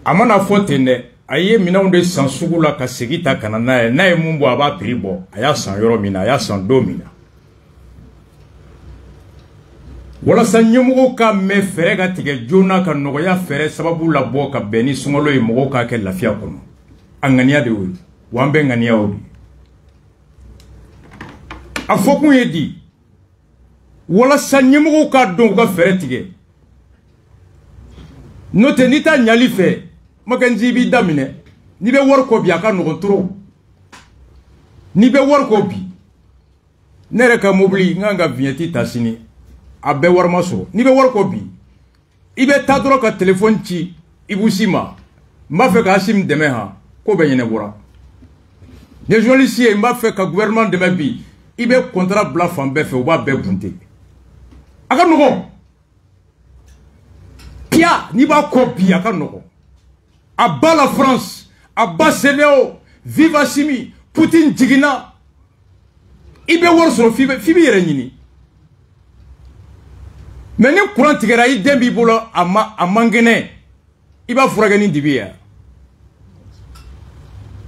amana fotene aye mina unde sansugula ka segita kana na mumbo aba pribo aya san yoro mina aya san domina wala sanyemugo ka me fere ga tige jona ka nogo ya fere sababu la bo ka beni sungolo e mugo ka ke lafia kono angania de wuri wambe ngania wuri afoku yedi wala sanyemugo ka don ka fere tige note nita nyali fe makanji bi damine ni be wor ko bi aka no tro ni be wor ko bi nere ka mobili nganga vieti tasini abe war maso ni be wor ko bi ibe tadro ka telephone ci ibusima mba fe ka sim deme ha ko be nyene bora ne jolicier mba fe ka gouvernement de bi ibe contrat bla fambe fe o ba be bunte aka no pia ni ba ko bi aka no Abba la France, Abba Sénéo, Viva Simi, Poutine Djigina. Ibe worso fibi yerenyini. Mais ni courant tigera yi dembi bolo amangene. Iba furagani dibiya.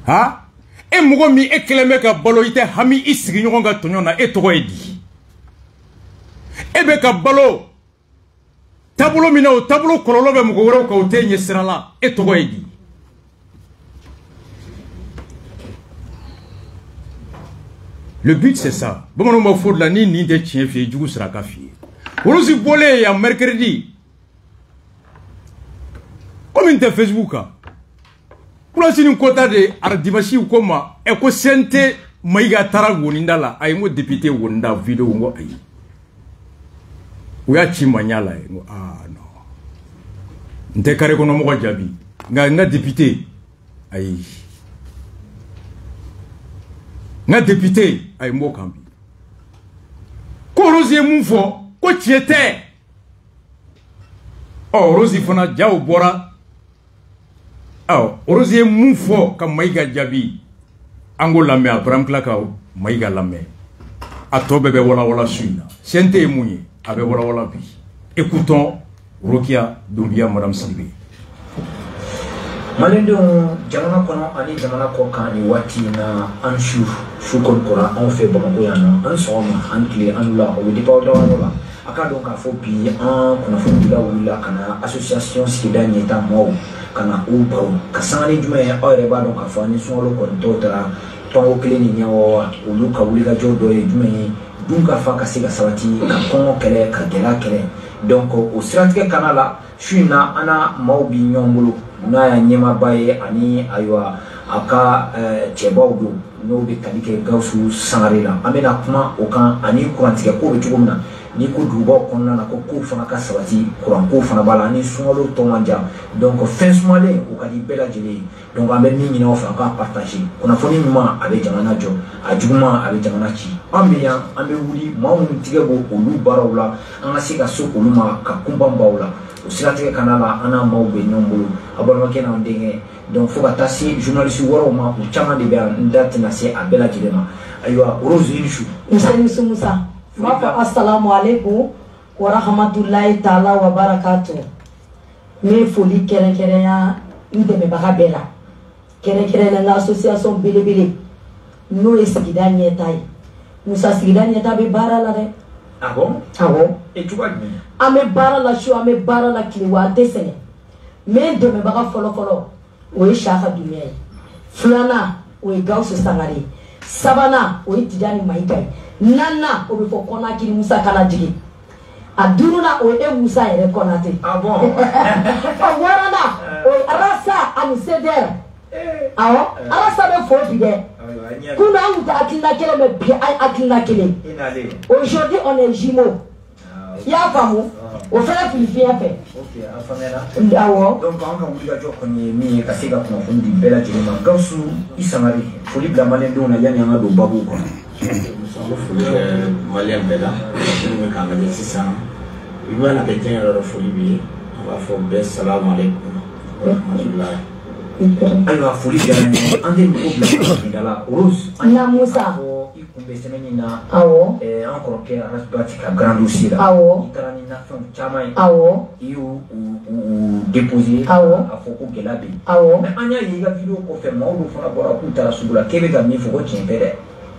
Ha? E mugo mi ekeleme ka balo ite hami isigi nyonga tonyona e togo edi. Ebe ka balo Tableau minao, tableau kololobe mugoro ka utenye sirala etogo edi. Le but c'est ça. Bon on m'a faute la ni de chien fi djugu sera ka fi. Orosi bolé ya mercredi. Comme une Facebook. Kula sini kota de ardimashi ukoma e ko sente maiga tarago nindala ay mo député wonda vidéo ngo ay. Uya chimanyala no nte kare kono mo jabi nga député ay nga député ay mo kambi ko rosie mufo ko tiete oh rosie fona jaw bora oh rosie mufo ka maiga jabi angola me abram klaka maiga lame atobe be wala suina sente munye abe wala bi. Écoutons Rokia Doumbia Madame Sidibé. Malendo jamana kono ani jamana ko kani wati na anshu shukon kora on fait bamako yana an soma an kle an la o di pawda wala aka donc a fo bi an kono fo dila wala kana association sidani ta mo kana u bro kasani jume o reba donc a fo ni solo kon totra pango kle ni nyawo o luka wulika jodo e jume dunka fa ka siga sawati ka kongo kele ka gela kele donc au stratégie kanala shina ana maubi nyombulu na ya nyema baye ani aywa aka chebawdo no be kalike gausu sangarela amena kuma okan ani kurantige ko be tugumna ni ko dubo konna na ko fana ka sawati kuran ko fana bala ni sungalo to manja donc fin sumale o kadi bela jeli donc ambe ni nyina fa ka partager kuna foni ma abe jamana jo ajuma abe jamana ci ambe wuli mawu tigebo olu barawla anga sika so oluma ka kumbambawla o siratige kanala ana mawbe nyombulu abonma kena ndenge donc faut passer journaliste woro ma o chama de ba ndate na se abela jilema aywa orozi shu Musa Mafa assalamu alaikum wa rahmatullahi ta'ala wa barakatuh. Me foli kere ya ndeme bagabela. Kere na association belebele. No esigida nyetai. Musa sigida nyeta be bara la de. Ah bon? Ah bon? Et tu vois bien. Ame bara la shu ame bara la kliwa desene. Me ndeme baga folo. O shaka dunya. Fulana o gausu sangari. Sabana o tijani maikai. Nana o be fo kona kiri Musa kana jigi aduruna o Musa ere konate ah bon warana o arasa ani seder awo arasa be fo bi de kuna uta akina kele me bi akina kele aujourd'hui on est jumeaux ya famu o fera Philippien fait OK afamela awo donc on ka wuliga joko ni mi kasika kuma fundi bela jema gausu isamari foli bla malendo na yani anga do babu ko Malien Bella, je me connais ça. Il va la péter à la folie. On va faire best salam alaikum. Alors, folie, on est au Rose. Na Musa. kumbe semenina awo encore que rasbati ka grand dossier là awo itarani na fon chama awo iu déposer awo afoko gelabi awo mais anya yiga video ko fe mawdu fona bora ku tara sugula kebe ga mi foko chempere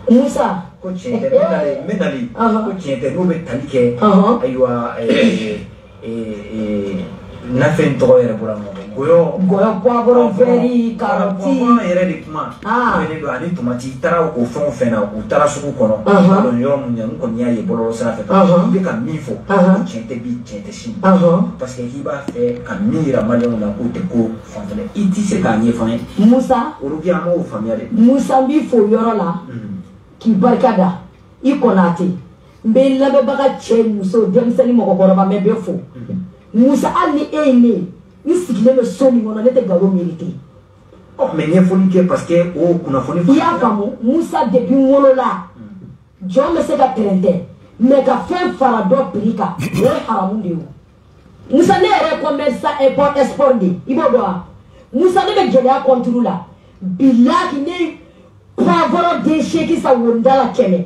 Musa ko chempere menali ko chempere no be talike aywa na fen to yere bora mo goyo poivron veri caroti yere de kuma ne do ani tomati tara o fon fena o tara suku kono do yo mun yan ko nya ye bolo sa fe be ka mi fo chente bi chente shi parce que hiba fe ka mi ra malon na ko te ko fantale iti se ka nye fa Musa o rugi amo familiare Musa bi fo yoro la ki barkada ikonati mbe labe baga che muso demsani mo ko ba me be fo Musa ali ene ni sigile le somi ngona nete galo mérité oh mais ne faut que parce que o kuna foni ya famu Musa depuis ngolo la John me se ka trente mais ka fen fara do prika le haramu de Musa ne re commerce import export de ibo do Musa ne be gele a contrôle la bilaki ne poivron de cheki sa wondala keme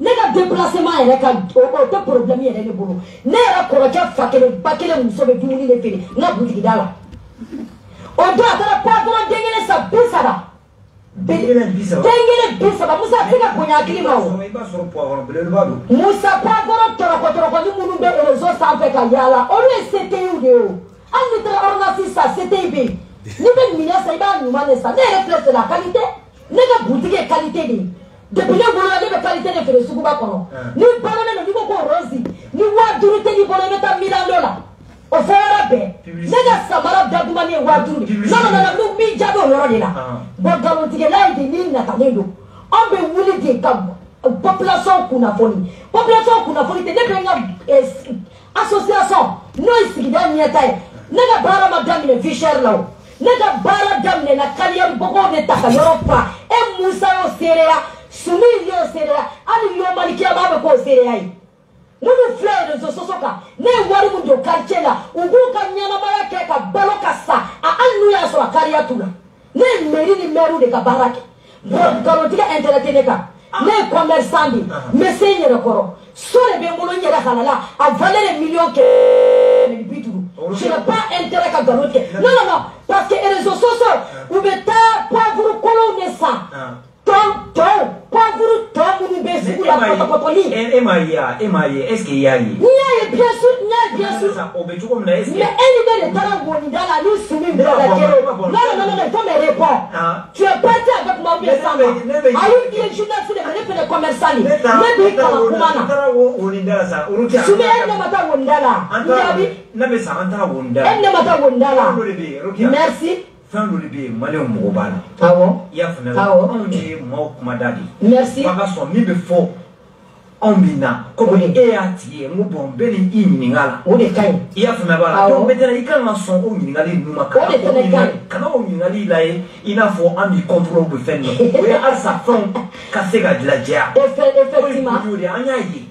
ne ka déplacement yɛrɛ ka o tɛ problème yɛrɛ ne bolo ne yɛrɛ kɔrɔkɛ fa kelen ba kelen muso bɛ dumuni de feere n ka butigida la o don a taara poivron den kelen san 30 den kelen 30 Musa a tɛ ka bonya hakili ma o Musa poivron tɔrɔkɔ ni minnu bɛ réseau sanfɛ ka yaala olu ye CTI de ye o hali ni taara ordonnance san CTI bɛ yen n'i bɛ minɛ san i b'a ɲuman de san ne yɛrɛ filɛ c'est la qualité ne ka boutique ye qualité de ye depuis le bolo ne be qualité de faire sukuba kono ni balone no ni ko rosi ni wa duru te ni bolo meta $1,000,000 o fora be ne ga samara da duma ni wa duru no mi jabo yoro de la bo galon tige la ide ni na tanendo on be wuli de ka population kuna foni te ne be nga association no isigida ni atai ne ga bara madame ne fisher law ne ga bara damne na kaliya boko de taka yoro pa e Musa yo serea sumi yo serea ali yo malikia babe ko serea yi munu fleur de sosoka ne wari mu do quartier la ugu ka nyana mara ke ka balo ka sa a anu ya so akaria tula ne meri ni meru de ka barake bo garantie intérêt ne ka ne commerçant bi me seigne rekoro so le be molo nyera halala a valeur million ke ne bituru je n'ai pas intérêt ka garantie non parce que les réseaux sociaux ou beta pauvre colon ne ça pauvre toi nous baisse la potoli est-ce qu'il y a bien sûr ça on veut comme là est-ce mais elle est dans la bonne dans la liste soumise de la non il faut me répondre tu es parti avec moi bien ça ayi qui est journaliste de le commerçant ne bi kala kumana soumis elle ne mata wondala ndabi na be sa anta wondala elle ne mata wondala merci fin de l'ébé malé mo bala ya fana on est mo kuma dadi merci baka so mi be fo on bina ko ni e atie mo bon be ni ini ngala o de kai ya fana bala to be tena ikana so o ni ngali numa ka o de tena kana o ni ngali lai ina fo an bi control be fenno o ya alsa fon ka se ga dilaja effectivement o ya anya yi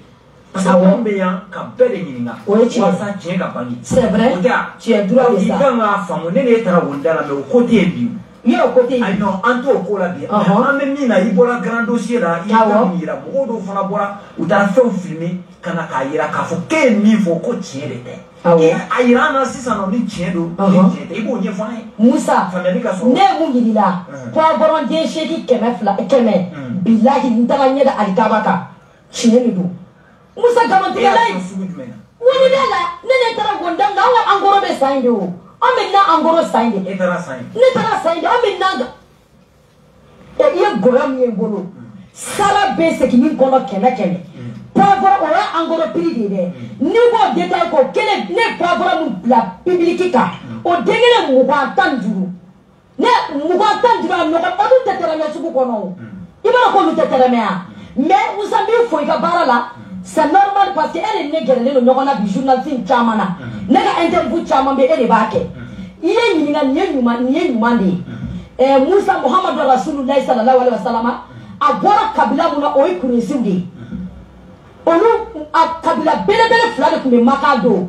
parce que bien ka belle nyinga wasa chenga bangi c'est vrai tu es droit de ça ikanga famu nene tara wondala me côté bi yo côté ay non anto ko la bi ame mina ibola grand dossier la ikamira modo fana bora uta film filmer kana ka yira ka fo ke mi fo ko tiere te ayira na sisa no ni tiedo ni ibo nye fane Musa famille ka so ne mungilila kwa boron de sheki keme billahi ndanga nyeda alikabaka tiene do Musa garantie la woni dala nene tara gondanga wa angoro be sainde o amena angoro sainde e tara sainde ne tara sainde amena e ye goram ye bolo sala be se kini kono keme poivre o angoro prix de niveau détail ko kele ne poivre mu la public ka o dengele mu kwa tanjuru ne mu kwa tanjuru no ko du tetera me suku kono ibara ko lu tetera me a mais vous savez faut ka barala c'est normal parce que elle est négère le ñogona bi journaliste chamana nega interview chama be ele baake iye nyinga nye nyuma de Musa Muhammad Rasulullah sallallahu alaihi wasallam abora kabila muna oyi kuresiude onu a kabila bele fulani kumbe makado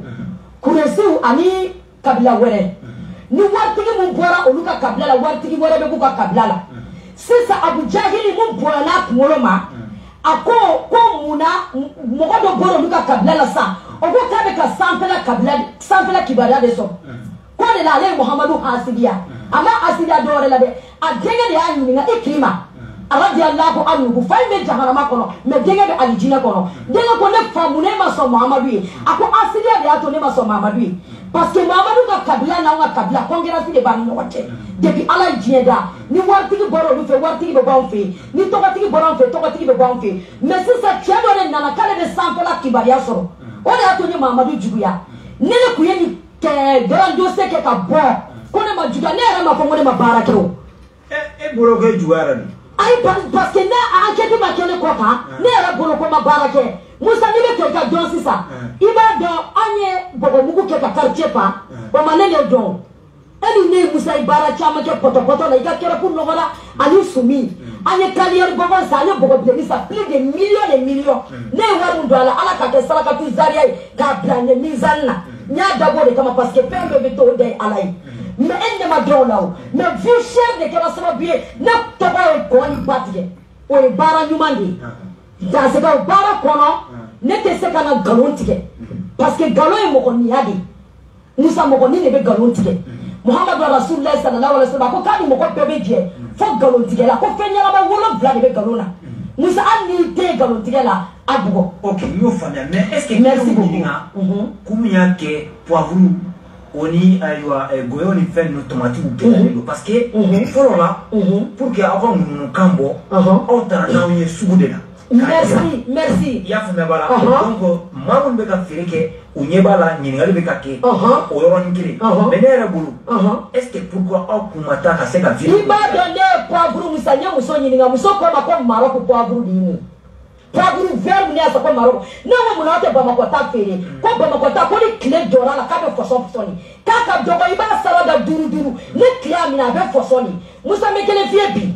kuresiu ani kabila were ni wartigi mun bora onu ka kabila la wartigi were be ku ka kabila la sisa Abu Jahili mun bora la kumoloma ako ko muna mogo do boro nuka kabila la sa o ko kabe ka sampela kibara de so ko de la le Muhammadu hasidiya ama asidiya do re la de a denge de anyi nga ikrima radiyallahu anhu fa me jahanama kono me denge de alijina kono denge ko ne famune ma so Muhammadu ako asidiya de ato ne ma so Muhammadu parce que Muhammadu ka kabila na nga kabila kongresi de bani wote depuis ala jieda ni wartigi boro lu fe wartigi be bon fe ni tokatigi boro fe tokatigi be bon fe mais si ça tient donné nana kale de sample kibaria soro o de ato ni Muhammadu juguya ne ne kuye ni ke grand dossier ke ka bo ko ne ma juguya ne era ma ko ne ma barake o e boro ke juara ni ay parce que na enquête ma kele ko ka ne era boro ko ma barake Musa ni be ke ka don sisa iba do anye bobo mugu ke ka quartier pa o manene don Eli ne Musa ibara chama ke poto na ika kera pour nogora ani sumi anye kalier bobo sa anye bobo blisa plus de millions et millions ne waru ndala ala ka ke sala ka tu zaria ka blanye mizanna nya dabo de kama parce que pembe be to de alai me ende ma dola me vi chef de kera sama bié na toba ko ni batige o ibara nyumandi dans ce cas bara kono ne te se kana galon tike parce que galon e mo ko ni hadi Musa mo ko ni ne be galon tike Muhammad Rasulullah sallallahu alaihi wasallam ko kadi mo ko bebe je fo galon tike la ko fenyala ba wolo bla de be galona Musa ani te galon tike la abugo. OK, yo famia mais est-ce que merci beaucoup kumya ke poivron oni aywa goyo ni fen automatique ou parce que folo la pour que avant nous cambo on tara na onye sugude la. Merci. Ya fumé bala. Donc mamun be ka fereke o nyebala nyingali be ka ke. O yoro nkiri. Mais nere bulu. Est-ce que pourquoi on kumata ka se ka vivre? Il m'a donné poivron musanya muso nyinga muso ko ma ko Maroc poivron dini. Poivron vert ni asa ko Maroc. Na mo na te ba ma ko ta fere. Ko ba ma ko ta ko ni clé d'ora la ka be foso soni. Ka ka dogo iba salada duru. Ne clé amina be fosoni. Musa me kele vie bi.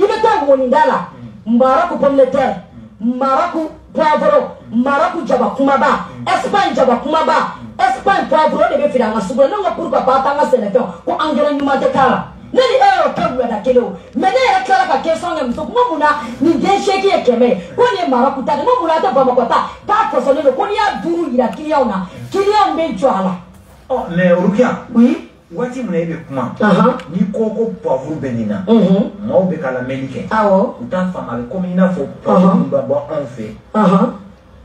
Ibe ta woni ndala. Maroc pomme de terre. Maroc poivron, Maroc jaba kumaba, Espagne jaba kumaba, Espagne poivron de be fidanga sugo no pourquoi pas tanga sénégal ko engrais nyuma de kala. Nani ko wala kelo. Mene ya kala ka question ngam so mo muna ni den sheki e keme. Ko ni Maroc ta mo muna ta ba makota. Ta ko so le ko ni ya duru ira kiliona. Kilion be joala. Oh mais Rukia. Oui. Wati muna ebe kuma ni koko poivron benina mo be kala melike awo uta fama be comme ina fo poivron ba bo on fait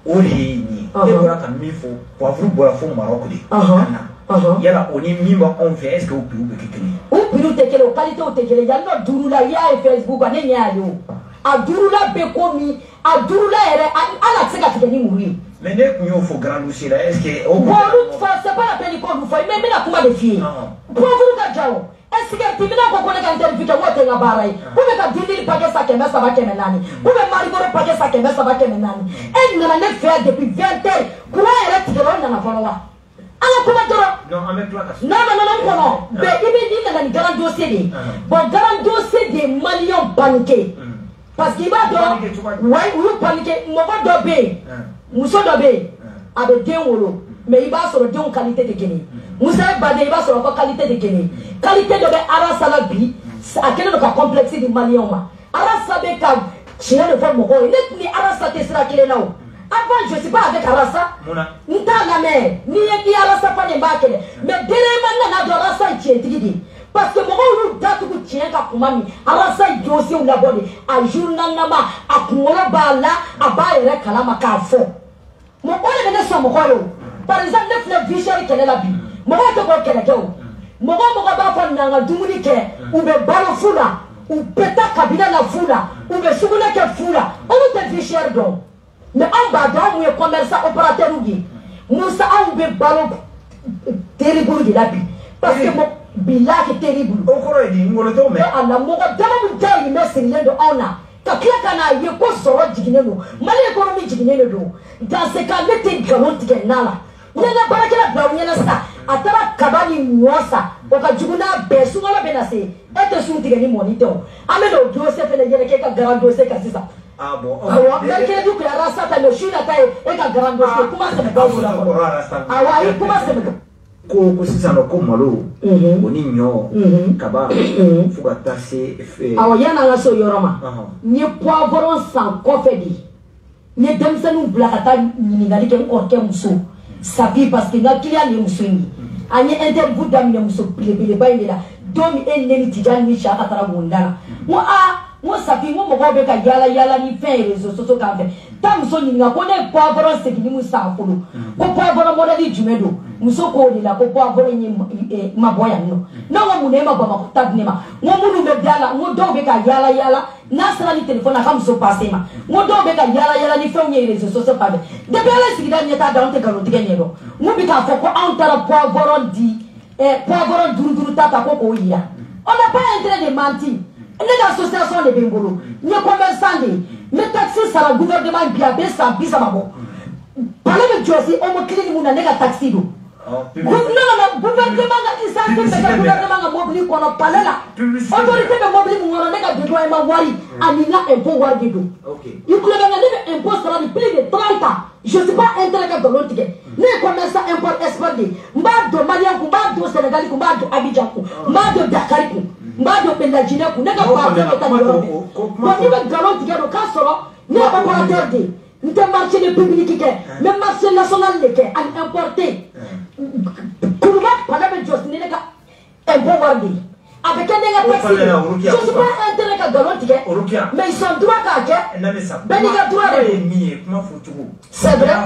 ori ni e bora ka mi fo poivron bora fo Maroc de yala oni mi ba on fait est-ce que o piru be kekele o piru tekele o qualité o tekele ya no duru la ya e Facebook ba ne nya yo a duru la be komi a duru la ere ala tseka tikeni muri. Mais ne kunyo fo grand dossier là est-ce que bon c'est pas la peine qu'on nous fait mais la kuma de fille poivron ka jawo est-ce que timina ko ko ne kan interview ke wote nga barai ko be ka dindiri paquet sa kembe sa ba kembe nani ko be mari goro paquet sa kembe sa ba kembe nani e na ne fait depuis 20 ans ko era tigero na folo wa ala kuma toro non avec toi non be ibi ni na ni grand dossier de bon grand dossier de millions banqués parce qu'il va do ouais ou paniquer mo ba do be muso do be abe den wolo mais il va sur le don qualité de gagner musa bade il va sur la qualité de gagner qualité de be arasala bi a quel le complexe du malien ma arasa be ka chien de forme ko ni arasa te sera kile nao avant je sais pas avec arasa nta la mais ni arasa pa ne ba kele mais dere man na do arasa tie tigidi parce que mo lu datu ku chien ka kumami arasa dossier ou la bode a journal na ma akumoro bala abaire kala makafo mo ole be so mo ko par exemple ne fleur vichère kele la bi mo to ko kele ke o mo ba ko na nga dumuni ke ou be balo fula ou peta kabila la fula ou be suguna ke fula o te vichère donc mais en bas dans mo commerçant opérateur ou Musa a be balo terrible de la bi parce que mo bilaki terrible o ko ro di ngolo to me ala mo ga dama mu tayi me siriyendo ona ka kila kana ye ko soro jigineno mali economy jigineno do dans ce cas le te galon tike nala nena barakela bla nyela sa atara kabani nyosa o ka juguna besu ngala benase ete su tike ni monito amelo do se fele yele ke ka garando se ka sisa ah bon awa mais que du la rasa ta le shina ta e ka garando se kuma se me gawo la awa e kuma se me ko sisa no ko malo oni nyo kaba fuga tase awa yana la so yoroma ni poivron sans kofedi Ni demsenu blakata ɲininkali kɛ n kɔrɔkɛ muso Safi parce que n ka client ye muso in ye an ye interview daminɛ muso belebeleba in de la don min e ne ni Tijani ni Saka taara bonda la n ko n ko Safi n ko mɔgɔw bɛ ka yala ni fɛn ye réseaux sociaux kan fɛ taa muso ɲininka ko ne ye poivron segini mun san fɔlɔ ko poivron modèle jumɛn don muso k'o de la ko poivron ye ma bɔ yan nɔ ne ko mun na e ma Bamakɔ ta di ne ma n ko minnu bɛ da la n ko dɔw bɛ ka yala n'a sera ni téléphone a ka muso passé ma n ko dɔw bɛ ka yala ni fɛnw ye réseaux sociaux kan fɛ depuis ala sigida ɲɛtaa da anw tɛ nkalontigɛ ɲɛ dɔn n ko bi k'a fɔ ko anw taara poivron di poivron duuru ta ko k'o yira on n'a pas intérêt de mentir ne ka association de bɛ n bolo n ye commerçant de ye n bɛ taxi sara gouvernement bi a bɛ san 30 bɔ pale bɛ jɔsi homo clinique mun na ne ka taxi don non gouvernement ka isan bɛ ka gouvernement ka mobili kɔnɔ pale la autorité bɛ mobili mun kɔnɔ ne ka dédommagement wari ani n ka impôt wari de don i tulo bɛ n na ne bɛ impôt sara ni plus de 30 ans je suis pas intérêt ka nkalon tigɛ ne ye commerçant import export de ye n b'a dɔn Malien kun n b'a dɔn Sénégal kun n b'a dɔn Abidjan kun n b'a dɔn Dakar kun n b'a dɔn Bɛlajinɛ kun ne ka baara bɛ taa nin yɔrɔ bɛɛ n'i bɛ nkalon tigɛ don k'a sɔrɔ ne ye opérateur de ye n tɛ marché de public kɛ n bɛ marché national de kɛ ani importé kuruba pale bɛ jɔsi ni ne ka impôt wari de ye a bɛ kɛ ne ka taxi de je suis pas intérêt ka nkalon tigɛ mais ils sont droit k'a kɛ bɛɛ n'i ka droit de don c'est vrai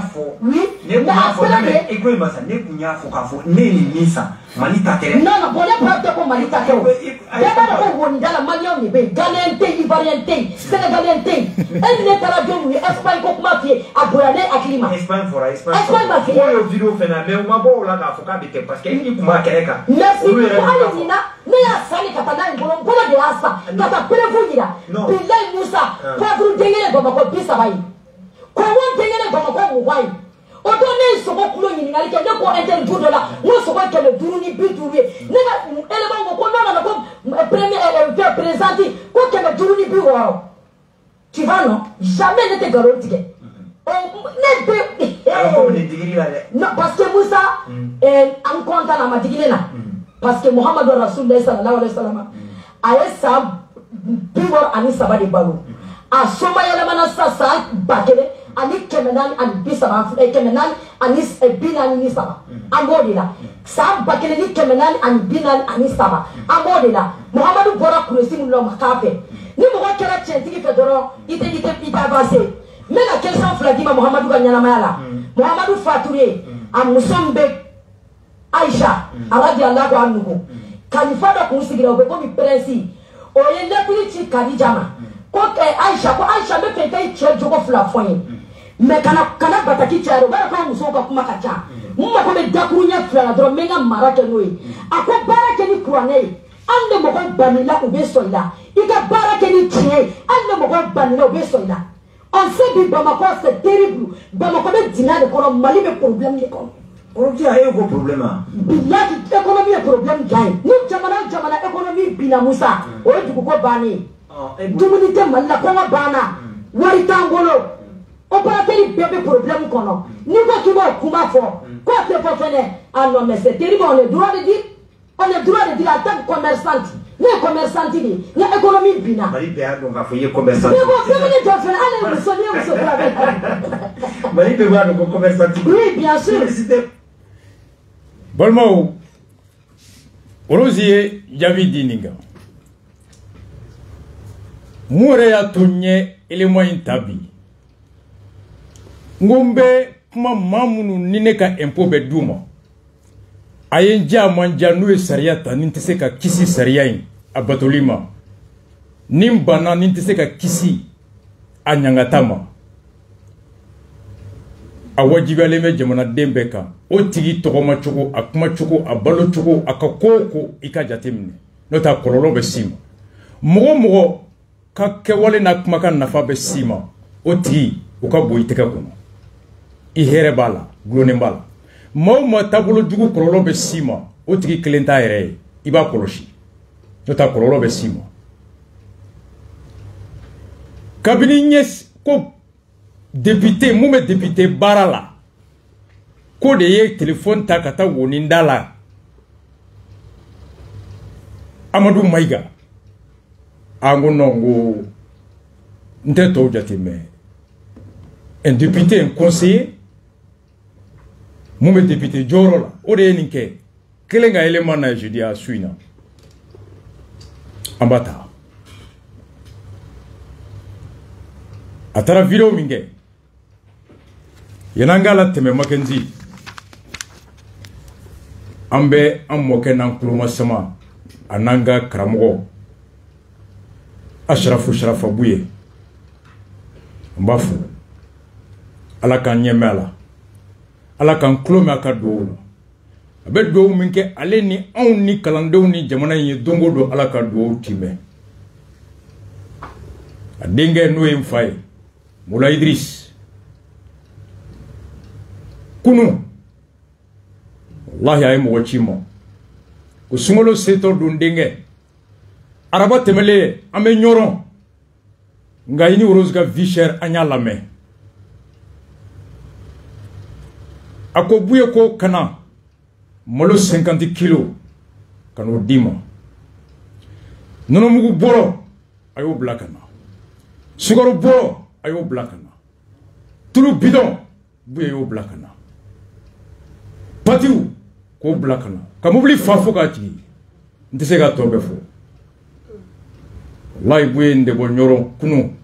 oui mais après de ne kun y'a fɔ k'a fɔ ne ye nin san Mali ta tɛ non bon ne b'a dɔn ko Mali ta tɛ o bɛɛ b'a dɔn ko wonida la Malien de bɛ yen Ghanéen tɛ yen Ivoirien tɛ yen Sénégalien tɛ yen e ni ne taara don min Espagne ko kuma f'i ye a bonya ne hakili ma Espagne ma f'i ye o ye vidéo fɛnɛ mais u ma bɔ o la k'a fɔ k'a bɛ kɛ parce que i kun b'a kɛnɛ kan merci hali nin na ne y'a san de ka taa n'a ye n bolo de y'a san ka taa preuve yira bilayi Musa poivre den kelen Bamakɔ 30 ye kɔngɔ den kelen Bamakɔ 20 ye o don ne ye sogo kulo ɲininkali kɛ ne ko interview dɔ la n ko sogo 550 ni 50 ye ne ka élément ko non ko premier présidente ko 550 ni 60 tu vois non jamais ne tɛ nkalon tigɛ ne bɛ non parce que Musa an content na ma digi ne na parce que Muhammadu Rasulullah sallallahu alaihi wasallam a ye san 60 de balo a soma yɛlɛmana san 1000 ani 430 ani 440 ani 43 an b'o de la san 1000 ni 440 ani 43 an b'o de la Muhammadu bɔra kuresi min na o ma k'a fɛ ni mɔgɔ kɛra tiɲɛtigi fɛ dɔrɔn i tɛ avancé n bɛna question fila d'i ma Muhammadu ka ɲɛnamaya la Muhammadu fatulen a muso min bɛ Aïcha radiyallahu anha kalifa dɔ kun sigira o bɛ komi prince o ye lettre ci Kadija ma ko Aïcha bɛ fɛ k'i cɛ jogo fila fɔ n ye mais kana bataki cɛ o b'a dɔn ko musow ka kuma ka ca n mako bɛ dakuru ɲɛ fila la dɔrɔn n bɛ n ka mara kɛ n'o ye a ko baara kɛ ni kuranɛ ye an de mɔgɔ banila u bɛ sɔn i la i ka baara kɛ ni tiɲɛ ye an de mɔgɔ banila u bɛ sɔn i la on sait bi Bamako c'est terrible Bamako bɛ dingɛ de kɔnɔ Mali bɛ problème de kɔnɔ. Aujourd'hui, il y a un gros problème. Billahi, l'économie est problème gagne. Nous, jamana économie bina Moussa. O ye dugu ko bannen. Dumuni tɛ Mali la kɔngɔ banna. Wari t'an bolo. Opérateur bɛɛ bɛ problème kɔnɔ. N'i ko k'i b'o kuma fɔ, k'o tɛ fɔ fɛnɛ. Ah non, mais c'est terrible, on est droit de dire. On est droit de dire en tant que commerçante. Ne ye commerçante de ye. N ka économie bina. Mali bɛɛ y'a dɔn k'a fɔ i ye commerçante. Mais bon, féminin jɔ fɛnɛ, hali muso n'i ye muso fila bɛ. Mali bɛɛ b'a dɔn ko commerçante. Oui, bien sûr. Balmao Orozie Javi Dininga Mourea Tonye élément intabi Ngombe kuma mamunu nineka impôt be duma Ayenja manja nuwe sariata nintese ka kisi sariyain abatolima Nimbana nintese ka kisi anyangatama Awajibe me jamana dembe kan o tigi tɔgɔma cogo a kuma cogo a balo cogo a ka ko i ka jateminɛ n'o tɛ kɔlɔlɔ bɛ s'i ma mɔgɔ ka kɛwale n'a kumakan nafa bɛ s'i ma o tigi o ka bon i tɛgɛ kɔnɔ i hɛrɛ b'a la gulonnen b'a la maa taabolo jugu kɔlɔlɔ bɛ s'i ma o tigi kelen t'a yɛrɛ ye i b'a kɔlɔsi n'o tɛ kɔlɔlɔ bɛ s'i ma kabini ɲɛ ko député mun bɛ député baara la ko de ye téléphone ta ka taa woninda la Amadou Maïga an ko non ko n tɛ tɔw jate mais un député, un conseiller, mon député Jorola, au déninke, quel est l'élément na je dis à Suina, Ambata, à travers vidéo mingue, yananga la teme makenzi, ambe amoke nan kuluma sama, ananga kramogo, ashrafa bouye, mbafu. Ala kan nyeme ala kan klome aka do abe do minke ale ni on ni kalandew ni jamana yi dongo do ala ka do time adenge no en fay Moula Idriss kunu wallahi ay mo chimo ko sungolo seto do ndenge araba temele ame nyoron ngayini urozga visher anyala me ako buye ko kana malo 50 kilos kano dima nono mugu boro ayo blakana sugaro boro ayo blakana tulu bidon buye yo blakana patiu ko blakana kamubli fafo kati ndese ga tobe fo wallahi buye nde bo nyoro kunu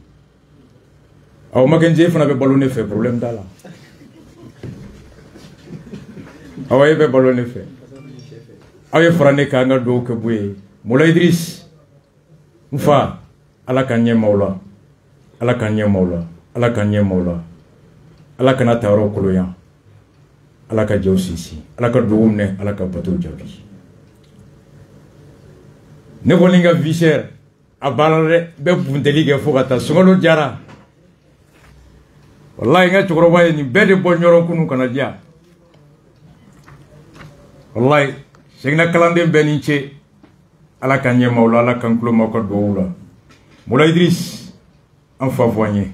aw magenje fana be balone fe problème dala awaye be balone fe awaye frane ka nga do ke buye Moula Idriss mfa ala kanye maula ala kanye maula ala kanye maula ala kana taro koloya ala ka jawsisi ala ka doumne ala ka bato jabi ne golinga visher abalare be bundeli ge fogata sungolo jara wallahi nga chukro baye ni bede bo nyoro kunu kana dia wallahi segna kalande beninche ala kanye maula ala kanklo mako doula Moula Idriss en favoigné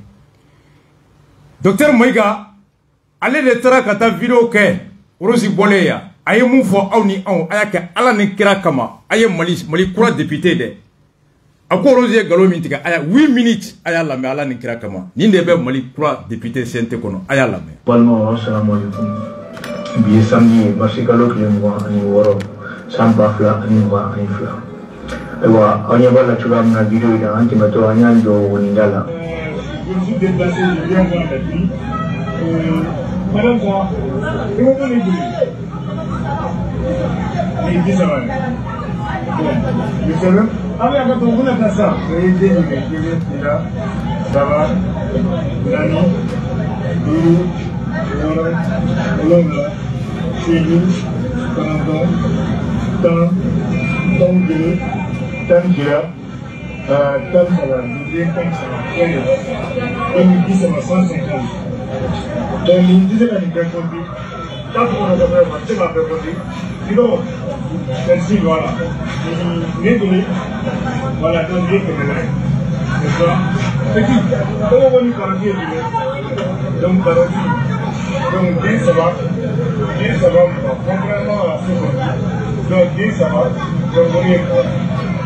docteur Moiga ale de tara kata video ke Rosi Boleya aye mu fo awni aw ayake ala ni kira kama aye mali kura député de ako Rosi galo mintika aya 8 minutes aya la me ala ni kira kama ninde be mali kura député sente kono aya la me walma assalamu alaikum bi samedi basikalo klemwa ani woro samba fla ani wa ani fla ewa anya bala chula na video ida anti mato anya ndo woningala je suis déplacé je viens voir la fille madame ça comment on est venu et dit ça va je sais même ah mais quand on a fait ça c'est désolé je là ça va Nani Doudou Olonga Chéni Kananton Tangele Tangela Tam ça va disait comme ça va et il dit ça va 150 donc il disait qu'on est bien compris quand on a fait c'est pas bien compris dis donc merci voilà désolé voilà donc bien que c'est ça c'est qui comment on y parle donc paradis donc bien ça va contrairement à ce qu'on dit donc bien ça va donc on est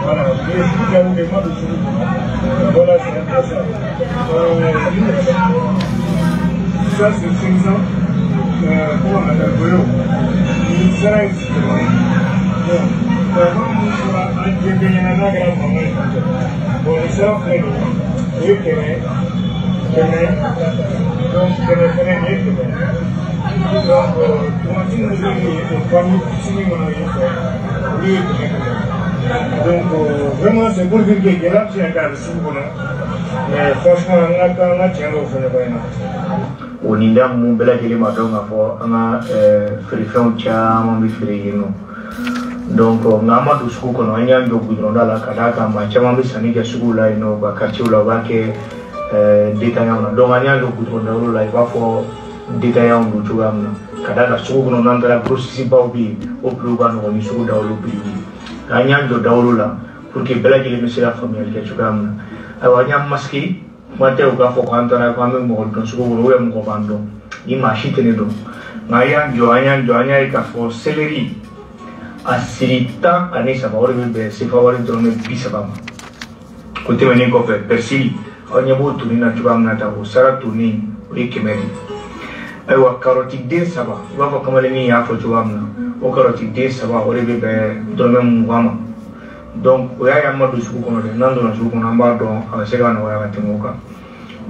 voilà bien tout là où les mois de jour voilà c'est un peu ça ça c'est 500 comment on appelle Boyo il sera ici donc vraiment nous sera un peu bien à la grande maman bon il sera prêt et Kené donc Kené donc comment tu nous as dit famille signé mon avis donc vraiment c'est pour dire que là c'est un cas de souffle mais franchement on a tient au fond de rien oninda mu bela jeli ma donga fo nga frifon cha mo bi frigino donc nga ma du suku kono anya ndo gudron dala kada ka ma cha ma bi sani ga suku la ino ba ka chi ula ba ke détaillant na donc anya ndo gudron dala la va fo détaillant du tuam kada da suku kono nan dala processus ba obi o plus ba no ni suku dawlo bi anya ndo dawlo la pour que bela jeli mi sera famille ke tuam awanya maski mate uga fo kwantana kwa me mo don suko wo ya mo bando ni machine ne do ngaya joanya ka fo celery asirita ani sabor be se favore drone bisa ba ko te meni ko persili onya bo tunina tuam na ta bo sara tuni o ye 100 de ayiwa karɔti den 3 i b'a fɔ kamalennin y'a fɔ cogoya min na o karɔti den 3 o de bɛ bɛn dɔrɔmɛ 20 ma donc o y'a ye an ma don sugu kɔnɔ dɛ n'an donna sugu kɔnɔ an b'a dɔn a bɛ se ka nɔgɔya ka tɛmɛ o kan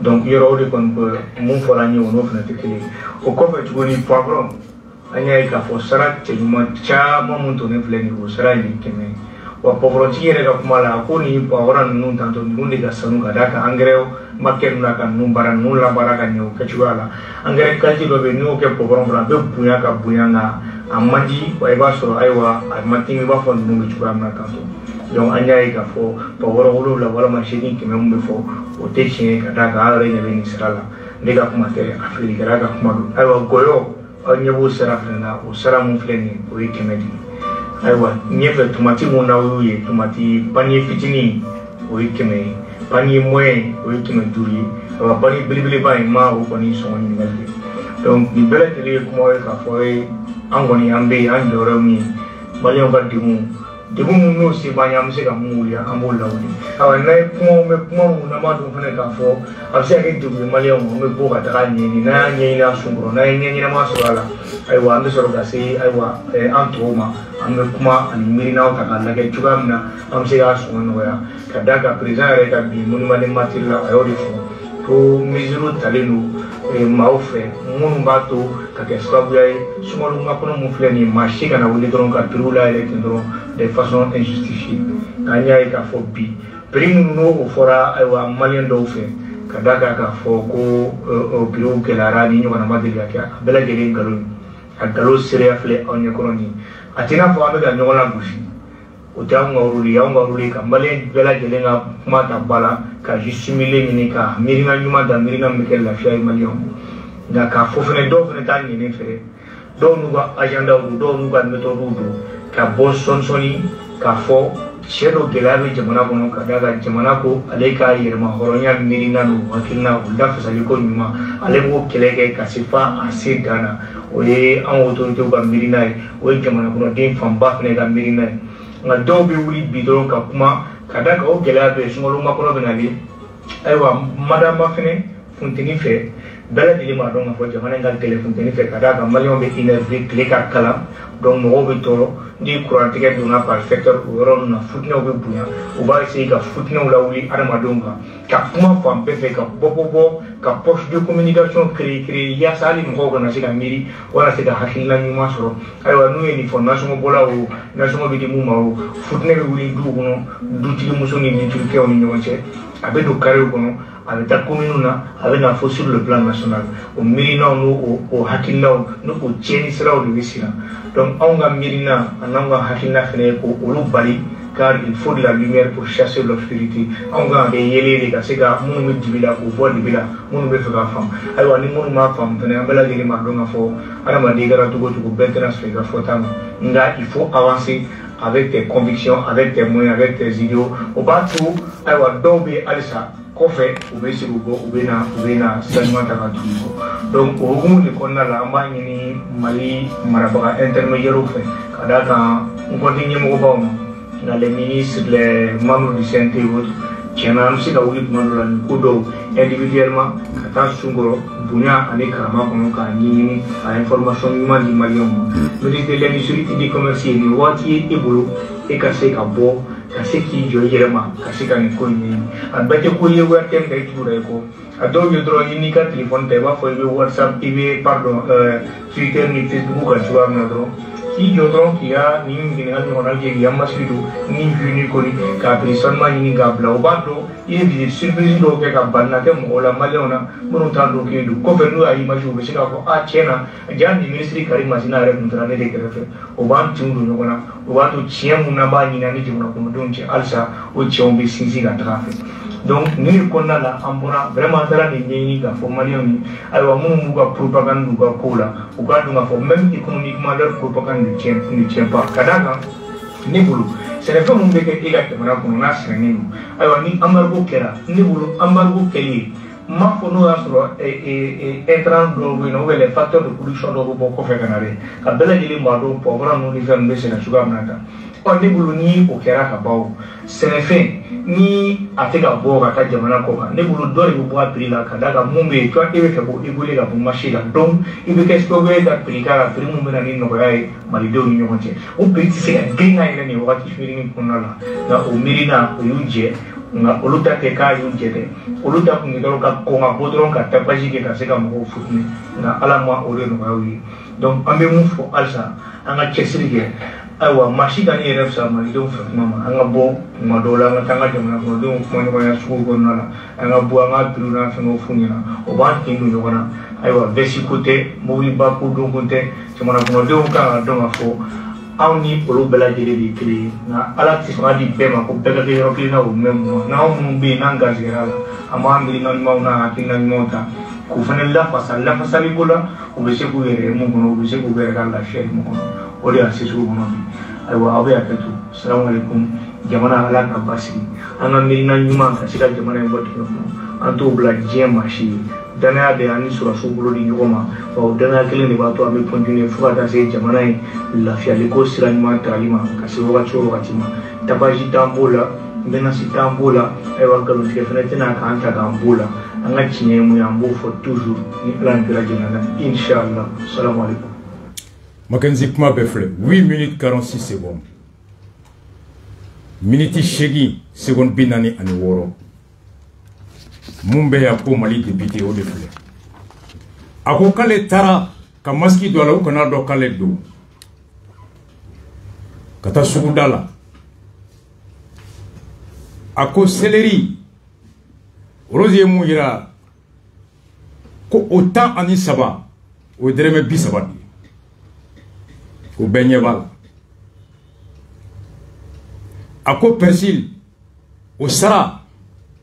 donc yɔrɔ o de kɔni bɛ mun fɔra an ye o n'o fana tɛ kelen o kɔfɛ tuguni poivron an y'a ye k'a fɔ sara cɛɲuman caman mun tonnen filɛ nin ye o sara ye 100 wa poivrontigi yɛrɛ ka kuma la a ko nin poivron ninnu tantɔ ninnu de ka sanu ka d'a kan engrais ma kɛ ninnu na ka ninnu baara ninnu labaara ka ɲɛ o kɛcogoya la engrais qualité dɔ bɛ yen n'i y'o kɛ poivron kɔnɔ a bɛ bonya ka bonya nka a man di wa i b'a sɔrɔ ayiwa a ma timi i b'a fɔ ninnu bɛ cogoya min na tantɔ donc an y'a ye k'a fɔ poivron 7 walama 8 100 mun bɛ fɔ o tɛ tiɲɛ ye ka d'a kan an yɛrɛ ɲɛ bɛ nin sira la ne ka kuma tɛ a feerekɛla ka kuma don ayiwa gɔyɔ aw ɲɛ b'o sira fana na o sira mun filɛ nin ye o ye 100 de ayiwa ɲɛfɛ tomati mun n'aw y'o ye tomati panier fitinin o ye 100 ye panier moyen o ye 500 ye ayiwa panier belebeleba in ma o kɔni sɔngɔ ɲininkali kɛ donc nin bɛɛ lajɛlen ye kuma ye k'a fɔ an kɔni an bɛ yen an jɔyɔrɔ min ye maliyɛnw ka degun mun n'o se b'an ye an bɛ se ka mun wuli an b'o lawuli ayiwa n'an ye kuma mun n'an b'a dɔn fana k'a fɔ a bɛ se ka kɛ degun ye maliyɛnw ma an bɛ bɔ ka taga ɲɛɲini n'an y'a ɲɛɲini a sun kɔrɔ n'an ye ɲɛ ɲɛnama sɔrɔ a la ayiwa an bɛ sɔrɔ ka se ayiwa an tɔw ma an bɛ kuma ani miirinaw ta k'a lajɛ cogoya min na an bɛ se k'a sɔngɔ nɔgɔya ka d'a kan président yɛrɛ ka bi monument de martyrs la a y'o de fɔ ko mesures talen don maaw fɛ minnu b'a to ka kɛ sababuya ye sunkalo makɔnɔ mun filɛ nin ye maa si kana wuli dɔrɔn ka prix layɛlɛ ten dɔrɔn de façon injustifiée k'an y'a ye k'a fɔ bi prix minnu n'o fɔra ayiwa maliyɛn dɔw fɛ ka d'a kan k'a fɔ ko prix gɛlɛyara ni ɲɔgɔnna ma deli ka kɛ a bɛɛ lajɛlen nkalon ye a nkalon seereya filɛ aw ɲɛkɔrɔ nin a tɛ n'a fɔ an bɛ ka ɲɔgɔn lagosi o tɛ anw ka rôle ye anw ka rôle ye ka maliyɛn bɛɛ lajɛlen ka kuma ta ba la ka justifier ɲini ka miirina ɲuman da miirina min kɛ lafiya ye maliyɛnw nka k'a fɔ fɛnɛ dɔw fɛnɛ t'a ɲini fɛ dɔw n'u ka agendaw don dɔw n'u ka méthodew don ka bɔ sɔnsɔnni k'a fɔ cɛ dɔ gɛlɛya bɛ jamana kɔnɔ ka d'a kan jamana ko ale ka yɛrɛma hɔrɔnya miirina n'o hakilina o lafasali ko ɲuman ale b'o kɛlɛ kɛ ka se fa a se dan na o ye anw autorités ka miirina ye o ye jamana kɔnɔden fanba fɛnɛ ka miirina ye nka dɔw bɛ wuli bi dɔrɔn ka kuma ka d'a kan o gɛlɛya bɛ sunkalo makɔnɔ bɛ nalen ayiwa madama fɛnɛ funteni fɛ bɛɛ lajɛlen b'a dɔn k'a fɔ jamana in ka gɛlɛn funteni fɛ ka d'a kan maliyɛnw bɛ énervé tile ka kalan donc mɔgɔw bɛ tɔɔrɔ ni courant tigɛ donna par secteur o yɔrɔ ninnu na futinɛw bɛ bonya u b'a essayer ka futinɛw lawuli adamadenw kan ka kuma fan bɛɛ fɛ ka bɔ ka poche de communication créer yaasa hali mɔgɔw kana se ka miiri o kana se ka hakilina ɲuman sɔrɔ ayiwa n'u ye nin fɔ nasɔngɔ bɔla o nasɔngɔ bɛ di mun ma o futinɛ bɛ wuli duw kɔnɔ dutigi muso ni dutigikɛw ni ɲɔgɔn cɛ a bɛ don carré kɔnɔ a bɛ taa commune na a bɛ na fo sur le plan national o miirinaw n'o hakilinaw n'o tiɲɛni siraw de bɛ siran donc anw ka miirina an'anw ka hakilina fana ye ko olu bali car il faut de la lumière pour chasser l'obscurité anw kan ka kɛ yelen de ka se ka minnu bɛ dibi la k'o bɔ dibi la minnu bɛ fɛ k'a faamu ayiwa ni minnu m'a faamu fana an bɛɛ lajɛlen b'a dɔn k'a fɔ adamaden kɛra cogo o cogo bɛɛ tɛna sɔrɔ i ka fɔta ma nka il faut avancer avec tes convictions avec tes moyens avec tes idéaux o b'a to ayiwa dɔw bɛ halisa kɔfɛ u bɛ sigi u bɛ na sira ɲuman ta ka tugu kɔ donc o hukumu de kɔnɔna la an b'a ɲini mali marabaga intermédiaires fɛ ka d'a kan n kɔnti ɲɛmɔgɔbaw ma nka les ministres les membres du CNT et autres tiɲɛna an bɛ se ka wuli tuma dɔ la nin ko dɔw individuellement ka taa sun kɔrɔ bonya ani karama kɔnɔ k'a ɲɛɲini ka information ɲuman di maliyɛnw ma ministre de l'industrie et du commerce ye nin waati ye e bolo e ka se ka bɔ ka se k'i jɔ i yɛrɛ ma ka se ka nin ko in ɲɛɲini a bɛɛ tɛ ko ye wari tɛ ka i tugu la i kɔ a dɔw ye dɔrɔn i n'i ka téléphone ta i b'a fɔ i bɛ whatsapp i bɛ pardon twitter ni facebook kan cogoya min na dɔrɔn k'i jɔ dɔrɔn k'i ka nin ɲininkali ɲɔgɔnna kɛ k'i ka masiri don ni vu ni kɔni k'a précisément ɲini k'a bila o b'a dɔn i ye visite surprise dɔw kɛ ka banna kɛ mɔgɔw la maliyɛnw na minnu t'a dɔn k'e don kɔfɛ n'u y'a image u bɛ se k'a fɔ a tiɲɛ na jaa nin ministre Karim Masina yɛrɛ tun taara ne de kɛrɛfɛ o b'an tinw don ɲɔgɔn na o b'a to tiɲɛ mun na b'a ɲini ani jamana kɔnɔdenw cɛ halisa o tiɲɛw bɛ sinsin ka taga fɛ donc nin de kɔnɔna la an bɔra vraiment an taara nin ɲɛɲini k'a fɔ maliyɛnw ye ayiwa minnu b'u ka propagande n'u ka kow la u k'a dɔn k'a fɔ même économiquement leur propagande ne tient pas ka d'a kan ne bolo sɛnɛfɛn minnu bɛ kɛ e ka jamana kɔnɔ n'a sɛnɛnen don ayiwa ni embargo kɛra ne bolo embargo kɛli n m'a fɔ n'o y'a sɔrɔ intrant dɔw bɛ yen nɔ ou bien les facteurs de production dɔw bɛ bɔ kɔfɛ ka na dɛ ka bɛɛ lajɛlen b'a dɔn poivron ninnu ni fɛn ninnu bɛ sɛnɛ cogoya min na tan o ne bulu ni o kɛra ka baw sɛnɛfɛn ni a tɛ ka bɔ ka taa jamana kɔ kan ne bulu dɔ de bɛ bɔ a prix la ka da kan mun bɛ yen toi e bɛ fɛ k'o évoluer ka bɔ marché la donc i bɛ kɛ sababu ye ka prix k'a la prix mun bɛ na ni nɔgɔya ye malidenw ni ɲɔgɔn cɛ o prix tɛ se ka grin ka yɛlɛ nin wagati fitinin kɔnɔna la nka o miirina o y'u jɛ nka olu ta tɛ k'a y'u jɛ dɛ olu ta kun ye dɔrɔn ka kɔn ka bɔ dɔrɔn ka tapage kɛ ka se ka mɔgɔw futuni nka ala ma o de nɔgɔya u ye donc an bɛ mun fɔ halisa an ka cɛsiri kɛ ayiwa maa si ka ne yɛrɛ fisaya malidenw fɛ kuma ma an ka bɔ tuma dɔw la an ka taa an ka jamana kɔnɔdenw kuma ɲɔgɔnya sugu kɔnɔna la an ka bɔ an ka biriw n'a fɛngɛw f'u ɲɛna o b'an tin don ɲɔgɔn na ayiwa vɛsi ko tɛ mobiliba ko don ko tɛ jamana kɔnɔdenw kan ka dɔn k'a fɔ anw ni olu bɛɛ lajɛlen de ye kelen ye nka ala tɛ sɔn ka di bɛɛ ma ko bɛɛ ka kɛ yɔrɔ kelen na o mɛn mun n'anw minnu bɛ yen n'an garijɛgɛra la an b'an miirina ɲumanw n'a hakilina ɲumanw ta k'u fana lafasali ko la u bɛ se k'u yɛrɛ ye mun kɔnɔ u bɛ se k'u yɛrɛ ka lafiya ye mun kɔnɔ o de y'a se sugu kɔnɔ bi ayiwa aw bɛ hakɛto salamualeykum jamana ala ka basigi an ka miirina ɲuman ka se ka jamana in bɔ dingɛ kɔnɔ an t'o bila diɲɛ maa si ye danaya de an ni sɔrɔsiw bolo di ɲɔgɔn ma wa o danaya kelen de b'a to an bɛ continuer fo ka taa se jamana in lafiyaliko sira ɲuman tali ma ka se wagati o wagati ma tabaji t'an b'o la menace t'an b'o la ayiwa nkalontigɛ fana tɛna k'an ta k'an b'o la an ka tiɲɛ ye mun ye an b'o fɔ toujours ni ala ni bɛɛ lajɛlen na inshallah salamualeykum. Mackenzie kuma bɛ filɛ 8 minutes 46 secondes miniti 8 secondes 46 mun bɛ yan ko Mali député o de filɛ a ko k'ale taara ka masque don a la u kana dɔn k'ale don ka taa suguda la a ko céleri Rose ye mun yira ko o 13 o ye dɛrɛmɛ 30 de ko bɛɛ ɲɛ b'a la a ko persil o sara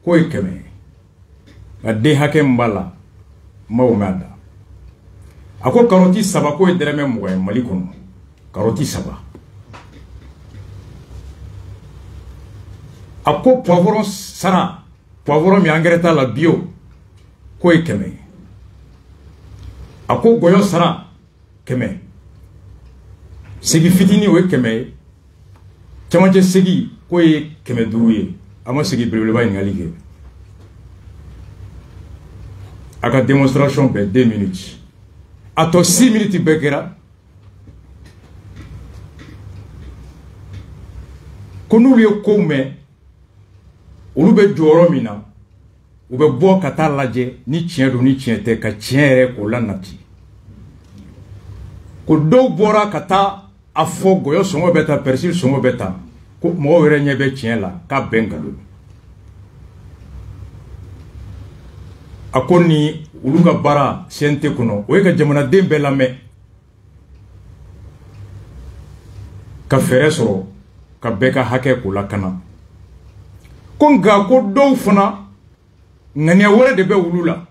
ko ye 100 a den hakɛ min b'a la m'o mɛn da a ko karɔti 3 ko ye dɛrɛmɛ 20 ye Mali kɔnɔ karɔti 3 a ko poivron sara poivron min engrais t'a la bio ko ye 100 a ko gɔyɔ sara 100 segi fitini o ye 100 ye camancɛ segi ko ye 500 ye a ma segi belebeleba ɲininkali kɛ a ka démonstration bɛɛ 2 minutes a tɔ 6 minutes bɛɛ kɛra ko n'olu ye kow mɛn olu bɛ jɔyɔrɔ min na u bɛ bɔ ka taa lajɛ ni tiɲɛ don ni tiɲɛ tɛ ka tiɲɛ yɛrɛ k'o lanati ko dɔw bɔra ka taa a fɔ gɔyɔ sɔngɔ bɛ taa persil sɔngɔ bɛ taa ko mɔgɔw yɛrɛ ɲɛ bɛ tiɲɛ la k'a bɛn nkalon a ko ni olu ka baara CNT kɔnɔ o ye ka jamanaden bɛɛ lamɛn ka fɛɛrɛ sɔrɔ ka bɛɛ ka hakɛ k'o lakana ko nka ko dɔw fana ŋaniya wɛrɛ de bɛ olu la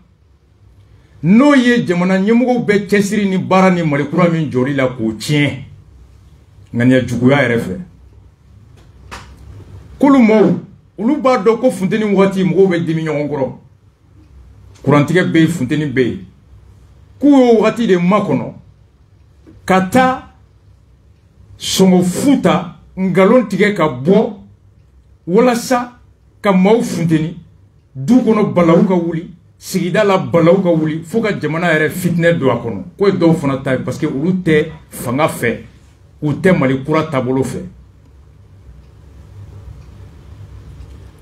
n'o ye jamana ɲɛmɔgɔw bɛ cɛsiri ni baara ni Mali kura min jɔli la k'o tiɲɛ ŋaniya juguya yɛrɛ fɛ k'olu mɔɔw olu b'a dɔn ko funteni wagati mɔgɔw bɛ dimi ɲɔgɔn kɔrɔ kurantigɛ bɛ yen funteni bɛ yen k'u y'o wagati de makɔnɔ ka taa sɔngɔ fu ta ngalon tigɛ ka bɔ walasa ka maaw funteni du kɔnɔ balawu ka wuli sigida la balawu ka wuli fo ka jamana yɛrɛ fitinɛ don a kɔnɔ k'o ye dɔw fana ta ye parce que olu tɛ fanga fɛ u tɛ Mali kura taabolo fɛ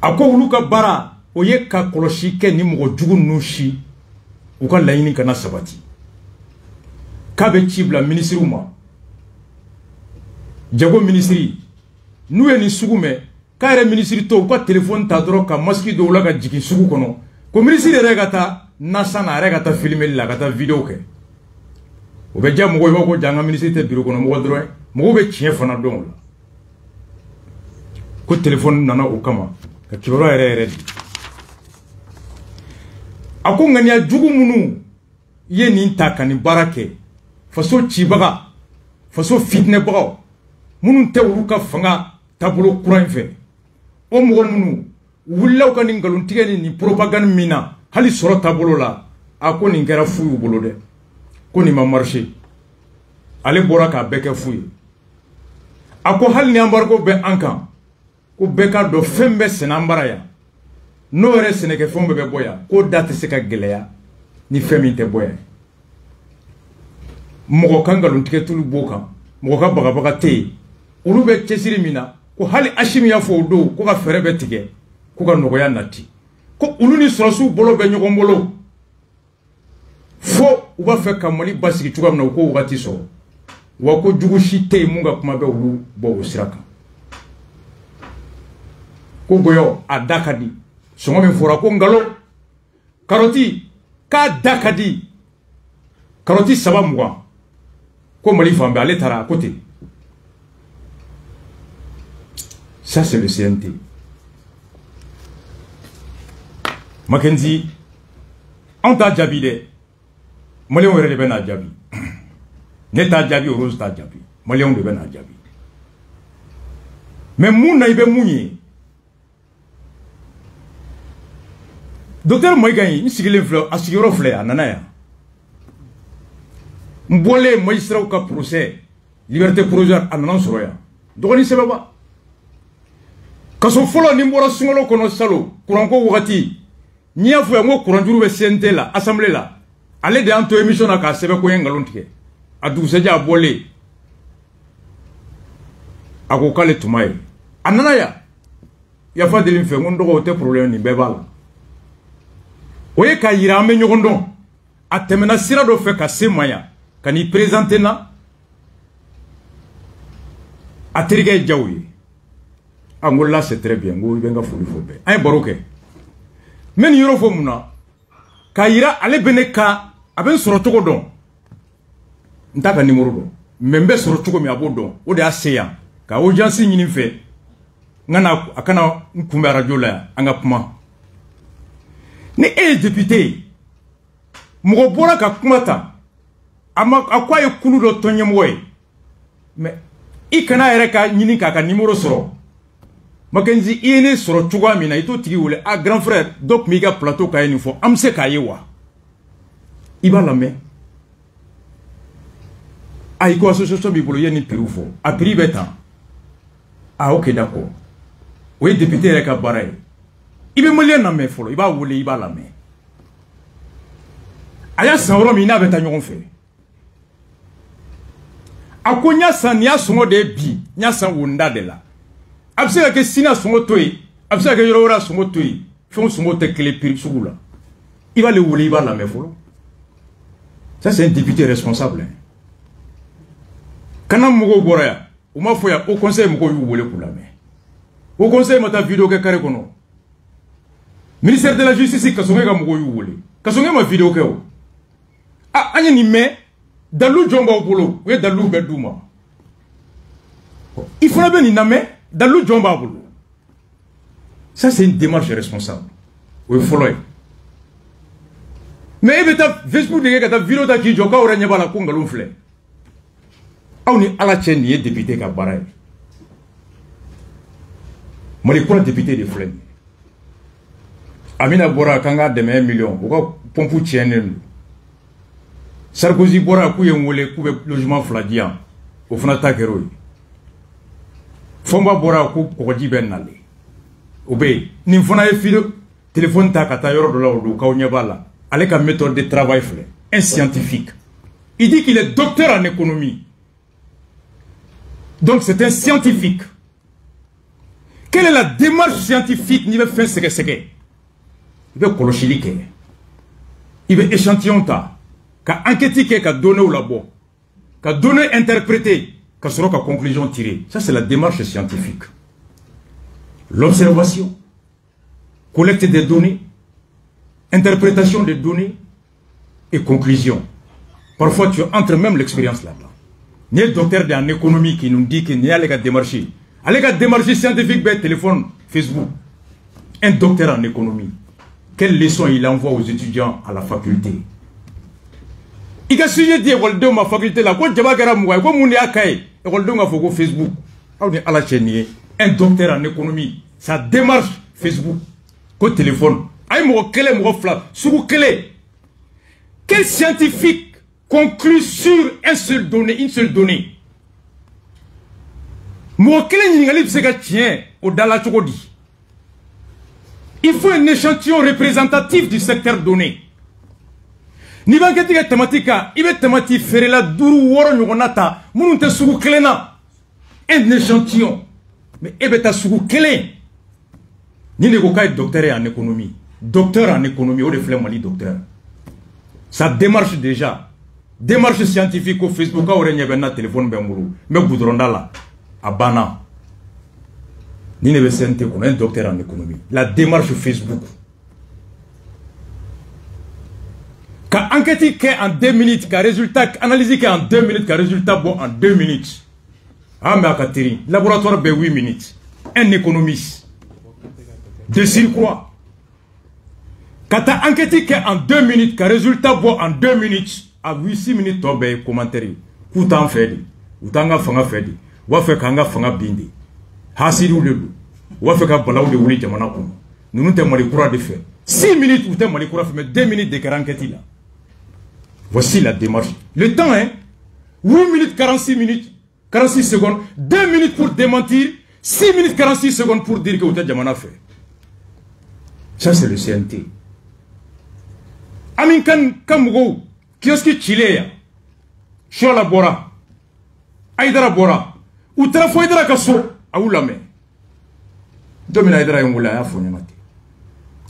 a ko olu ka baara o ye ka kɔlɔsi kɛ ni mɔgɔ jugu ninnu si u ka laɲini kana sabati k'a bɛ ci bila ministriw ma jago ministri n'u ye nin sugu mɛn k'a yɛrɛ ministri to u ka téléphone ta dɔrɔn ka masque dɔw la ka jigin sugu kɔnɔ ko ministri yɛrɛ ka taa nasa na a yɛrɛ ka taa filmeli la ka taa vidéo kɛ o bɛ diya mɔgɔw ye b'a ko jaa an ka ministri tɛ bureau kɔnɔ mɔgɔ dɔrɔn mɔgɔw bɛ tiɲɛ fana dɔn o la ko téléphone nana o kama ka kibaruya yɛrɛ di a ko ŋaniya jugu minnu ye nin ta ka nin baara kɛ faso cibaga faso fitinɛbagaw minnu tɛ olu ka fanga taabolo kura in fɛ o mɔgɔ minnu wulila ka nin nkalontigɛ ni nin propagande min na hali sɔrɔ taabolo la a ko nin kɛra fu y'u bolo dɛ ko nin ma marché ale bɔra k'a bɛɛ kɛ fu ye ako hal ni embargo be ankan ko be ka do fembe senambara ya no re seneke fombe be boya ko date se ka geleya ni femi te boya mogo kangalun tike tulu boka mogo ka baga baga te ulu be kesiri mina ko hali ashimi ya fo do ko ka fere be tike ko ka nogoya nati ko ulu ni sorosu bolo be nyogo mbolo fo uba fe kamali basiki tugamna ko wati so wako jugu shite munga kuma be ulu bo usiraka ko goyo adakadi songo me fora ko ngalo karoti ka dakadi karoti saba mwa ko mali fambe ale tara à côté. Ça c'est le CNT. Mackenzie on t'a jabi de Malion were de bena jabi ne ta jabi rose ta jabi Malion de bena jabi mais moun na ibe mounyi docteur Moigani ni sigile fleur asigiro fleur anana ya mbole magistrat ka procès liberté provisoire anana soroya dogoni sebaba kaso folo ni mbora sungolo kono salo kuranko wakati nia fo ngo kuranjuru be CNT la assemblée la ale de anto émission na ka sebe ko yengalontique adu seja bolé ako kale tumay anana ya fa de limfe ngondo ko te problème ni bebala oye ka yirame nyogondo atemena sira do fe ka semaya kani présenter na atrige jawi angola c'est très bien ngo benga fulu fobe ay baroke men yoro fo muna ka yira ale beneka aben soro togo don ntaka numéro do membe soro togo mi abodo o de aseya ka urgence nyini fe ngana akana nkumba radio la anga kuma ni député mo bora ka kumata ama akwaye kulu do tonye moy mais ikana ere ka nyini ka numéro soro Mackenzie ine soro tuwa mina ito tigi wole a grand frère donc miga plateau ka yeni fo amse ka yewa iba la me ay ko association bi bolo yeni piru fo a pri beta ah ok d'accord oui député reka baray ibe molien na me folo iba wole iba la me aya sanro mina beta nyon fe akonya san ya songo de bi nya san wonda de la absega ke sina songo toy absega ke yorora songo toy fon songo te clé pir soula il va le wole il va la me folo ça c'est un député responsable kana mugo boraya o ma foya au conseil mugo yu wole kula me au conseil mata vidéo ke kare kono ministère de la justice ka songa mugo yu wole ka songa ma vidéo ke o ah anya ni me dalu jomba bolo we dalu beduma il faut bien ni namé dalu jomba bolo ça c'est une démarche responsable oui follow mais il ta Facebook de ta vidéo ta ki joka ora nyaba la konga lumfle aw ni ala chen ni député ka baray mali ko député de flemme Amina Bora kanga de 1 million o ko pompu tienen Sarkozy bora ku yenwole ku be logement fladian o fana takero Fomba bora ku ko jibe nale obe ni fana e filo téléphone ta kata yoro do la do ka onyabala avec une méthode de travail un scientifique. Il dit qu'il est docteur en économie. Donc c'est un scientifique. Quelle est la démarche scientifique? Il veut faire ce que c'est. Il veut colochiliquer. Il veut échantillon ta. Qu'a enquêter, qu'a donner au labo. Qu'a donner interpréter. Qu'a sera qu'a conclusion tirée. Ça c'est la démarche scientifique. L'observation. Collecte des données. Interprétation des données et conclusion. Parfois, tu entres même l'expérience là-bas. Il y a un docteur en économie qui nous dit qu'il n'y a pas de démarche. Allez, la démarche scientifique, ben, téléphone, Facebook. Un docteur en économie. Quelle leçon il envoie aux étudiants à la faculté? Il y a un sujet dit que ma faculté là, quand je vais à moi, comme on est à Kaye, et qu'on a Facebook. On est à la chaîne. Un docteur en économie. Ça démarche Facebook. Qu'au téléphone. Quel scientifique conclut sur une seule donnée? Moi, il faut un échantillon représentatif du secteur donné. Ni ba keti ka thématique il va thématique faire la duru woro nyonata munu te sugu kelena un échantillon mais e beta sugu kelen ni ne ko kay docteur en économie o de flemme Mali docteur ça démarche déjà démarche scientifique au Facebook a ore nyebe na téléphone be nguru me goudronda la abana ni ne be sente ko un docteur en économie la démarche Facebook. Quand enquête qui est en 2 minutes, quand résultat, analyse qui est en 2 minutes, quand résultat bon en 2 minutes. Ah mais à Catherine, laboratoire ben 8 minutes. Un économiste. De surcroît. Quand enquête qui est en 2 minutes, quand résultat bon en 2 minutes, à 8-6 minutes, tu ben commentaire. Koutan fait, ou tanga fanga fait, ou fait kanga fanga bindi. Hasiru le loup. Ou fait ka balaou de wuli jamana kono. Nous nous t'aimons les courants de fait. 6 minutes ou t'aimons les courants mais 2 minutes de enquête là. Voici la démarche. Le temps, hein? 8 minutes, 46 minutes, 46 secondes, 2 minutes pour démentir, 6 minutes, 46 secondes pour dire que vous avez déjà fait. Ça, c'est le CNT. Amin Kamougo, kiosque Chile, Chola Bora, Aïdara Bora, ou Trafo Aïdara Kasso, Aoulame. Domina Aïdara Yongoula, Afonamati.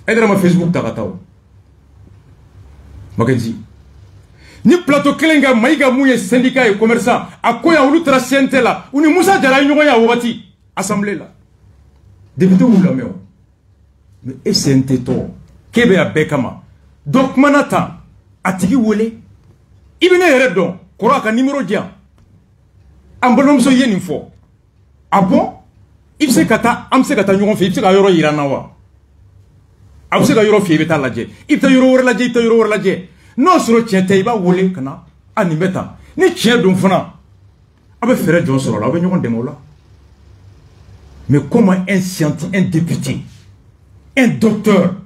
Aïdara ma Facebook Taratao. Makenzi. Ni plateau kelenga maïga mouye syndicat et commerçant a koya ulu trasiente la uni Moussa Diarra ya wati assemblée là député ou la meo mais SNT to kebe a bekama donc manata atigi wole ibine yere don koro aka numéro dia ambolom so yeni fo ah bon ibse kata amse kata nyugon fe ibse ka yoro yirana wa abse ka yoro fe beta laje ibta yoro wor laje ibta yoro wor laje non sur tiente iba wole kana animeta ni tien dum fana abe fere jon sur la abe nyugon demola mais comment un scientifique, un député, un docteur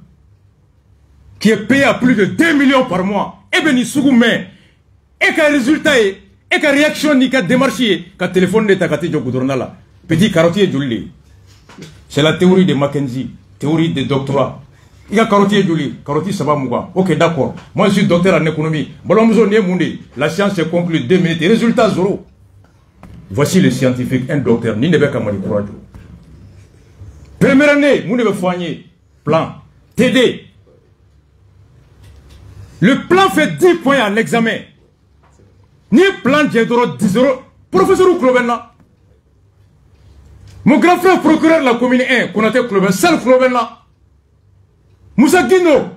qui est payé à plus de 2 millions par mois et ben il sougoumé et qu'un résultat et qu'un réaction ni qu'un démarchier qu'un téléphone n'est pas kati jo goudronala petit carotier joli c'est la théorie de Mackenzie théorie de doctorat. Il y a carotier Julie, carotier ça va mouga. Ok, d'accord. Moi je suis docteur en économie. La science est conclue 2 minutes. Résultat zéro. Voici le scientifique, un docteur. Ni ne veut qu'à mali courage. Première année, vous ne veut foigner. Plan. TD. Le plan fait 10 points à l'examen. Ni plan j'ai 10 euros. Professeur Klovena. Mon grand frère procureur de la commune 1, qu'on a été Klovena, seul Klovena. Moussa Guino,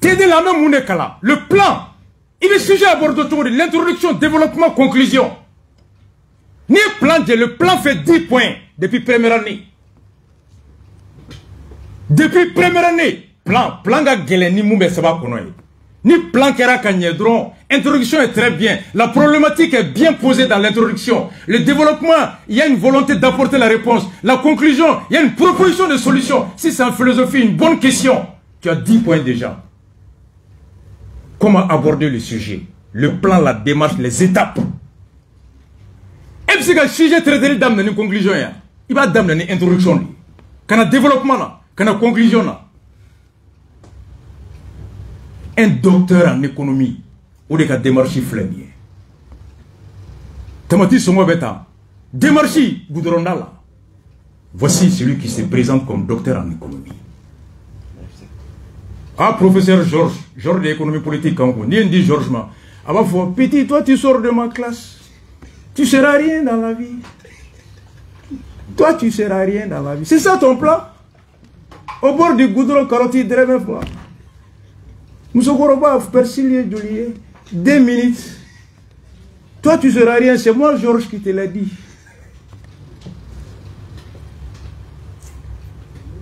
t'aider la même Mounekala, le plan, il est sujet à bord de l'introduction, développement, conclusion. Ni plan, le plan fait 10 points depuis première année. Depuis première année, plan ga gueule ni moumbe saba konoye. Ni plan kera kanyedron, introduction est très bien. La problématique est bien posée dans l'introduction. Le développement, il y a une volonté d'apporter la réponse. La conclusion, il y a une proposition de solution. Si c'est en philosophie, une bonne question, tu as 10 points déjà. Comment aborder le sujet? Le plan, la démarche, les étapes. Et puis, le sujet traité dans une conclusion. Il va dans une introduction. Quand on a développement, quand on a conclusion. Un docteur en économie, ou de démarche flinguée. Tamati Songo Beta, démarche Goudrondala. Voici celui qui se présente comme docteur en économie. Ah, professeur Georges d'économie politique, ni dit Georges, avant faut, petit, toi tu sors de ma classe, tu ne seras rien dans la vie. Toi tu ne seras rien dans la vie. C'est ça ton plan? Au bord du goudron, carotte, drème, fois. Moussokoroba, Persil, Juliet, 2 minutes. Toi, tu ne seras rien, c'est moi, Georges, qui te l'a dit.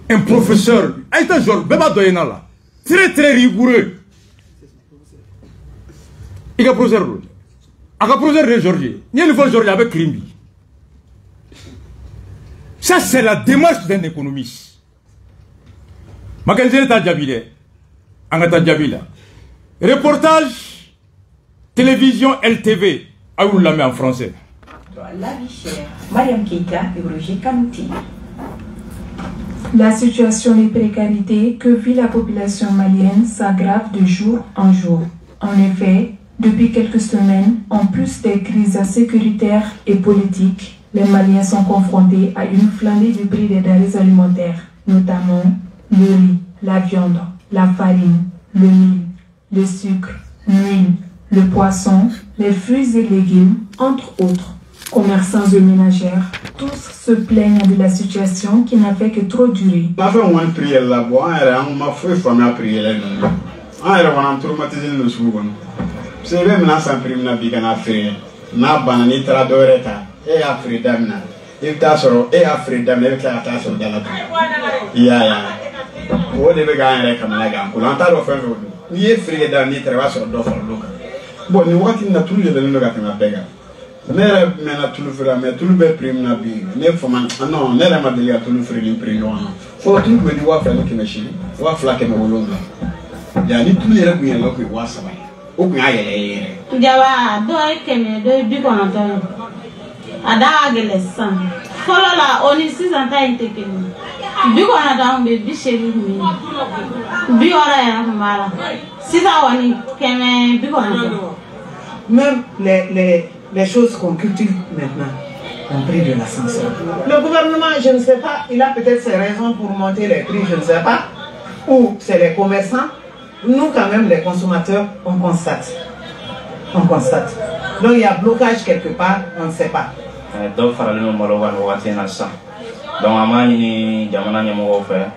Un professeur, Aïta Georges, Beba Doyenala, très très rigoureux. Il y a professeur de Georges. Il y a une fois Georges avec Krimbi. Ça, c'est la démarche d'un économiste. Mackenzie est à Djabile. Angata Djabila. Reportage télévision LTV. Ah, vous l'avez en français. La vie chère. Mariam Keita et Roger Kamouti. La situation de précarité que vit la population malienne s'aggrave de jour en jour. En effet, depuis quelques semaines, en plus des crises sécuritaires et politiques, les Maliens sont confrontés à une flambée du prix des denrées alimentaires, notamment le riz, la viande, la farine, le mil, le sucre, l'huile, le poisson, les fruits et légumes, entre autres. Commerçants et ménagères, tous se plaignent de la situation qui n'a fait que trop durer. On a fait une prière là-bas, on a fait une prière là-bas. On a traumatisé le souverain. C'est même là, ça prime la biga na frère. Na banani tradoreta et afridamna. Et ta soro et afridamna et ta soro dans la ya. O de gagner comme la gamme. Pour l'entendre au fond. Ni est frère dans ni travail sur d'offre local. Bon, ni wakati na tout le monde a fait ma bega. Nera mena tulu fira me tulu be prim na bi ne foman non nera madeli tulu fira ni prim no fo tulu be di wa fa no kemeshi wa fla ke me wolonga ya ni tulu yere ku yela ku wa saba o ku ayele jawa do keme do bi kono to ada gele san folo la oni season ta intekeni bi kono da be bi sheri mi bi ora ya mala sisa woni keme bi kono même les choses qu'on cultive maintenant ont pris de l'ascenseur. Le gouvernement, je ne sais pas, il a peut-être ses raisons pour monter les prix, je ne sais pas, ou c'est les commerçants. Nous, quand même, les consommateurs, on constate. On constate. Donc, il y a blocage quelque part, on ne sait pas. Donc, il faut donc, à ni jamana nyamo fait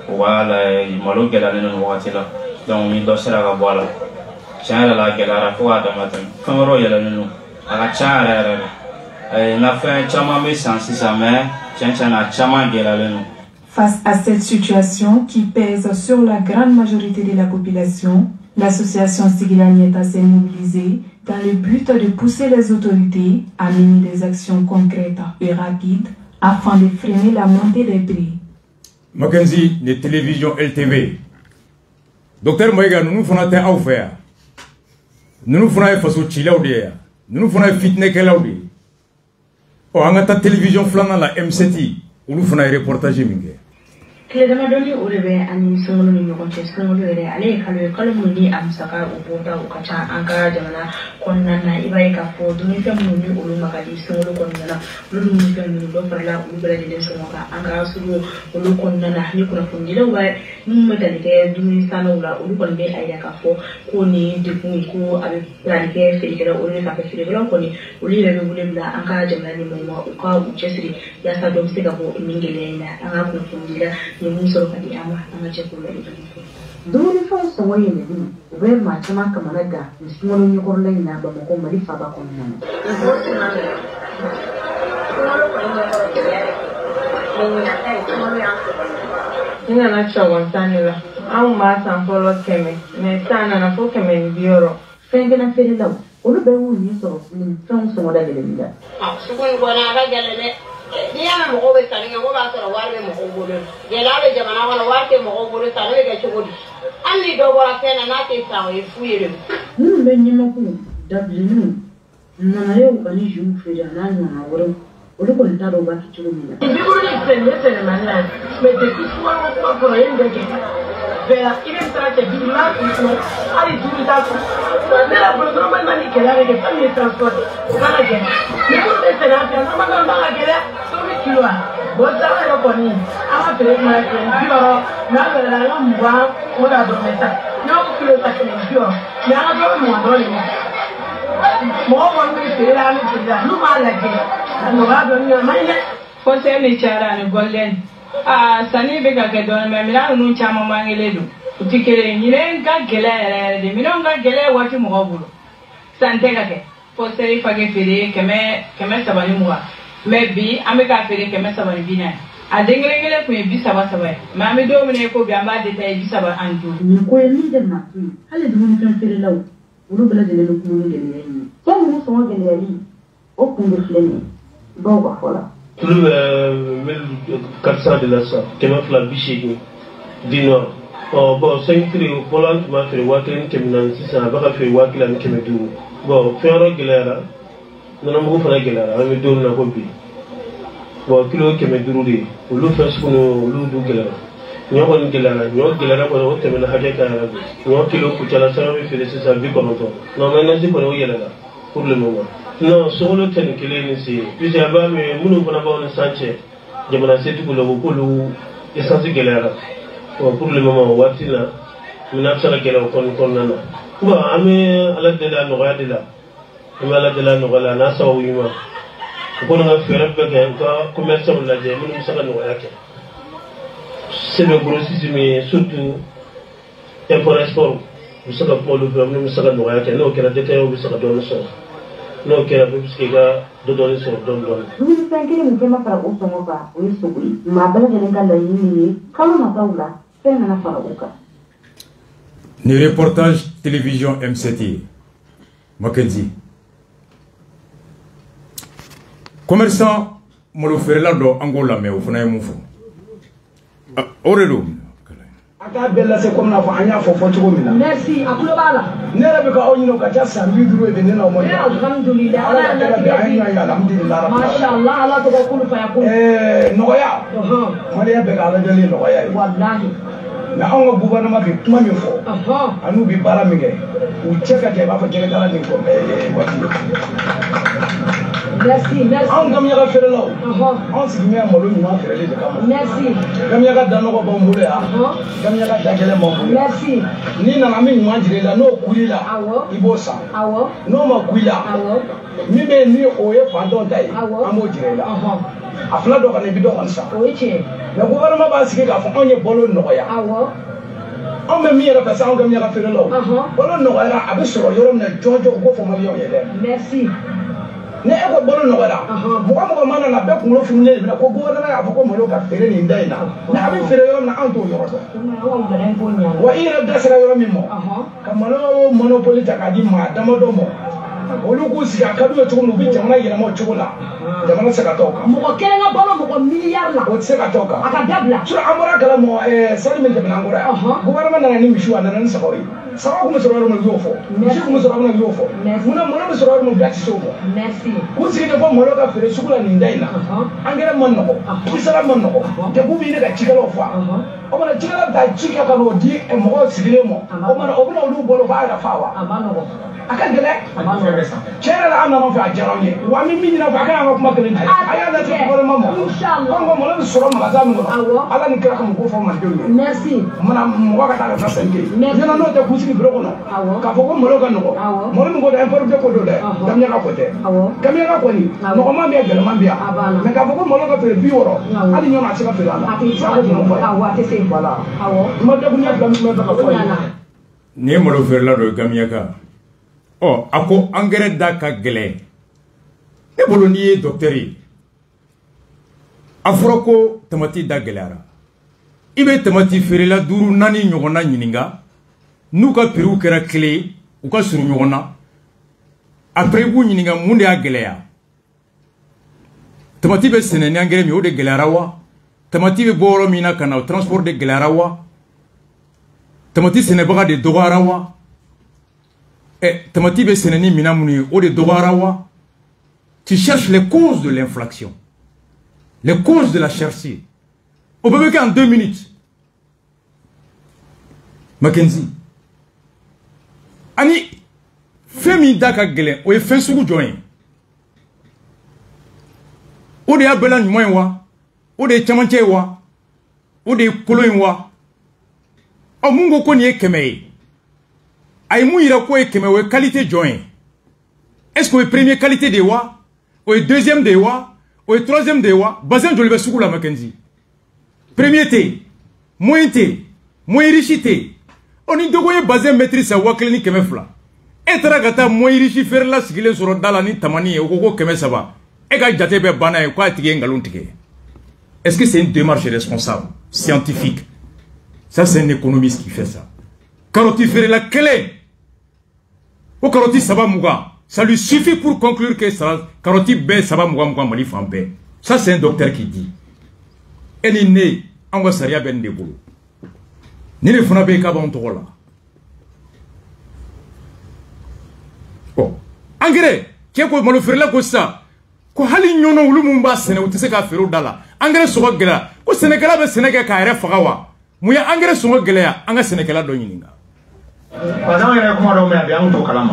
wala malo gela no wati la donc mi do sera ga bola chara la gela ra ko ada matam kamaro yela no ala chara na fait chama me sensi sa mais chana chama gela no. Face à cette situation qui pèse sur la grande majorité de la population, l'association Sigilanieta s'est mobilisée dans le but de pousser les autorités à mener des actions concrètes et rapides afin de freiner la montée des prix. Mackenzie, de télévision LTV. Docteur Moïga, nous nous faisons un affaire. Nous nous faisons un façon chila ou dia. Nous nous faisons un fitness kela ou dia. Oh, on a ta télévision flana la MCT. Nous faisons un reportage mingue. Kile dama doni urebe ani songolo ni nyokonche songolo ere ale kalo muni amsaka uboda ukacha anga jamana konnana ibai ka fo dumi fe muni ulu makali songolo konnana ulu muni fe muni do parla ulu bela de songoka anga suru ulu konnana ni kuna fundile wa mumeta de dumi sanola ulu konbe aida ka fo ko ni de ko abe planike fe ikera ulu ka fe fe ko ni ulu le bule bla anga jamana ni mo ko uchesiri ya sa dom sega bo mingele ina anga ko fundila ni muso ka di ama anga chekula ida dumuni fa songo yene dum ube ma chama kamaraga nisimono nyokorla ina ba ko mari fa ba kon nan ina na chawan tanila au ma san polo keme me sana na fo keme bioro fenge na fere law olu be wuni so ni fon songo da gele nda sukun gona ga gele diana mo be tani ngo ba so warbe mo bolo gelale jamana wala warte mo bolo tani ga chogodi anni do wala fena na te sawo e fuire nu be nyima ku dablinu nana yo ani jum fere na na woro olu ko nda do ba ki chulu mina bibulu ni fene manana me de kuwa ko ko yende ke vera ile trate di ma ko ali di ta ko la programa mani que la que también transporte para que me gusta ese nada no me van a quedar sobre kilo vos sabes lo con ni ama pero me yo na verdad no me va o la promesa no quiero que me yo me haga todo el mundo mo voy a ir a la no mala que no va a dormir mañana Fonse ni chara ni golden sani be ka ke don me mila nu chama mangeledu utikere nyire nga gele de mino nga gele wati mo bulu sante ka ke Fonse fage fere keme sabani muwa me bi ameka fere keme sabani bina adengele ku bi saba ma mi do mine ko bi amba de tay bi saba antu ni ko ni de ma ale de mun kan fere law ulu bela de le ku ni de ni ko mu so ngel yali o ku ndir fleni do ba fola Tout le 1400 de la sorte, qui m'a fait la biche du nord. Bon, 5 prix au Poland, m'a fait Wakin, qui m'a dit ça, va faire Wakin, qui m'a dit bon, faire un galère, nana mugu fana gɛlɛyara an bɛ don na ko bi bon kilo 500 de olu fɛn sugu olu du gɛlɛyara ɲɔ kɔni gɛlɛyara ɲɔ gɛlɛyara kɔni o tɛmɛna hakɛ kan yɛrɛ de ɲɔ kilo kucala sara bɛ feere sisan 90 non maintenant si kɔni o yɛlɛla pour le moment non sogolo tɛ nin kelen ni se puisque a b'a mɛn minnu fana b'aw ni san cɛ jamana setigiw la ko k'olu essence gɛlɛyara bon pour le moment waati la mina bɛ se ka gɛlɛya o kɔnɔna na bon an bɛ ala deli a nɔgɔya de la an bɛ ala deli a nɔgɔya la n'a sababu ɲuman u kɔni ka fɛɛrɛ bɛɛ kɛ ka commerçants lajɛ minnu bɛ se ka nɔgɔya kɛ c'est le grossisme ye surtout import export u bɛ se ka kuma olu fɛ minnu bɛ se ka nɔgɔya kɛ n'o kɛra détaillant bɛ se ka dɔɔni sɔrɔ n'o kɛra bɛɛ bɛ se ka dɔɔni sɔrɔ dɔɔni. Dumunifɛn kelen min fɛn ma fara o sɔngɔ kan o ye sogo ye maa bɛɛ lajɛlen ka laɲini ye kalo nataw la fɛn nana fara o kan. Ni reportage télévision M7 Mackenzie commerçant malo feerela dɔ an k'o lamɛn o fana ye mun fɔ o de don a k'a bɛɛ lase komi n'a fɔ an y'a fɔ cogo min na. merci a tulo b'a la. ne yɛrɛ bɛ ka aw ɲini o ka ca san 50 ye ne n'aw ma ɲɛ. alhamdulilah ala ka kɛra bɛn an ye ɲɔgɔn ye alhamdulilah. mashallah ala tɔgɔ kulu fa ya kun. nɔgɔya. maliyɛn bɛɛ ka ala deli ye nɔgɔya ye. walahi. mais anw ka gouvernement bɛ kuma min fɔ. an'u bɛ baara min kɛ u cɛ ka kɛ i b'a fɔ jɛgɛtala ni waati. merci merci. anw gamiyaga feerelaw. anw sigilen bɛ malo ɲuman feereli de kama. merci. gamiyaga danɔgɔ b'an bolo yan. gamiyaga dagɛlɛn b'an bolo. merci. n'i nana min ɲuman jira i la n'o kuli la. i b'o san. n'o ma kuli la. min bɛ yen ni o ye fantɔn ta ye. an b'o jira i la. a fila dɔ kɔni i bɛ dɔ kɔni san. o ye tiɲɛ. mais gouvernement b'a sigi k'a fɔ anw ye balo nɔgɔya. anw bɛ min yɛrɛ fɛ sisan anw gamiyaga feerelaw. balo nɔgɔyara a bɛ sɔrɔ yɔrɔ min na jɔnjɔn u k'o fɔ maliyɛnw ye dɛ. merci. ne e ko balo nɔgɔyara mɔgɔ mana na bɛɛ kunkolo fununen de bɛna ko gouvernement y'a fɔ ko malo ka feere nin da in na mais a bɛ feere yɔrɔ min na anw t'o yɔrɔ dɔn wa i yɛrɛ da sera yɔrɔ min ma ka malo monopole ta k'a di maa damadɔ ma olu k'u sigi a ka d'u ye cogo min u bɛ jamana yɛlɛma o cogo la jamana tɛ se ka taa o kan. mɔgɔ kelen ka balo mɔgɔ miliyari la. o tɛ se ka taa o kan. a ka dabila. sur an bɔra kalama sani min tɛmɛna an kɔrɔ yan gouvernement nana ni misiw a nana ni sagaw ye sagaw kun bɛ sɔrɔ yɔrɔ min u y'o fɔ misi kun bɛ sɔrɔ yɔrɔ min u y'o fɔ munna malo bɛ sɔrɔ yɔrɔ min bɛɛ tɛ se o ma. k'u sigi de fɔ malo ka feere sugu la nin da in na angɛrɛ ma nɔgɔ kisara ma nɔgɔ degun bɛ ɲini ka cikɛlaw fa o mana cikɛla bɛ taa ci kɛ ka n'o di mɔgɔw sigilen ma o mana o bɛna olu bolo u b'a yɛrɛ fa wa. a ka gɛlɛn cɛ yɛrɛ la an nana fɛ a diyara anw ye wa an bɛ min ɲini a fɛ a ka y'an ka kuma kelen tigɛ a y'a lase gouvernement ma k'anw ka malo bɛ sɔrɔ magasin min kɔnɔ ala ni kira kama k'o fɔ malidenw ye mana mɔgɔ ka taa ka taa sanni kɛ ɲɛna n'o tɛ k'u sigi bureau kɔnɔ k'a fɔ ko malo ka nɔgɔ malo min ko dɛ importé ko don dɛ gamiyaga ko tɛ gamiyaga kɔni nɔgɔman bɛ yan gɛlɛman bɛ yan mais k'a fɔ ko malo ka feere 60 hali ɲɔgɔn a tɛ se ka feere a la sago dɔrɔn fɔ ye voilà ma dakunya gamiyaga ka fɔ ye. nin ye malo feerela dɔ ye gamiyaga a ko angɛrɛ da ka gɛlɛn ne bolo n'i ye docteur ye a fɔra ko tamati da gɛlɛyara i bɛ tamati feerela 5 4 ɲɔgɔnna ɲininka n'u ka prix kɛra kelen ye u ka surun ɲɔgɔn na après i b'u ɲininka mun de y'a gɛlɛya tamati bɛ sɛnɛ ni angɛrɛ min o de gɛlɛyara wa tamati bɛ bɔ yɔrɔ min na ka na o transport de gɛlɛyara wa tamati sɛnɛbaga de dɔgɔyara wa tamati bɛ sɛnɛ ni minɛn minnu ye o de dɔgɔyara wa. Tu cherches les causes de l'inflation, les causes de la chercher. On peut faire en 2 minutes. Mackenzie. Ani, femi daka gelen, o ye fen sugu join. O de ya bela ɲuman wa, o de ye camancɛ wa, o de ye kolon wa. O mun ko nin ye 100 ye. A ye mun yira ko ye 100 o ye qualité join. Est-ce que o ye premier qualité de wa? O ye deuxième de wa, o ye troisième de wa, bazin joli bɛ sugu la Mackenzie. Premier te, moyen te, moyen riche te. O ni dogo ye bazin maîtrise sa 1,2 ni 200. E taara ka taa moyen riche feerela sigilen sɔrɔ da la ni tamani ye o ko 300. E ka jate bɛ banna ye k'a tigi ye nkalon tigɛ. Est-ce que c'est une démarche responsable, scientifique? Ça c'est un économiste qui fait ça. Carotte feerela kelen. O carotte saba mugan. Ça lui suffit pour conclure que ça, carotte B, ça va mourir mali fan B. Ça, c'est un docteur qui dit. Et il est né, en va saria ben de boulot. Ni le fona be kaban to la. Oh. Engrais, ke ko malo ferla ko sa ko hali nyono wulu mun ba sene o tese ka fero dala engrais so gela ko senekala be seneke ka re faga wa mu ya engrais so gela ya anga senekala do nyininga Padang yɛrɛ kuma dɔw mɛn a bɛ an t'o kalama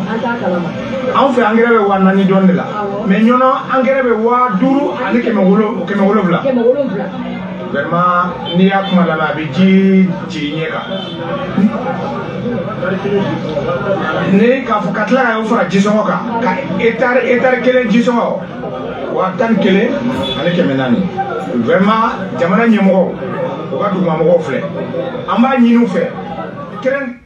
anw fɛ angɛrɛ bɛ 4 dɔɔnin de la mais ɲɔnɔ angɛrɛ bɛ 5 ani 700 vraiment n'i y'a kuma lamɛn a bɛ ji ci ɲɛ kan ni k'a fɔ ka tila ka y'o fara jisɔngɔ kan ka hectare 1 jisɔngɔ 11 ani 400 vraiment jamana ɲɛmɔgɔw u ka dugumamɔgɔw filɛ an b'a ɲini u fɛ kɛrɛn.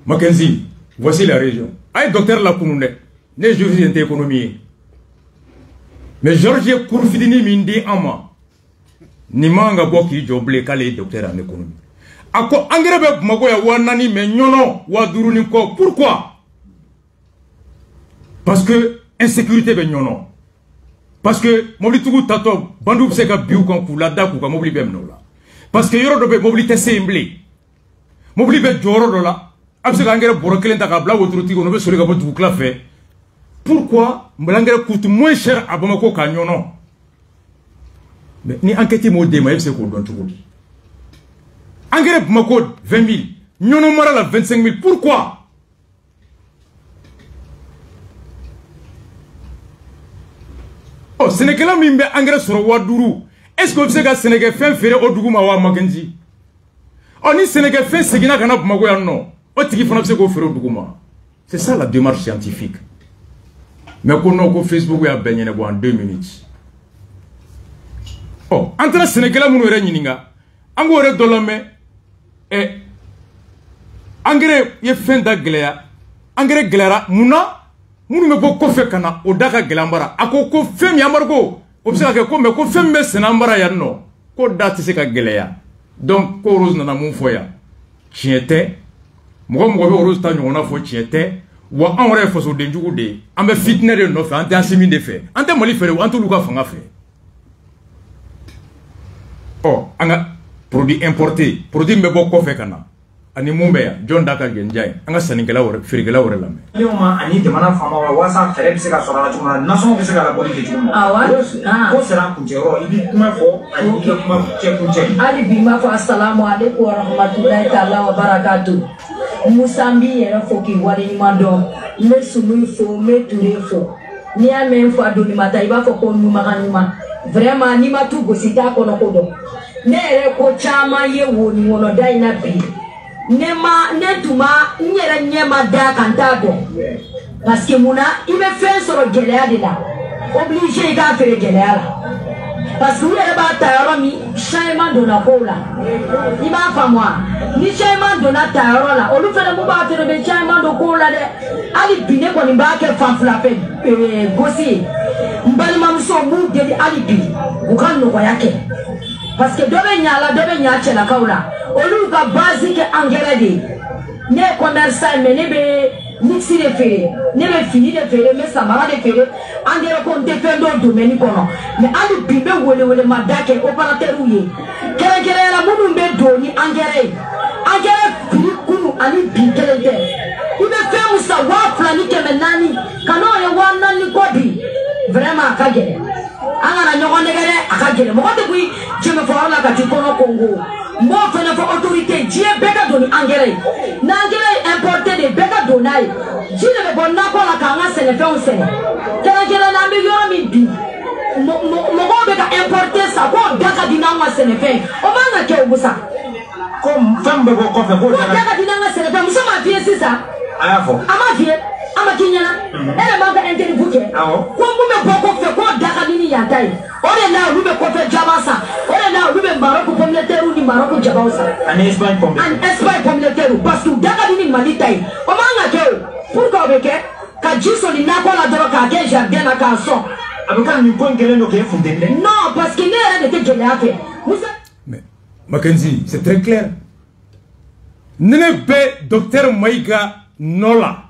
Mackenzie, voici la région. Aïe, docteur Lakounouné, ne juriste d'économie. Mais Georges Kourfidini Mindi Ama, ni manga boki joble kale docteur en économie. Ako angrebe magoya wanani mais nyono wa duruni ko. Pourquoi? Parce que insécurité be nyono. Parce que mobili tugu tato bandu seka biu kon kula da ku ka mobili be mnola. Parce que yoro do be mobili tese imblé. Mobili be joro do la. Abse angere borokelen ta kabla woturuti ko no be sori ka botu kla fait. Pourquoi Mbelangere coûte moins cher à Bamako qu'à Nyono? Mais ni enquête modé ma c'est ko don tout. Angere Bamako 20 000, Nyono mara la 25 000. Pourquoi? Oh, Sénégal mimbe engrais sur Waduru. Est-ce que vous savez que Sénégal fait faire au Dougouma wa Magenji? Oh, ni Sénégal fait Segina kana Bamako ya non. C'est ça la démarche scientifique. Mais qu'on Facebook a baigné en 2 minutes. Oh, entre le Sénégal et le Sénégal, on a dollar et engrais est fin d'agléa, engrais gléra, mouna, mouna me beaucoup fait kana, au daka glambara, à quoi fait miamargo, observe que comme fait mes sénambara yano, quoi date c'est qu'à gléa. Donc, quoi rose nana mon foya, chiété. Moi, je suis en train de faire wa an wɛrɛ faso den jugu de an bɛ fitinɛ de nɔfɛ an tɛ an simi de fɛ an tɛ Mali fɛ an t'olu ka fanga fɛ ɔ an ka produit importé produit min bɛ bɔ kɔfɛ ka na ani mun bɛ yan jɔn da ka gɛn ja ye an ka sannikɛla wɛrɛ feerekɛla wɛrɛ lamɛn. Ni o ma ani jamana faamaw walasa fɛɛrɛ bɛ se ka sɔrɔ a la cogo min na nasɔngɔ bɛ se ka labɔli kɛ cogo min na ko sera kuncɛyɔrɔ i bɛ kuma fɔ ani i ka kuma kuncɛ. Hali bi n b'a fɔ asalamualeykum wa rahmatulahi taala wa barakatu. Musa n b'i yɛrɛ fo k'i waleɲuman dɔn n bɛ Sunu fo n bɛ Ture fo n'i y'a mɛn n fa doni ma ta i b'a fɔ ko ɲumaga ɲuman vraiment n'i ma tu gosi t'a kɔnɔ ko dɔn ne yɛrɛ ko caman ye wo ni wɔlɔda in na bi ne tun ma n yɛrɛ ɲɛ ma da kan t'a dɔn parce que mun na i bɛ fɛn sɔrɔ gɛlɛya de la obligé i k'a feere gɛlɛya la parce que u yɛrɛ b'a ta yɔrɔ min changement donna kow la i b'a faamu wa ni changement donna ta yɔrɔ la olu fɛnɛ mun b'a feere bɛ changement don kow la dɛ hali bi ne kɔni b'a kɛ fan fila fɛ gosi ye n balimamuso m'u deli hali bi u ka nɔgɔya kɛ parce que dɔ bɛ ɲa la dɔ bɛ ɲa cɛlakaw la olu ka base kɛ engrais de ye ne ye commerçant mais ne bɛ mixi de feere ne bɛ fini de feere n bɛ samara de feere engrais ko n tɛ fɛn dɔn domaine kɔnɔ mais hali bi n bɛ welewelemada kɛ opérateurs ye kɛrɛnkɛrɛnyala minnu bɛ don ni engrais ye engrais prix kunu ani bi kelen tɛ i bɛ fɛn min san 2,000 ni 400 ka n'o ye 4,000 kɔ bi vraiment a ka gɛlɛn an kana ɲɔgɔn nɛgɛ dɛ a ka gɛlɛn mɔgɔ tɛ koyi jɛmɛfɔyɔrɔ la ka t'i kɔnɔ kongo n b'o fɛnɛ fɔ autorité diɲɛ bɛɛ ka don ni engrais ye n'engrais ye importé de bɛɛ ka don n'a ye ji de bɛ bɔ nakɔ la k'an ka sɛnɛfɛnw sɛnɛ kɛrɛnkɛrɛnnenya an bɛ yɔrɔ min bi mɔgɔw bɛ ka importé sa k'o da ka di n'anw ka sɛnɛfɛn o man ka kɛ o busa ko fɛn bɛ bɔ kɔfɛ k'o da ka di n'an ka sɛnɛfɛn muso m'a f'i ye sisan a y'a fɔ a m'a f'i ye a ma k'i ɲɛna e de b'a ka interview kɛ ko mun bɛ bɔ kɔfɛ k'o da ka di ni yan ta ye o de la olu bɛ kɔfɛ jaba san o de la olu bɛ Maroc pomme de terre ni Maroc jabaw san ani Espagne pomme de terre parce que u da ka di ni Mali ta ye o man ka kɛ o pourquoi o bɛ kɛ ka ji sɔnni nakɔ la dɔrɔn k'a kɛ jardin na k'a sɔn a bɛ ka nin ko in kelen dɔ k'e funteni dɛ non parce que ne yɛrɛ de tɛ gɛlɛya fɛ Musa. Mais Mackenzie, c'est très clair. Nene bɛ docteur Maïga Nola.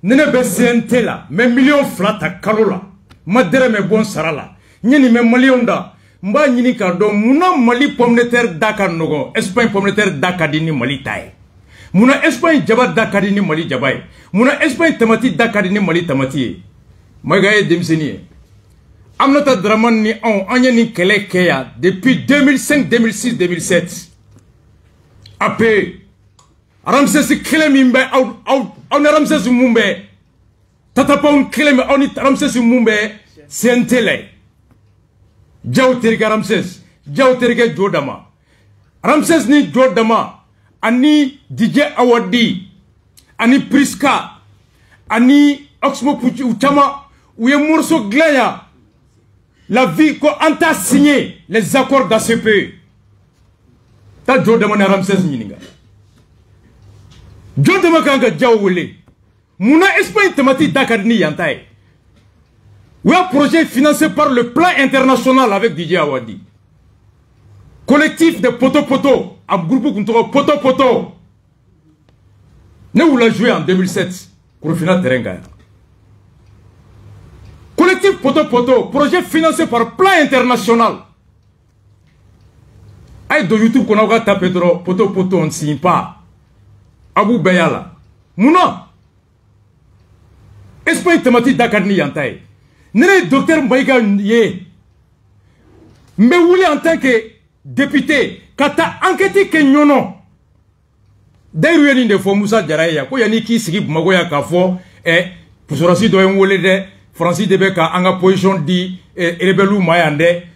Nene bɛ CNT la mais million 2 ta kalo la ma dɛrɛmɛ bɔ n sara la ɲɛni mɛ maliyɛnw da n b'a ɲini k'a dɔn munna Mali pomme de terre da ka nɔgɔn Espagne pomme de terre da ka di ni Mali ta ye munna Espagne jaba da ka di ni Mali jaba ye munna Espagne tamati da ka di ni Mali tamati ye Moi, je suis démissionné. Aminata Dramane ni on y a ni kele keya depuis 2005, 2006, 2007. Après, Ramsès kele mimbe, on a Ramsès mumbe. Tata pa un kele me, on est Ramsès mumbe, c'est un télé. Djao terika Ramsès, Djao terika Jodama. Ramsès ni Jodama, ani DJ Awadi, ani Priska, ani Oxmo Puchi Uchama, ou y'a morceau glaya. La vie qu'on a signé les accords d'ACP. T'as Joe demandé à Ramsès Nininga. Joe demandé à Djaoule. Mouna Espagne thématique Dakar ni yantaï. Oui, un projet financé par le plan international avec DJ Awadi. Collectif de Poto à groupe contre Poto. Nous l'avons joué en 2007 pour le final terrain. Collectif Poto, projet financé par plan international. Aïe de YouTube qu'on a tapé trop, Poto, on ne signe pas. Abou Bayala. Mouna. Espagne thématique Dakar ni yantaï. N'est docteur Mbaïga yé. Mais vous en tant que député, quand t'as enquêté que non. D'ailleurs, il y a des fois Moussa Djaraya, quand il y a des qui s'y magoya kafo, et pour ce racisme, il y a Francis Debeka anga position di rebelu mayande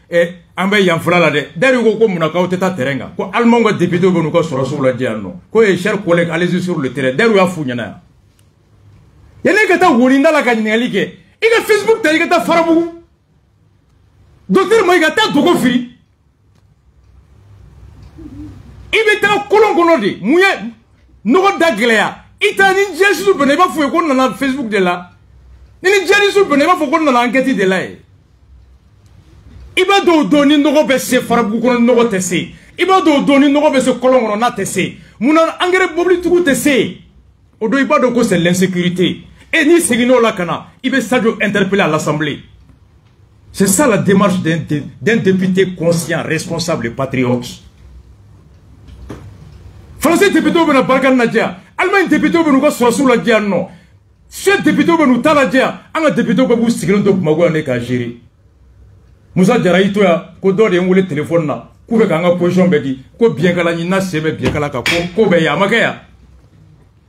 ambe yanfla la de dari ko munaka o teta terenga ko almonga député bonu ko soro sur la diano ko e cher collègue allez sur le terrain dari ya funyana yene kata wolinda la kanyali ke iga Facebook ta iga ta farabu docteur mo iga ta dogo firi ibe ta kolongono de muye no daglea itani jesu bene ba fu ko na Facebook de la ni jani su bene ba foko na enquête de là iba do doni no be se farabu ko no tese iba do doni no be se kolongo na tese muna engrais bobli tugu tese odo iba do ko c'est l'insécurité et ni segino la kana ibe sadio interpellé à l'Assemblée. C'est ça la démarche d'un député conscient, responsable et patriote. Français député bena barkan nadja Allemagne député bena ko so la dia non. Ce député nous t'a dit, un député qui vous signe de Magoua n'est qu'à gérer. Moussa Djaraïto a kodor et moulé téléphone na, couvre qu'un position bedi, ko bien que la nina sebe bien que la kako, ko beya makaya.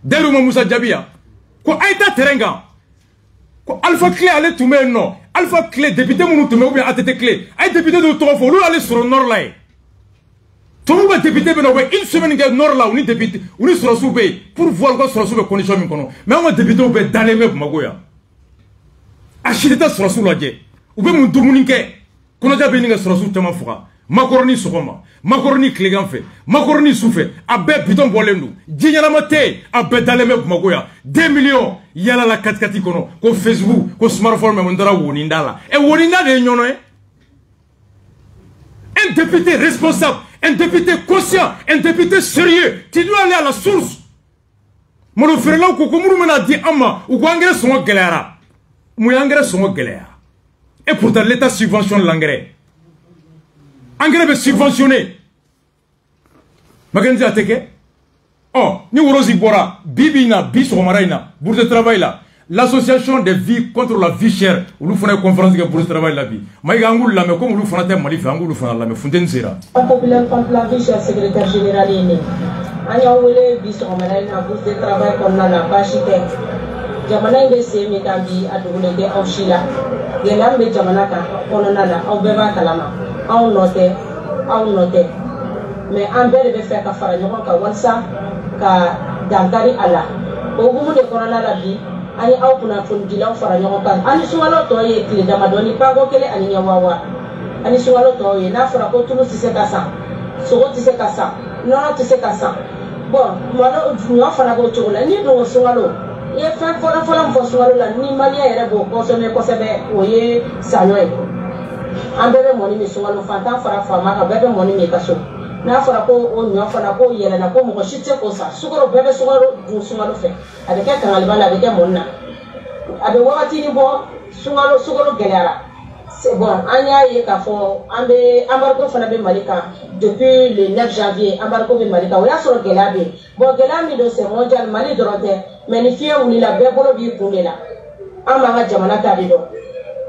Deruma Moussa Djabia, ko aïta terenga, ko Alpha Clé allait tout mais non, Alpha Clé député mounou tout mais ou bien à tête clé, aïe député de Tofo, lui aller sur le nord là. Tout le monde député une semaine que nord là, on est député, on est sur le soubé pour voir quoi sur le soubé condition mikono. Mais on est député au dans les mecs magoya. Achilita sur le soubé là, ou bien mon doumounique, qu'on a déjà béni sur le soubé tellement froid. Macaroni sokoma, macaroni clégan fait, macaroni souffle, abe bidon bolenu, djinala mate, abe dans les mecs magoya. 2 millions, yala la 4 kono, ko Facebook, ko smartphone mais on dara wonindala. Et woninda de nyono un député responsable, un député conscient, un député sérieux, qui doit aller à la source. Mon frère là, comme on a dit, ama, ou engrais sont galère. Mon engrais sont galère. Et pourtant, l'État subventionne l'engrais. Engrais est subventionné. Maganzi Ateke. Oh, ni Urozi Bora, Bibina, Bisomaraina, bourse de travail là. L'association des vies contre la vie chère, où nous faisons une conférence de bourse de travail là. Mais comme nous faisons un malif, nous faisons la Fontaine-Sera. La populaire contre la vie chère, secrétaire général est né. Agnawele, Bisomaraina, bourse de travail comme la Bachite. Jamana nge se metambi aduguleke au Chila. Gelambe Jamanaka, Kononana, au Beva Kalama, au Note, au Note. Mais en bel de faire Kafara, Yoka Wansa, Ka Dankari Allah. Au bout de Konana la vie, ani au kuna fundila fara Yoka. Ani Sualo Toye, Kili Damadoni, Pago Kele, Ani Yawawa. Ani Sualo Toye, Nafra Kotulu Tisekasa, Soro Tisekasa, non Tisekasa. Bon, moi, je fara Gotola, ni do Sualo. Il fait fɔlɔ fɔ sunkalo la ni maliyɛn yɛrɛ b'o consommer kosɛbɛ o ye saɲɔ ye an bɛɛ bɛ mɔni min sunkalo fantan fara faama kan bɛɛ bɛ mɔni min ka so n'a fɔra ko o ɲɔ fana ko yɛlɛnna ko mɔgɔ si tɛ se k'o san sukaro bɛɛ bɛ sukaro dun sunkalo fɛ a bɛ kɛ kangaliba la a bɛ kɛ mɔni na a bɛ wagatinin bɔ sukaro gɛlɛyara bon an y'a ye k'a fɔ an bɛ embargo fana bɛ Mali kan depuis le 9 janvier embargo bɛ Mali kan o y'a sɔrɔ gɛlɛya bɛ yen bon gɛlɛya min don c'est mondial Mali dɔrɔn tɛ mais ni fiɲɛ wulila bɛɛ bolo b'i kun de la an b'an ka jamana ta de dɔn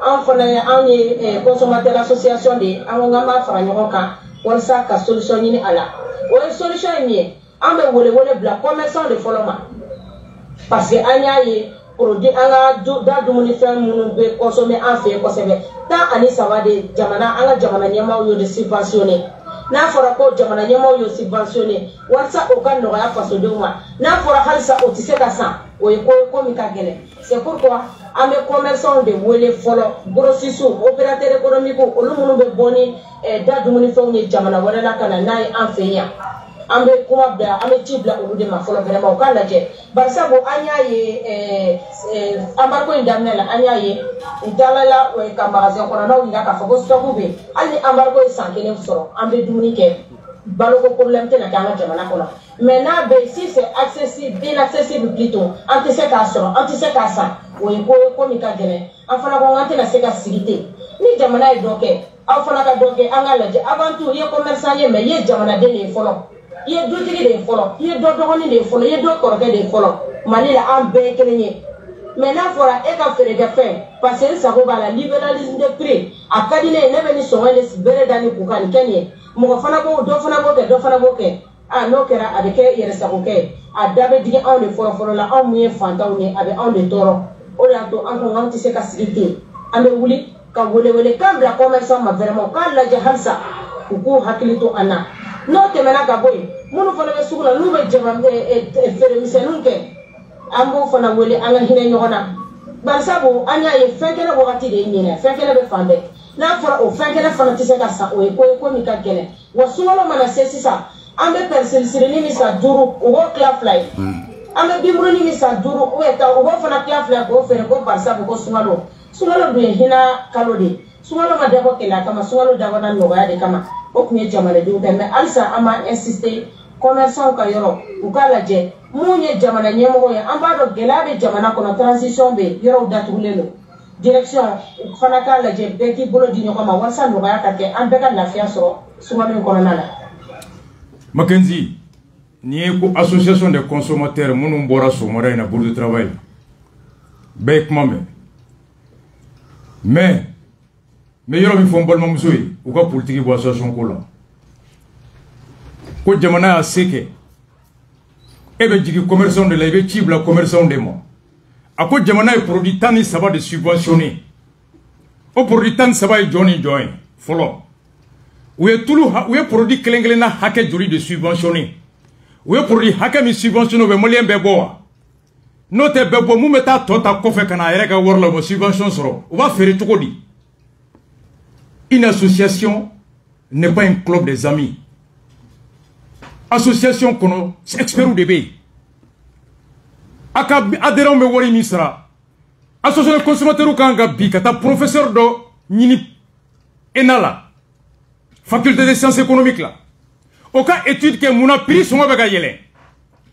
an fana an ye consommateur association de an ko k'an b'a fara ɲɔgɔn kan walasa ka solution ɲini a la o ye solution ye min ye an bɛ wele bila commerçant de fɔlɔ ma parce que an y'a ye produit an ka da dumunifɛn minnu bɛ consommer an fɛ yen kosɛbɛ 13 de jamana an ka jamana ɲɛmaaw y'o de subventionné n'a fɔra ko jamana ɲɛmaaw y'o subventionné walasa o ka nɔgɔya fasodenw ma n'a fɔra halisa o tɛ se ka san o ye ko min ka gɛlɛn c'est pourquoi an bɛ commerçants de wele fɔlɔ grossistes opérateurs économiques olu minnu bɛ bɔ ni da dumunifɛnw ye jamana wɛrɛ la ka na n'a ye an fɛ yan an bɛ kuma bila an bɛ ci bila olu de ma fɔlɔ vraiment u k'a lajɛ bari sabu an y'a ye embargo in daminɛ la an y'a ye u dalala ka magasin kɔnɔnaw yira k'a fɔ ko stock bɛ yen hali ni embargo ye san 1 sɔrɔ an bɛ dumuni kɛ baloko problème tɛna kɛ an ka jamana kɔnɔ mais n'a bɛ si c'est accessible inaccessible plutôt an tɛ se k'a sɔrɔ an tɛ se k'a san o ye ko min ka gɛlɛn an fana ko an tɛna se ka sigi ten ni jamana ye dɔ kɛ aw fana ka dɔ kɛ an k'a lajɛ avant tout i ye commerçant ye mais i ye jamanaden de ye fɔlɔ i ye dutigi de ye fɔlɔ i ye dɔ dɔgɔnin de ye fɔlɔ i ye dɔ kɔrɔkɛ de ye fɔlɔ mali la an bɛɛ ye kelen ye mais n'a fɔra e ka feerekɛfɛn parce que n sago b'a la libéralisme de prix a ka di ne ye ne bɛ ni sɔngɔ de bere da ni kun ka nin kɛ nin ye mɔgɔ fana b'o dɔ fana b'o kɛ dɔ fana b'o kɛ n'o kɛra a bɛ kɛ yɛrɛsagokɛ ye a da bɛ digi anw de fɔlɔ la anw min ye fantanw ye a bɛ anw de tɔɔrɔ o de y'a to an ko an tɛ se ka sigi ten an bɛ wuli ka welewele kan bila commerçant ma vraiment u k'a lajɛ halisa u k'u hakili to an na n'o tɛmɛna ka bɔ yen minnu fana bɛ sugu la n'u bɛ feeremisɛnninw kɛ an b'o fana wele an ka hinɛ ɲɔgɔn na bari sabu an y'a ye fɛn kɛnɛ wagati de ye ɲinɛ fɛn kɛnɛ bɛ fan bɛɛ n'a fɔra o fɛn kɛnɛ fana tɛ se ka san o ye ko min ka gɛlɛn wa sunkalo mana se sisan an bɛ perisilisirinin min san 5 u b'o tila 2 ye an bɛ binburunin min san 5 u b'o fana tila 2 k'o feere ko bari sabu ko sunkalo dun ye hinɛ kalo de ye sunkalo ma dabɔ gɛlɛya kama sunkalo dabɔra nɔgɔya de kama o tun ye jamanadenw ta mais halisa an b'a insister commerçants ka yɔrɔ u k'a lajɛ mun ye jamana ɲɛmɔgɔ ye an b'a dɔn gɛlɛya bɛ jamana kɔnɔ transition bɛ yen yɔrɔw datugulen don direction u fana k'a lajɛ bɛɛ k'i bolo di ɲɔgɔn ma walasa nɔgɔya ka kɛ an bɛɛ ka lafiya sɔrɔ sunkalo in kɔnɔna la. Mackenzie n'i ye ko association des consommateurs minnu bɔra sɔgɔmada in na bourse de travail bɛɛ ye kuma mɛn mais yɔrɔ min fɔ n balimamuso ye u ka politique bɔ association ko la ko jamana y'a se kɛ e bɛ jigin commerçant de la i bɛ ci bila commerçant de ma a ko jamana ye produit 13 de subventionné o produit 13 ye jɔn ni jɔn ye fɔlɔ u ye produit kelen kelen na hakɛ joli de subventionné u ye produit hakɛ min subventionné u bɛ maliyɛn bɛɛ bɔ wa n'o tɛ bɛɛ bɔ mun bɛ taa tɔ ta kɔfɛ ka na a yɛrɛ ka wari la o ma subvention sɔrɔ u b'a feere cogo di. Une association n'est pas un club des amis. Association kono expert de be. Aka adhérent be wari misra. Association consommateur kanga bi kata professeur do ñini enala. Faculté des sciences économiques là. Aucun étude que muna prix son ba yele.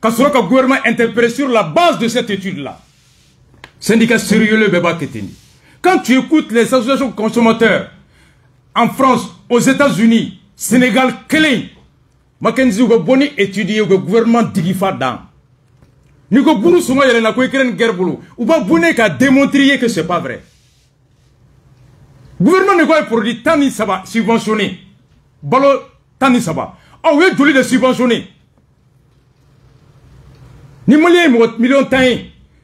Ka soro ka gouvernement interpellé sur la base de cette étude là. Syndicat sérieux le beba keteni. Quand tu écoutes les associations consommateurs en France, aux États-Unis, Sénégal, Kélé, Mackenzie, vous avez étudié le gouvernement d'Igifa dans. Nous avons beaucoup de guerre, vous avez démontré que ce n'est pas vrai. Le gouvernement n'a pas produit tant de subventionné. Balo tant de saba. Ah oui, joli de subventionné. Ni malien million de temps,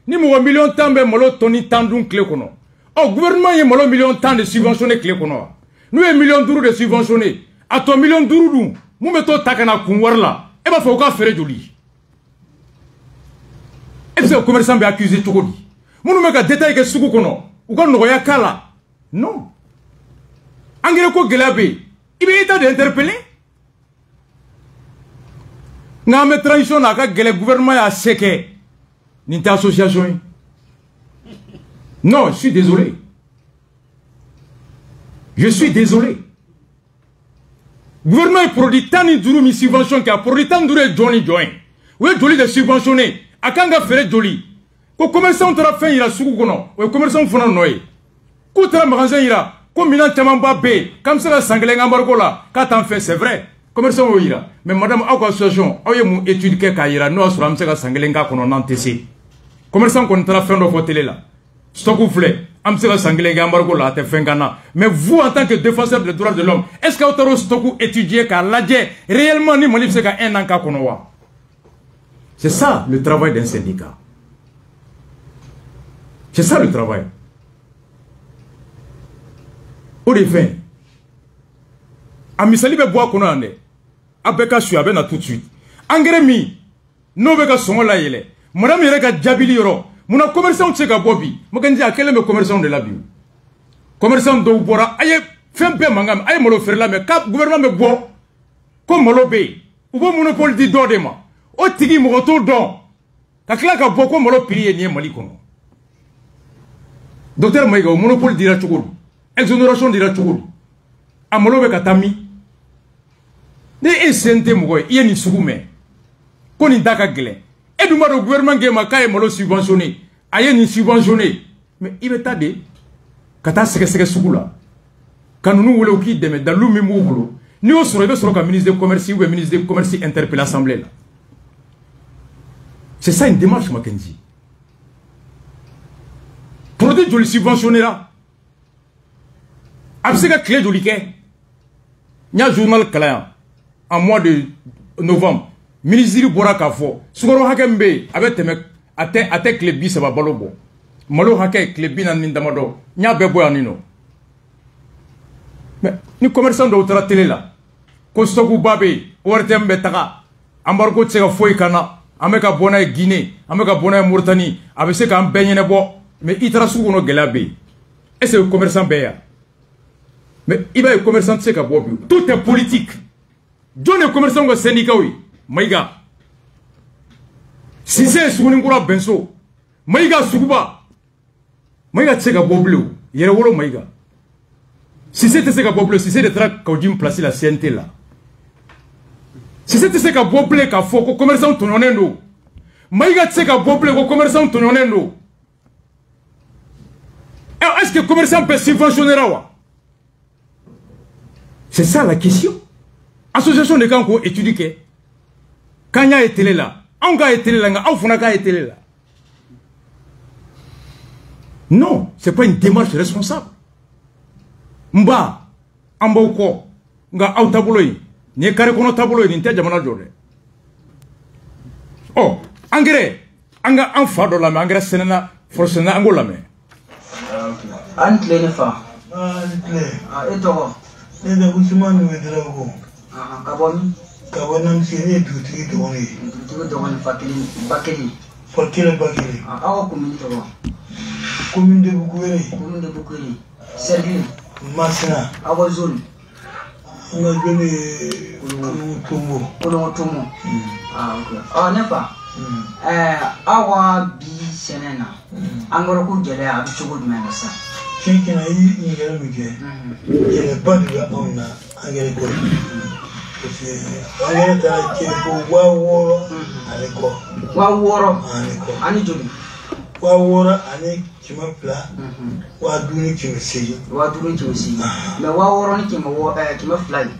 ni million de temps, mais malo toni tandun clé kono. Ah gouvernement y malo million de temps de subventionné clé kono. Nous avons million d'euros de subventionnés. À ton million d'euros, nous mettons takana kunwarla. Et bien, il faut qu'on fasse joli. Et puis, le commerçant est accusé de tout. Nous mettons des détails que soukou kono. Ou qu'on n'aurait qu'à là. Non. Angele ko gelabé. Il est état d'interpeller. Nous avons transition à le gouvernement a séqué. N'inte association. Non, je suis désolé. Je suis désolé. Le gouvernement a produit tant de subventions qui a produit tant de Johnny Join. Oui, Johnny de subventionné. A quand on a fait Johnny. Quand commerçant on a fait il a soukono. Oui, commerçant font noé. Quand on a magasin il a. Comme il a tellement babé. Comme ça la sanglé embargo là. Quand on fait c'est vrai. Commerçant on ira. Mais madame a quoi association. A eu mon étude qui a ira. Nous sur la sanglé nga qu'on en TC. Commerçant qu'on a fait dans télé là. Stokou flé. Amsela Sanglé Gambargo la Tefengana. Mais vous, en tant que défenseur des droits de l'homme, est-ce que vous avez Stokou étudié qu'à l'adje réellement ni Molif Seka un an Konowa? C'est ça le travail d'un syndicat. C'est ça le travail. Au défin, Amisali be bois kono ande. Abeka su abena tout de suite. Engrais mi. No beka songo la yele. Madame yere ka jabili yoro. Muna commerçant tse ka bobi. Mokanji akele me commerçant de la bio. Commerçant do bora aye fempe mangam aye molo faire la me cap gouvernement me bo. Comme molo be. Ubo monopole di do de ma. O tigi mo to don. Ka kla ka boko molo prier ni mali kono. Docteur Maïga o monopole dira chukuru. Exonération dira chukuru. Amolo be katami. Ne SNT mogoy iye ni sugume. Koni daka gele. Et du le gouvernement qui est malo subventionné, aïe ni subventionné, mais il est tardé. Kata seke soukula. Quand nous voulons qui demain dans le même boulot, nous serons sur le ministre du commerce ou le ministre du commerce interpelle l'Assemblée. C'est ça une démarche, Mackenzie. Produit de le subventionner là. Absega clé de l'IKE. Il y a un journal client en mois de novembre. Ministre bora kafo sugoro hakembe abeteme ate klebi saba balobo malo hake klebi nan mindamado nya bebo anino mais ni commerçant do tra télé là ko stoku babe wortembe taka ambargo tsega foi kana ameka bona Guinée ameka bona Mauritanie abese ka ambenyene bo mais itra sugono gelabe et c'est le commerçant beya mais il va le commerçant tsega bobu tout est politique John est commerçant go syndicat oui Maïga. Si c'est Soukoura Benso, Maïga Soukuba, Maïga Tseka Bobleu, Yerewolo Maïga. Si c'est Tseka Bobleu, si c'est le trac qu'Odim placé la CNT là. Si c'est Tseka Bobleu qu'a fait au commerçant Tononendo, Maïga Tseka Bobleu au commerçant Tononendo. Est-ce que le commerçant peut subventionner là? C'est ça la question. Association de Kanko étudie. Quand il y a été là, on a été là, on a été là. Non, ce n'est pas une démarche responsable. Mba, Amboko, nga Autabouloi, ni Karekono Tabouloy, ni Tadjamana Jore. Oh, engrais, anga enfant de la main, engrais sénat, forcément Angola. Anne Clénefa. Et toi? Et de Guzman, nous est là-haut. Kabomi. Kawanam sini duti doni. Duti doni fakiri. Fakiri. Awa commune to. Commune de Bukuri. Commune de Bukuri. Sergi. Masina. Awa zone. On a donné Tomo. Tomo. Ah ok. Ah nepa. Awa bi senena. Angoro ku gele abi chugo dmena sa. Kiki na yi ngere mike. Gele badu ya ona angere ko. Angere ta ke ko waworo aniko. Waworo ani joli. Waworo ani kimapla. Wa duni kimisi. Wa duni kimisi. Me waworo ni kimafly.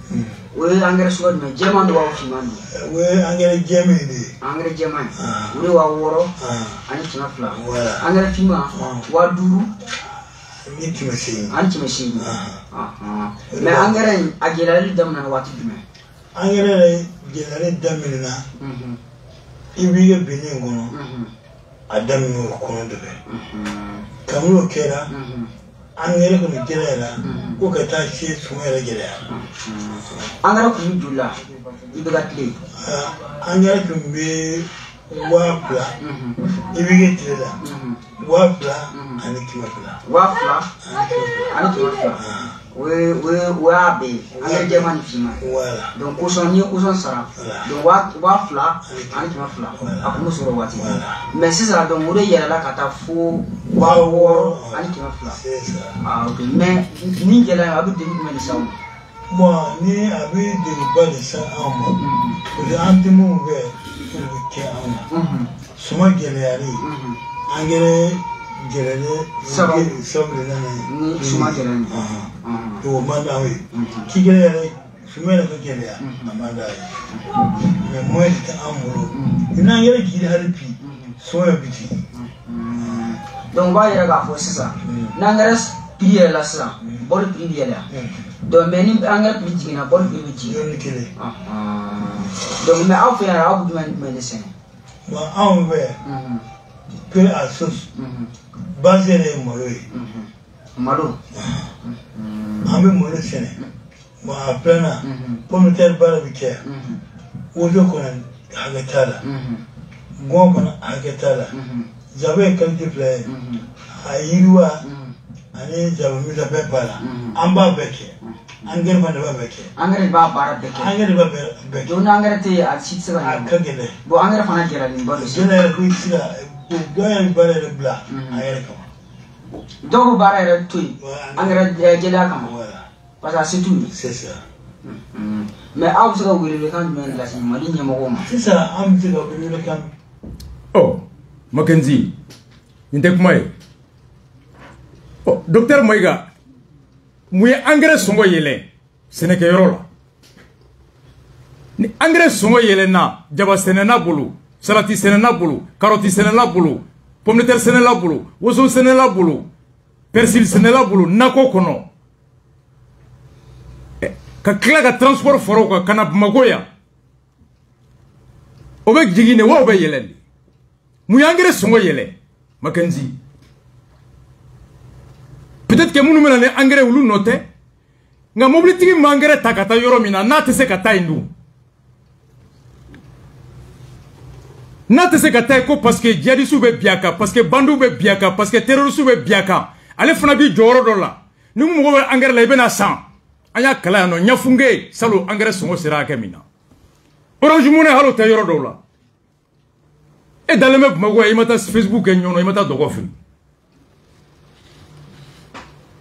We angere suwa me German wa kimani. We angere Germany. Angere German. We waworo ani kimafly. Angere fima wa duru ni kimisi. Ani kimisi. Me angere agelali damna wati dume. Angere gelale damina. Ibiye bini ngono. Adamu kono dobe. Kamulo kera. Angere ko gelala. Ko kata shi sumere gelala. Angere ko jula. Ibagatli. Angere ko be wapla. Ibiye tela. Wapla ani kimapla. Wapla ani kimapla. We abe angere German fima. Voilà. Donc kuson sara. Donc wafla ani kimafla. Akumu soro wati. Mais c'est ça donc mure yera la kata fo wawo ani kimafla. C'est ça. Ah ok. Mais ni gela abu de mais ça. Bon, ni abi de ba de ça en moi. Parce que antimo ve pour que on. Suma gelari. Angere gelale sabre nana. Ni suma gelani. To mandawe ki gele sumela ko gele ya amanda me moy ta amuro ina yele ki harfi so ya biti donc ba yɛrɛ k'a fɔ sisan n'angɛrɛ prix yɛrɛ la sisan bɔli prix bɛ yɛlɛ donc mais ni angɛrɛ prix jiginna bɔli prix bɛ jigin donc mais aw fɛ yan aw bɛ jumɛn de sɛnɛ bon anw fɛ que à sauce base yɛrɛ ye malo ye malo an bɛ malo sɛnɛ bon a filanan pomme de terre baara bɛ kɛ woso kɔnɔ hakɛ t'a la gɔn kɔnɔ hakɛ t'a la jaba ye qualité fila ye a yiriwa ani jaba misa bɛɛ b'a la an b'a bɛɛ kɛ angɛrɛ fana b'a bɛɛ kɛ angɛrɛ b'a baara bɛɛ kɛ angɛrɛ b'a bɛɛ kɛ donc ni angɛrɛ tɛ yen a si tɛ se ka ɲɛ a ka gɛlɛn bon angɛrɛ fana gɛlɛyalen ba don jɛnɛ yɛrɛ ko i tɛ se ka dɔw yɛrɛ baara yɛrɛ bila a yɛrɛ kama dɔw bɛ baara yɛrɛ to yen angɛrɛ gɛlɛya kama parce que a se t'u ye c'est ça mais aw bɛ se ka welewelekan jumɛn lase Mali ɲɛmɔgɔw ma sisan an bɛ se ka welewelekan oh Mackenzie nin tɛ kuma ye oh docteur Maïga mun ye engrais sɔngɔ yɛlɛ sɛnɛkɛyɔrɔ la ni engrais sɔngɔ yɛlɛnna jaba sɛnɛna bolo salati sɛnɛna bolo carotte sɛnɛna bolo pomme de terre sɛnɛna bolo woso sɛnɛna bolo persil sɛnɛna bolo nakɔ kɔnɔ ka tila ka transport fara o kan ka na Bamakɔ yan o bɛ jigin de wa o bɛ yɛlɛ de mun ye engrais sɔngɔ yɛlɛ Mackenzie peut-être que minnu bɛna ni engrais olu nɔ tɛ nka mobilitigi ma engrais ta ka taa yɔrɔ min na n'a tɛ se ka taa yen dun n'a tɛ se ka taa yen ko parce que djihadistes bɛ bin a kan parce que bandiw bɛ bin a kan parce que terroristes bɛ bin a kan ale fana b'i jɔyɔrɔ dɔ la ni mɔgɔ bɛ engrais la i bɛna san an y'a kala yan nɔ ɲafunge salon engrais sɔngɔ sera hakɛ min na Orange Money hali o tɛ yɔrɔ dɔw la e dalen bɛ Bamakɔ yan i ma taa Facebook kɛ ɲɔgɔn i ma taa dɔgɔ fili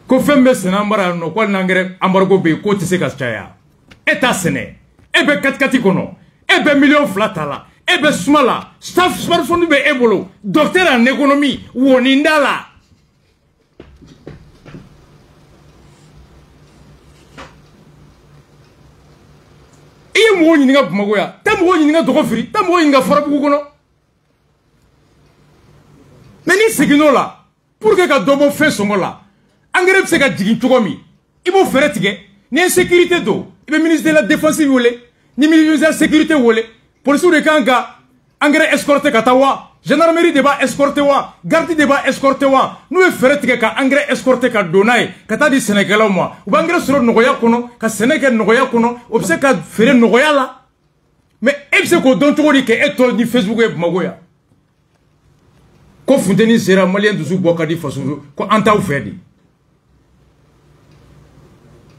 ko fɛn bɛ sɛnɛ an bara yan nɔ ko hali n'angɛrɛ embargo bɛ yen k'o tɛ se ka caya e t'a sɛnɛ e bɛ katikati kɔnɔ e bɛ $2 ta la e bɛ suma la smartphone bɛ e bolo docteur en économie woninda la i ye mɔgɔw ɲininka Bamakɔ yan taa mɔgɔw ɲininka dɔgɔ firi taa mɔgɔw ɲininka Farabugu kɔnɔ mais n'i seginn'o la pour que ka dɔ bɔ fɛn sɔngɔ la engrais bɛ se ka jigin cogo min i b'o fɛɛrɛ tigɛ ni insécurité don i bɛ ministre de la défense wele ni ministre de la sécurité wele policiers de kan ka engrais escorter ka taa wa gendarmerie de b'a escorter wa garde de b'a escorter wa n'u ye fɛɛrɛ tigɛ ka engrais escorter ka don n'a ye ka taa di sɛnɛkɛlaw ma u bɛ engrais sɔrɔ nɔgɔya kɔnɔ ka sɛnɛ kɛ nɔgɔya kɔnɔ o bɛ se ka feere nɔgɔya la mais e bɛ se k'o dɔn cogo di k'e tɔ ni Facebook ye Bamakɔ yan ko funteni sera maliyɛn dusu bɔ ka di faso ko an t'aw fɛ de.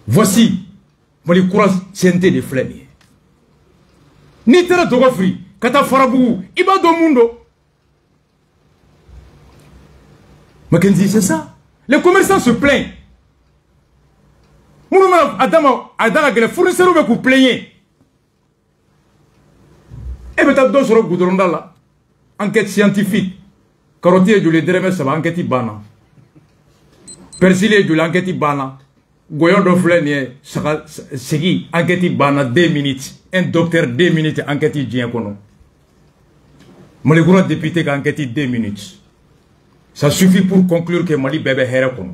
Voici Mali Courage CNT de filɛ nin ye n'i taara dɔgɔ firi ka taa Farabugu i b'a dɔn mun don Mackenzie c'est ça les commerçants se plaignent minnu mana a da ka gɛlɛn fournisseurs bɛ k'u plaigner e bɛ taa dɔ sɔrɔ goudronda la enquête scientifique carotte ye joli dɛrɛmɛ 3 enquête banna persil ye joli enquête banna goyon dɔ filɛ nin ye segi enquête banna 2 minutes un docteur 2 minutes enquête diɲɛ kɔnɔ Mali Courage député ka enquête 2 minutes ça suffit pour conclure que Mali bɛɛ bɛ hɛrɛ kɔnɔ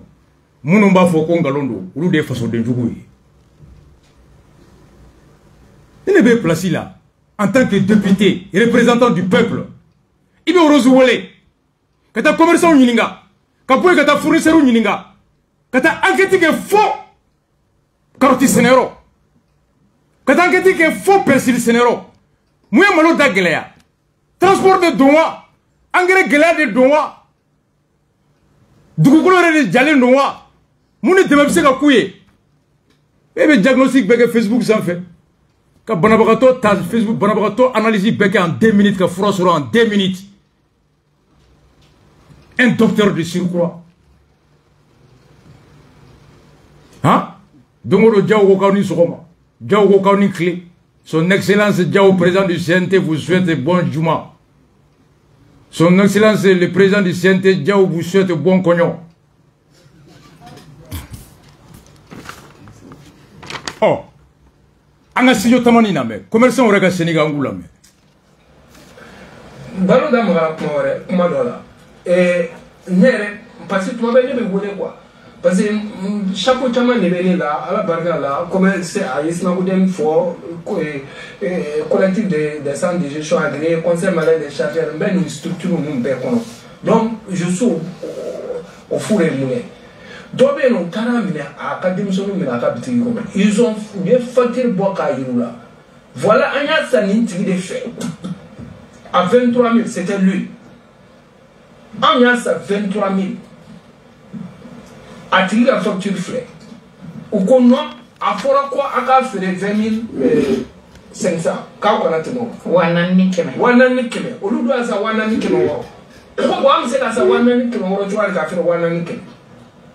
minnu b'a fɔ ko nkalon don olu de ye fasodenjugu ye ne ne bɛ place la en tant que député représentant du peuple i bɛ Rose wele ka taa commerçants ɲininka ka bɔ yen ka taa fournisseurs ɲininka ka taa enquête kɛ fo carotte sɛnɛyɔrɔ ka taa enquête kɛ fo persil sɛnɛyɔrɔ mun ye malo da gɛlɛya transport de don wa engrais gɛlɛya de don wa dugukolo yɛrɛ de jalen don wa mun ni dɛmɛ bɛ se ka k'u ye e bɛ diagnostic bɛɛ kɛ Facebook sanfɛ ka banabagatɔ ta Facebook banabagatɔ analyse bɛɛ kɛ en 2 minutes ka fura sɔrɔ en 2 minutes un docteur de surcroît hein Dongoro Diaw ko kaw ni sɔgɔma Diaw ko kaw ni tile son excellence Diaw président du CNT vous souhaite bon juma son excellence le président du CNT Diaw vous souhaite bon cognon oh an ka studio tamani na mɛ commerçant wɛrɛ ka Sénégal an k'u lamɛn balo da magara kuma wɛrɛ kuma dɔ la parce que tu m'avais dit quoi. Parce que chaque fois que tu là, à la barrière là, comme c'est à Ismaoudem fort, collectif des centres de gestion agréés, conseil malade des chargeurs, une structure donc je suis au four et moulin. Donc, ils ont bien fait le bois là. Voilà un sanin de fait. À 23 000, c'était lui. En a ça 23 000. A tiré la facture frais. Ou qu'on a, à fora quoi, à faire 20 500. Quand on a tenu. Wanani keme. Wanani keme. Au lieu de ça, wanani keme. Pourquoi c'est ça, wanani keme. On va faire wanani keme.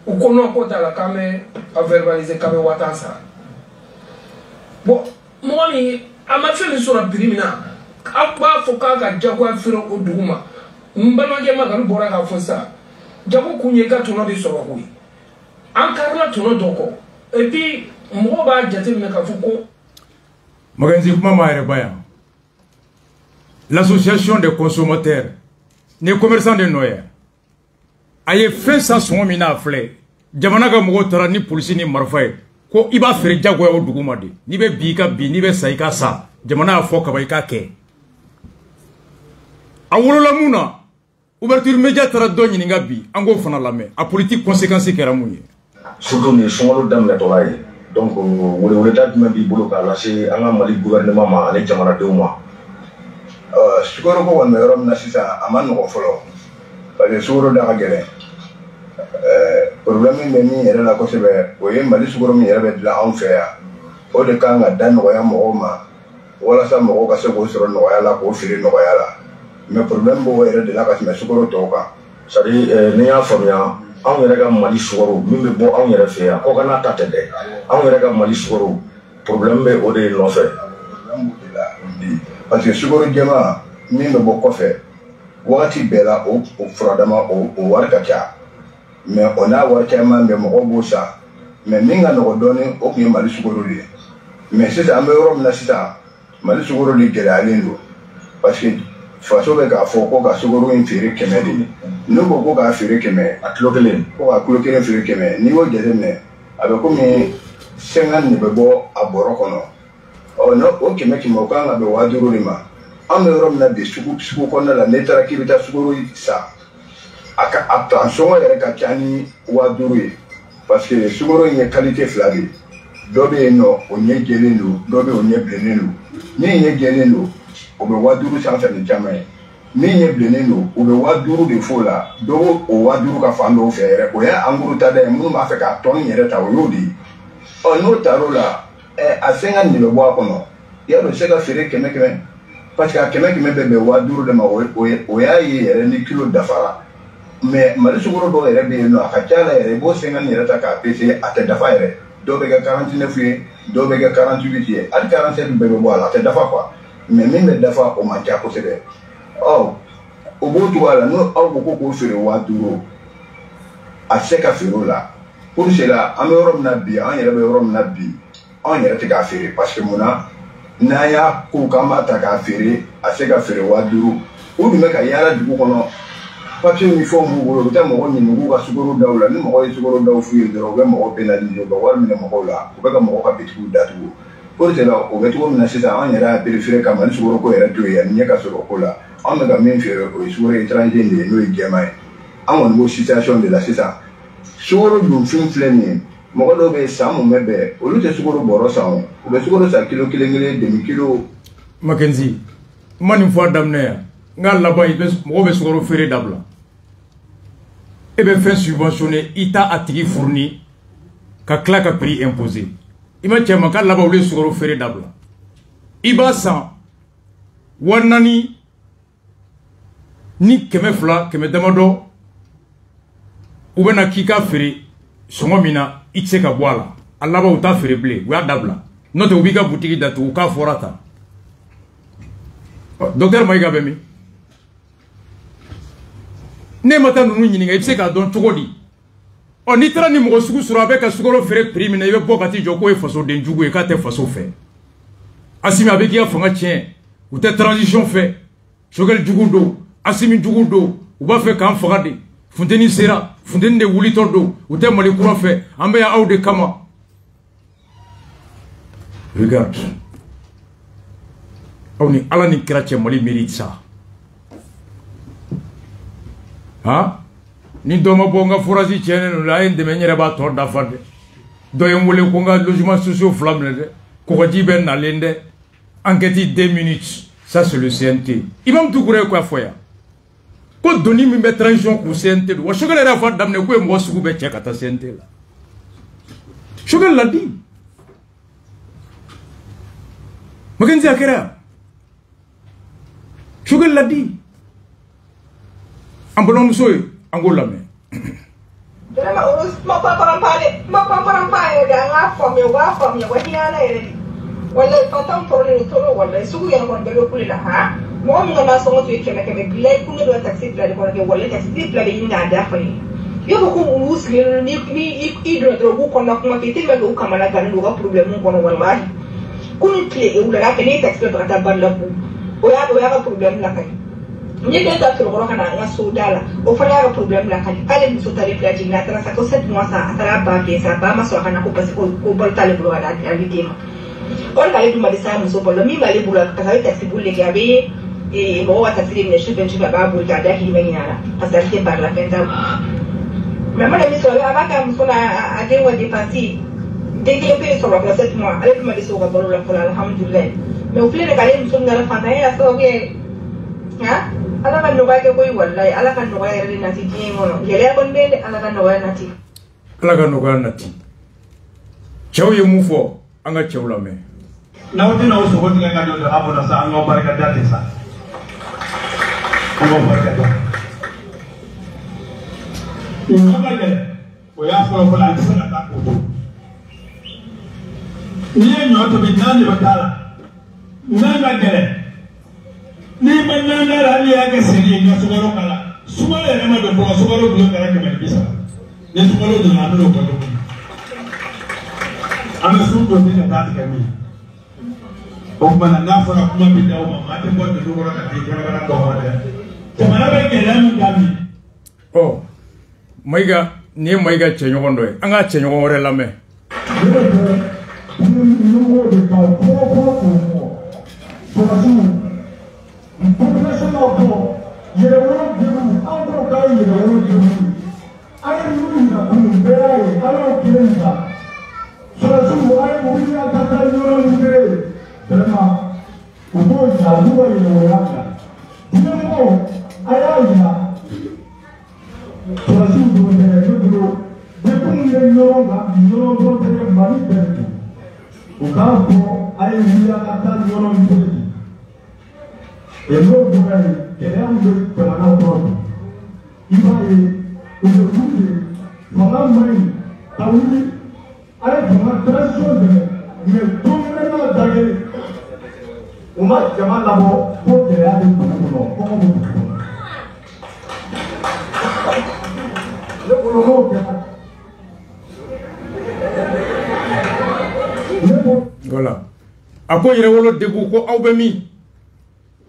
Ou qu'on a quoi dans la caméra à verbaliser comme watansa. Bon, moi, à ma fille sur la primina. Apa foka ka jagwa firo oduma. Mbana gema ka bora ka fosa. Jago kunyeka tono de soro ko. Ankarla tono doko. Et puis mo ba jate me ka fuko. Maganzi kuma maire baya. L'association des consommateurs, les commerçants de Noël. Aye fait ça son mina flé. Jamana ka mo tara ni police ni marfay. Ko iba fere jagwa oduma de. Ni be bika bi ni be saika sa. Jamana foka ba ka ke. Awolola muna ouverture média tara do ñininga bi ango fana lamé a politique conséquence kera muñe surtout ni songolo damne to lay donc wole tat même bi bolo ka lâché anga mali gouvernement ma ani jamana de moi sukoro ko won rom na sisa aman ko folo parce que sukoro da gele problème ni ni era la ko sebe o yem mali sukoro mi era be la on fait o de kanga dan ko ya mo ma wala sa mo ka se ko soro no ya la ko firi no ya la mais problème bo yɛrɛ de la ka tɛmɛ sukaro tɔw kan c'est à dire ni y'a faamuya anw yɛrɛ ka mali sukaro min bɛ bɔ anw yɛrɛ fɛ yan ko kana ta tɛ dɛ anw yɛrɛ ka mali sukaro problème bɛ o de nɔfɛ parce que sukaro jɛma min bɛ bɔ kɔfɛ wagati bɛɛ la o furadama o wari ka ca mais o n'a wari caman bɛ mɔgɔw b'o san mais min ka nɔgɔ dɔɔni o tun ye mali sukaro de ye mais sisan an bɛ yɔrɔ min na sisan mali sukaro de gɛlɛyalen don parce que faso bɛ k'a fɔ ko ka sukaro in feere 100 de n'u ko k'a feere 100 a kilo kelen ko ka kilo kelen feere 100 n'i y'o jateminɛ a bɛ komi 50 de bɛ bɔ a bɔrɔ kɔnɔ ɔ n'o 100 o kan ka bɛn 5000 de ma an bɛ yɔrɔ min na bi sugu kɔnɔna la n'i taara k'i bɛ taa sukaro san a sɔngɔ yɛrɛ ka ca ni 5000 ye parce que sukaro in ye qualité fila de ye dɔ bɛ yen nɔ o ɲɛ jɛlen don dɔ bɛ o ɲɛ bilennen don min ɲɛ jɛlen don o bɛ 5000 sanfɛ ni caman ye min ɲɛ bilennen don o bɛ 5000 de f'o la dɔw o 5000 ka fan dɔw fɛ yɛrɛ o ye engros ta da ye minnu b'a fɛ k'a tɔni yɛrɛ ta o y'o de ye ɔ n'o taar'o la a 50 de bɛ bɔ a kɔnɔ y'a dɔn se ka feere 100 parce que a 100 bɛ bɛn 5000 de ma o y'a ye yɛrɛ ni kilo dafara mais mali sukaro dɔw yɛrɛ bɛ yen nɔ a ka ca la yɛrɛ i b'o 50 yɛrɛ ta k'a peser a tɛ dafa yɛrɛ dɔw bɛ kɛ 49 ye dɔw bɛ kɛ 48 ye hali 47 bɛɛ bɛ bɔ a la a tɛ dafa quoi mais min bɛ dafa o man ca kosɛbɛ ɔ o b'o cogoya la n'o aw ko k'o feere 5000 a tɛ se ka feere o la pour cela an bɛ yɔrɔ min na bi an yɛrɛ bɛ yɔrɔ min na bi an yɛrɛ tɛ k'a feere parce que mun na n'an y'a ko k'an b'a ta k'a feere a tɛ se ka feere 5000 o dun bɛ ka yaala dugu kɔnɔ papier ni fɛnw b'u bolo u bɛ taa mɔgɔ ɲininka k'u ka sukaro daw la ni mɔgɔ ye sukaro daw f'u ye dɔrɔn u bɛ mɔgɔ pénaliser u bɛ wari minɛ mɔgɔw la u bɛ ka mɔgɔw ka bitigiw datugu pour cela o bɛ cogo min na sisan an yɛrɛ y'a périphérer ka mali sukaro ko yɛrɛ to yen ani ɲɛ ka sɔrɔ o ko la an bɛ ka min feere o ye sukaro étranger de ye n'o ye jɛman ye an kɔni b'o situation de la sisan sukaro dunfin filɛ nin ye mɔgɔ dɔw bɛ yen san mun bɛ bɛn olu tɛ sukaro bɔrɔ san o u bɛ sukaro san kilo kelen demi kilo. Mackenzie ma nin fɔ a daminɛ yan n ka laban mɔgɔ bɛ sukaro feere dabila e bɛ fɛn subventionné i t'a a tigi fourni ka tila ka prix imposé i ma cɛ ma k'a laban olu ye sukaro feere dabila i b'a san 400 ni 200 100 damadɔ u bɛna k'i ka feere sɔngɔ min na i tɛ se ka bɔ a la a laban u t'a feere bilen u y'a dabila n'o tɛ u b'i ka butigi datugu k'a fɔra tan docteur Mayiga bɛ min ne ma taa ninnu ɲininka i bɛ se k'a dɔn cogo di ɔ n'i taara ni mɔgɔ sugu sɔrɔ a bɛ ka sukaro feere prix min na i bɛ bɔ ka t'i jɔ k'o ye fasoden jugu ye k'a tɛ faso fɛ Assimi a bɛ k'i ka fanga tiɲɛ u tɛ transition fɛ Choguel jugu don Assimi jugu don u b'a fɛ k'an faga de funteni sera funteni de wuli todo u te mali kura fɛ an bɛ yan aw de kama. Regarde aw ni ala ni kira cɛ Mali mérite ça. Ha ni dɔ ma bɔ n ka forage tiɲɛnen don a ye n dɛmɛ n yɛrɛ b'a tɔ dafa dɛ. Dɔ ye n wele ko n ka logement sociaux 2 minɛ dɛ. Kɔgɔji bɛ nalen dɛ. Enquête 2 minutes. Ça c'est le CNT. Imam Toukouré quoi fɔ yan. Ko doni min bɛ transition kun CNT don. Wa Choguel yɛrɛ fɔ daminɛ ko ye mɔgɔ sugu bɛ cɛ ka taa CNT la. Choguel l'a dit. Makenzi akera. Choguel l'a dit. En balamuso ye an k'o lamɛn. Ma parampale da nga fami wa hiyana yɛrɛ de. Wallahi fatan torle toro wallahi sugu yɛrɛ kɔni bɛɛ bɛ kule la ha. Mɔgɔ min ka sɔngɔ to ye 100 bilayi kun ne dɔ taxi bila de kɔnɔ kɛ wallahi taxi bila de ɲini k'a da fa ye. Yɔrɔ ko olu sigilen ni i donna dɔrɔn u b'u kɔnɔna kuma kɛ tellement que u kamana gannen don u ka problème kɔnɔ wallahi. Kunu tile u la ka ne taxi bila ka taa bari la ko o y'a ka problème la kai. Ni den ta sɔrɔ kana an ka so da la o fana y'a ka problème la kai. K'ale muso taara bila jigin a taara sa ko 7 mois sa a taara ba kɛ sa ba ma sɔn a kana ko parce que ko balo t'ale bolo a di den ma. O de k'ale dun ma de sa muso bolo min b'ale bolo ka taa taxi boli kɛ a bɛ mɔgɔ ka taxi de minɛ su bɛɛ a b'a boli k'a da k'i bɛ ɲin'a la parce que ale tɛ bari la fɛn t'a bolo. Mais mana min sɔrɔ a b'a ka muso n'a a den wa dépense den kelen pe sɔrɔ ka 7 mois ale dun ma de se o ka balo la fɔlɔ alhamdulilayi. Mais o filɛ de k'ale muso min nana fantan ye a sababu ye ha ala ka nɔgɔya kɛ koyi wallahi ala ka nɔgɔya yɛrɛ de nati diɲɛ in kɔnɔ gɛlɛya kɔni bɛ de ala ka nɔgɔya nati. Ala ka nɔgɔya nati. Cɛw ye mun fɔ an ka cɛw lamɛn. N'aw tɛna o sogo tigɛ ka jɔ a bɔra sa an ka barika da tɛ sa. An ka barika da. Nin ka gɛlɛn o y'a fɔlɔ fɔlɔ a tɛ se ka taa k'o to. N'i ye ɲɔ tobi nan de bɛ k'a la. Nan ka gɛlɛn. N'i ma nan da la hali y'a kɛ seri ye nka sukaro k'a la. Sukaro yɛrɛ ma don fɔlɔ sukaro bulon kɛra 130. Ni sukaro donna a bɛ n'o bɔ ɲɔgɔn na. An bɛ sun dɔ ka taa tigɛ min. O kumana n'a fɔra kuma bɛ d'aw ma maa tɛ bɔ dugu kɔrɔ ka t'i kɛnɛmana dɔn dɛ. Jamana bɛ gɛlɛya min da bi. Ɔ Mayiga nin ye Mayiga cɛɲɔgɔn dɔ ye an k'a cɛɲɔgɔn wɛrɛ lamɛn. Voilà. A ko yɛrɛwolo degun ko aw bɛ min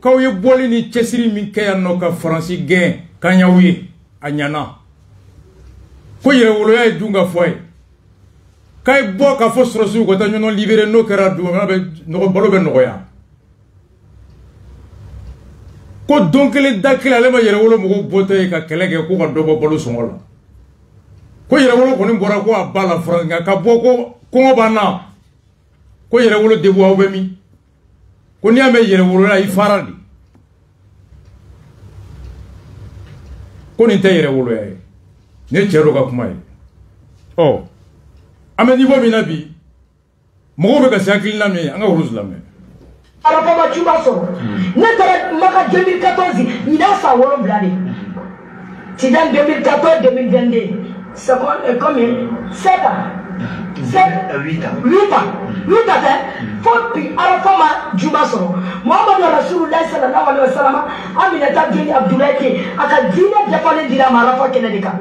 k'aw ye bɔli ni cɛsiri min kɛ yan nɔ ka Faransi gɛn k'an y'aw ye a ɲana ko yɛrɛwoloya ye dun ka fɔ ye k'a ye bɔ k'a fɔ sɔrɔsiw ka taa ɲɔgɔn libéré n'o kɛra balo bɛ nɔgɔya ko don kelen da kelen ale ma yɛrɛwolo mɔgɔw bɔtɔ ye ka kɛlɛ kɛ ko ka dɔ bɔ balo sɔngɔ la ko yɛrɛwolo kɔni bɔra ko a ba la Faransi nka ka bɔ ko kɔngɔ b'an na ko yɛrɛwolo debu aw bɛ min ko n'i y'a mɛn yɛrɛwolo la i fara de ko nin tɛ yɛrɛwoloya ye ne cɛ dɔ ka kuma ye ɔ an bɛ niveau min na bi mɔgɔw bɛ ka se hakilina min ye an ka Rose lamɛn. Arafama Cuba sɔrɔ ne taara Maka 2014 ɲinan san 7 de Tidiane 2014 2022 c'est combien 7 ans 8 ans faut puis Arafama Cuba sɔrɔ Muhammadu Rasulullah sallallahu alaihi wasallam Aminata Joni Abdoulaye ke a ka diinɛ dafalen dira ma Arafa kɛnɛ de kan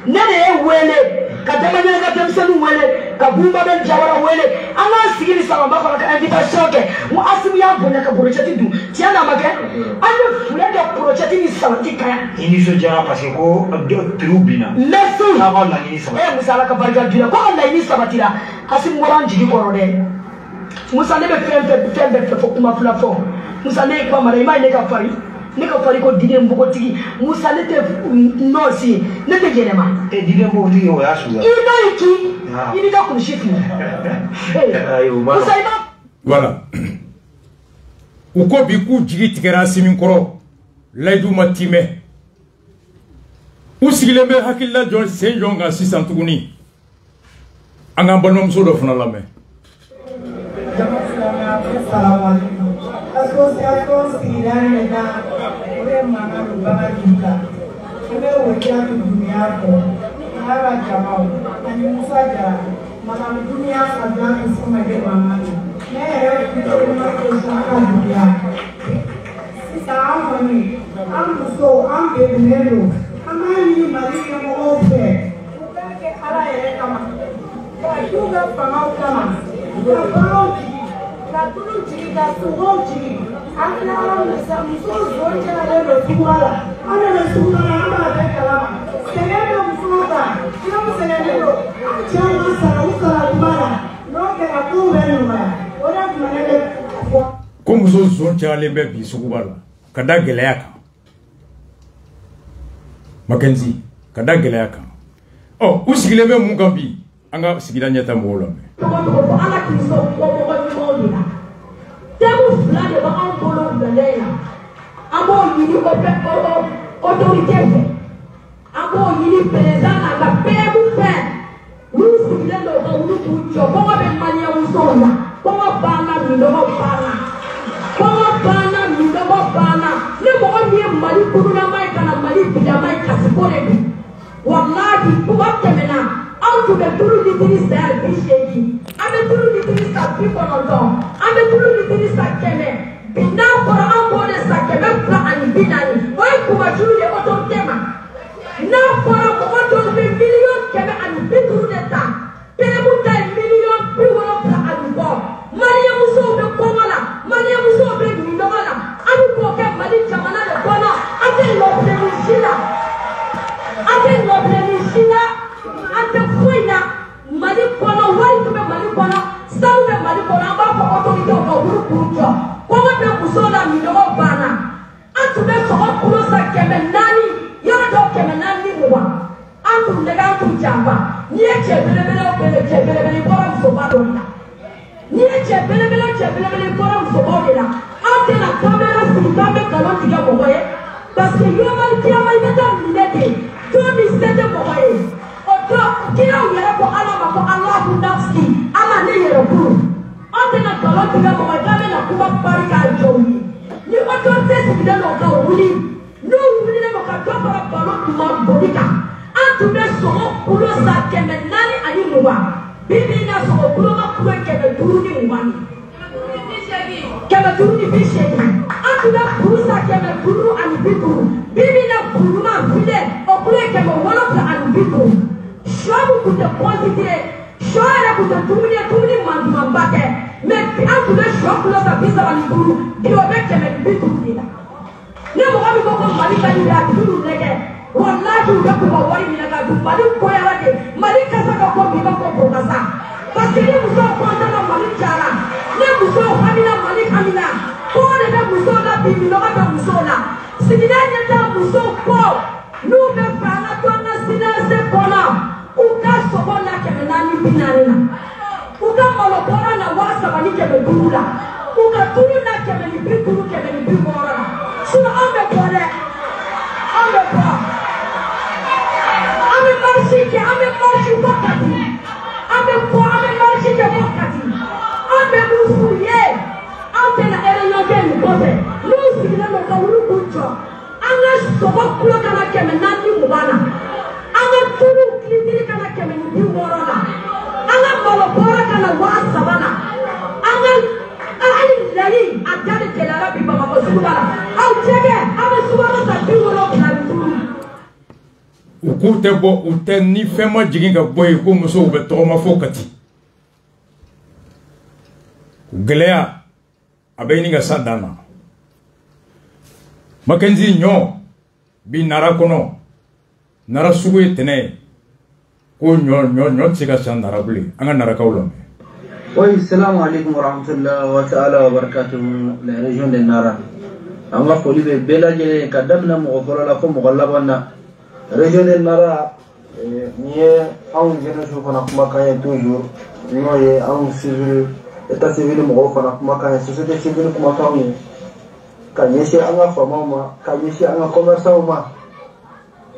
ne de ye wele ka damaɲɛnɛ ka denmisɛnninw wele ka Bunbabel Jawara wele an k'an sigi ni sababa kɔnɔ ka invitation kɛ n ko Asimu y'a bonya ka brochette dun tiɲɛ na a ma kɛ an ye filɛ kɛ brochette ni sabati kaya ini so jara parce que ko tribuna merci avant la ni sabati musala ka barka dira ko Allah ni sabati la asim moran jigi ko de musa ne be fe fo kuma fula fo musa ne ko mara imai ne ka fari ko dide mbugo tigi musa ne te no si ne te jene ma e dide mbugo tigi o ya suya ino iki ini ka kun shifi musa ina voilà uko bi ku jigi tigera simin koro laydu matime usigile be hakilla jon sen jonga sisan tuguni anga balmam sodo fana lame Assalamualaikum. Association Sirani na ule mama lubaba duka. Ule wajia dunia ko. Hara jamao. Ani musaja. Mama dunia sabana kusoma ke mama. Nere kusoma kusoma dunia. Sisa amani. Amso ambe nero. Amani Maria mofe. Ukake ala ere kama. Kuga pamau kama. Pamau la tulu jigi da sugo jigi ana na muso zote na leo tuwala ana na sura ama ta kalama senendo mfuta kila senendo chama sana usala mara no ke akuwe numa ora tumanele ko muso zote ale be bi sugubala kada gelaya kan Mackenzie kada gelaya kan oh usigile be mun kan bi anga sigida nyata mo lo me ala kiso ko mo temu fulani ba an bolo belena amo yini ko pe autorité amo yini président na pemu pe lusi le do ko lu ku jo ko be mania usona ko bana mi do bana ko bana mi do bana ne mo ni mali kunu na mai kana mali bida mai kasipore bi wallahi ko temena an tu be turu di ministère bi shegi ame turu di ministère bi konodo ame turu di ministère keme bina kora an bole sa keme fra ani binani oy kuma turu de ototema na kora mo oton be million keme ani bituru de ta pere muta million bi woro fra ani bo mariya muso be komola mariya muso be mindola ani ko ke mali jamana de kono ate lo de shila ate fuina mali kono wari to be mali kono sawu be mali kono aba ko autorité ko buru kujo ko be musola mi do bana atu be so ko sa keme nani yoro do keme nani wa atu le ga tu jamba ni e che bele ko so ba do na ni e che bele ko so ba do na ate na kamera si ba be kalo tiga ko boye parce que yo mal ti ama ita minete to mi sete ko boye kira yɛrɛ ko ala ma ko Allahu nafsi ala ne yɛrɛ bolo an tɛna nkalon tigɛ mɔgɔ ye k'an bɛna kuma barika jɔ u ye ni autorité sigilen don ka wuli n'u wulilen don ka dɔ fara balo duman boli kan an tun bɛ sɔgɔ kulo san 420 ani 20 bi bi in na sɔgɔ kulo ka kulo 520 ni 20 580 an tun bɛ kuru san 500 ani 50 bi bi in na kuru ma file o kulo 700 ani 50 Shobu kuta quantité, shoara kuta tumuni mandumambake, mais antu le shoku lo sa bisa wali buru, dio beke me bitu dina. Ne mo gabi ko mali kali ya dulu lege, wallahi uga ko wari mina ga du mali ko ya wade, mali kasa ka ko biba ko kasa. Parce que nous sommes contents de mali jara, ne muso hamina mali hamina, ko ne be muso la bibi no ga muso la. Sigina nyata muso ko, nous be fana to na sinase kona. Uka sobona keme nani binarina uka malokora na wasa bani keme dula uka tulu na keme ni bikuru keme ni bimora suna ambe kwa ame marshi wakati ame marshi ke wakati ame musuye ame na ere yoke ni kote nusi kile loka uru kuncho anga sobokulo kana keme nani mubana anga tulu kilitiri kana keme ni bimora anga malokora kana wasa bana anga ali lali adade kelara biba mabosubana au chege ame subana sa bimora kana tulu ukute bo ute ni fema jiginga boy ko muso be toma fokati gelea abeni nga sadana Mackenzie nyo bi nara kono nara sugu tene ko nyo tsika san nara buli anga nara kawlo oui salam alaikum wa rahmatullahi wa ta'ala wa barakatuh la région de Nara anga foli be bela je kadamna mo folo la ko mo labana région de Nara nié on jeno so fana kuma kay toujours noye on civil état civil mo fana kuma kay société civile kuma kay kanyesi anga famama kanyesi anga commerçant ma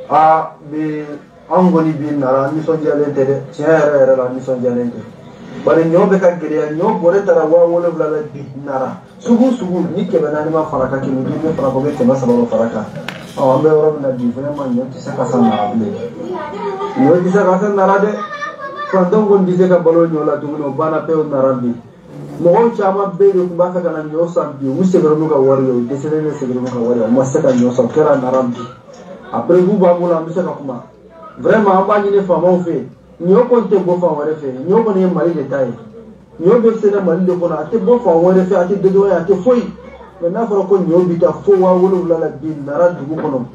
a be angoni bi Nara ni so jale tede tiere la ni so jale tede bari nyobe ka gele nyo bore tara wa wole blala bi Nara sugu ni ke banani ma faraka ki ni be faraka be tema sabalo faraka o ambe woro na bi vraiment nyo tisa ka sana able nyo tisa ka sana Nara de fandon gon dise ka balo nyo la duguno bana pe on Nara bi mo chama be do ba ka kana nyo sam bi mu se gero ka wari yo dise ne se gero ka wari mo se ka nyo sam kera Nara bi après vous ba mo la mi se ka kuma vraiment amba ni ne fama fe nyo konte bo fa wore fe nyo ko ne mali de tay nyo be se na mali de ko na ate bo fa wore fe ate de do ya ate foi me na fara ko nyo bi ta fo wa wolo la bi Nara dugu kono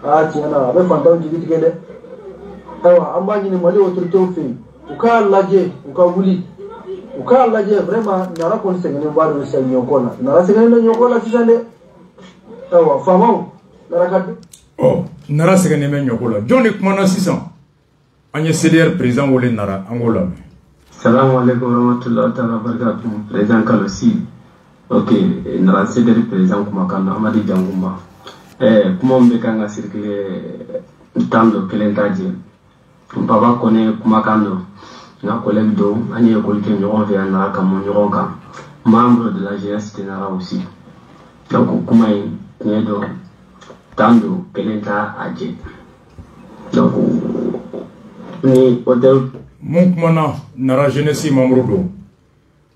a ti na be fa taw jigi tigede tawa amba ni mali autorité fe u ka laje u ka wuli u ka laje vraiment Nara ko se ngene ba do se nyo ko na Nara se ngene nyo ko la ti sande tawa fama Nara ka oh Nara se ngene nyo ko la joni kuma na 600 Anya CDR président wole Nara Angola. Salam alaikum warahmatullahi ta'ala barakatuh. Président Kalosi. Ok, Nara CDR président kumakano Amadi Jangumba. Kuma mbe kanga circuler tando kelenkaje. Mpaba kone kumakano na collègue do anye kolike nyoron via Nara kamo nyoron ka. Membre de la jeunesse de Nara aussi. Donc kuma nyedo tando kelenta aje. Donc ni hotel Monkmana Nara jeunesse membre do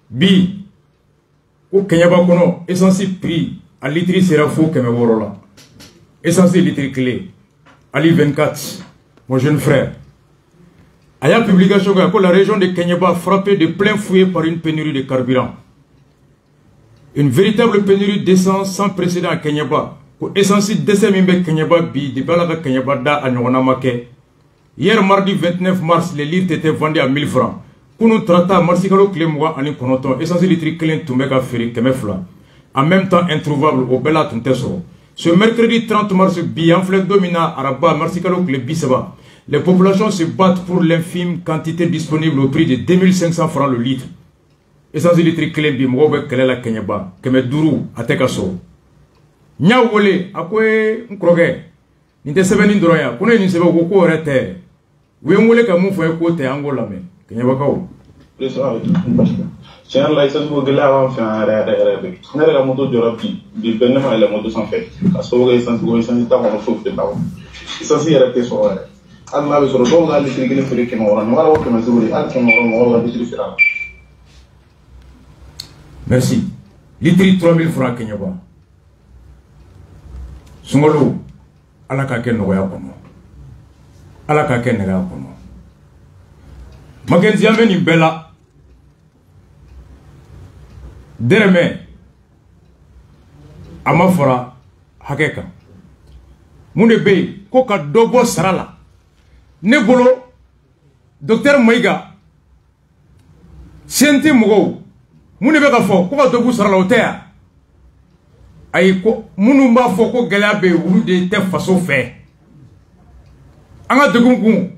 bi ko kenyaba kono essence prix à litre sera faux que me worola essence litre clé ali 24 mon jeune frère aya publication que la région de Kenyaba frappée de plein fouet par une pénurie de carburant, une véritable pénurie d'essence sans précédent à Kenyaba ko essence décès mimbe Kenyaba bi de balaga Kenyaba da a nyona make. Hier mardi 29 mars, les litres étaient vendus à 1000 francs. Pour nous traiter, Marsikalo Klemwa en Konoton, essentiel litre Klen Tumeka Ferry Kemefla. En même temps introuvable au Bella Tuntesoro. Ce mercredi 30 mars, Bianfle Domina Araba Marsikalo Klebisaba. Les populations se battent pour l'infime quantité disponible au prix de 2500 francs le litre. Essentiel litre Klen Bimwobe Kelela Kenyaba, Kemeduru, Atekaso. Nyawole, Akwe Nkroge. Ninte sebeni ndoroya, kuna ni sebe ko ko rete. We ngole ka mu fo ko te Angola me. Kenya bakaw. Tiens, là, ça se voit que là, on fait un arrêt. On a la moto de Rapi, du gouvernement et la moto sans fait. Parce que vous avez senti que vous avez chauffe de là. Ça, c'est arrêté sur l'arrêt. Allah a besoin de l'homme, il faut qu'il fasse qu'il m'aura. Voilà, on va se voir, on va se voir. Merci. Litri 3000 francs Kenya ba. Sungolo. Ala ka ke noya kono ala ka ke nega kono magenzi ameni bela dereme amafora hakeka munde be ko ka dobo sarala ne bolo docteur Maiga senti mugo munde be ka fo ko ka dobo sarala otea ay ko munu ba fo ko gala be wuru de te faso fe anga degungun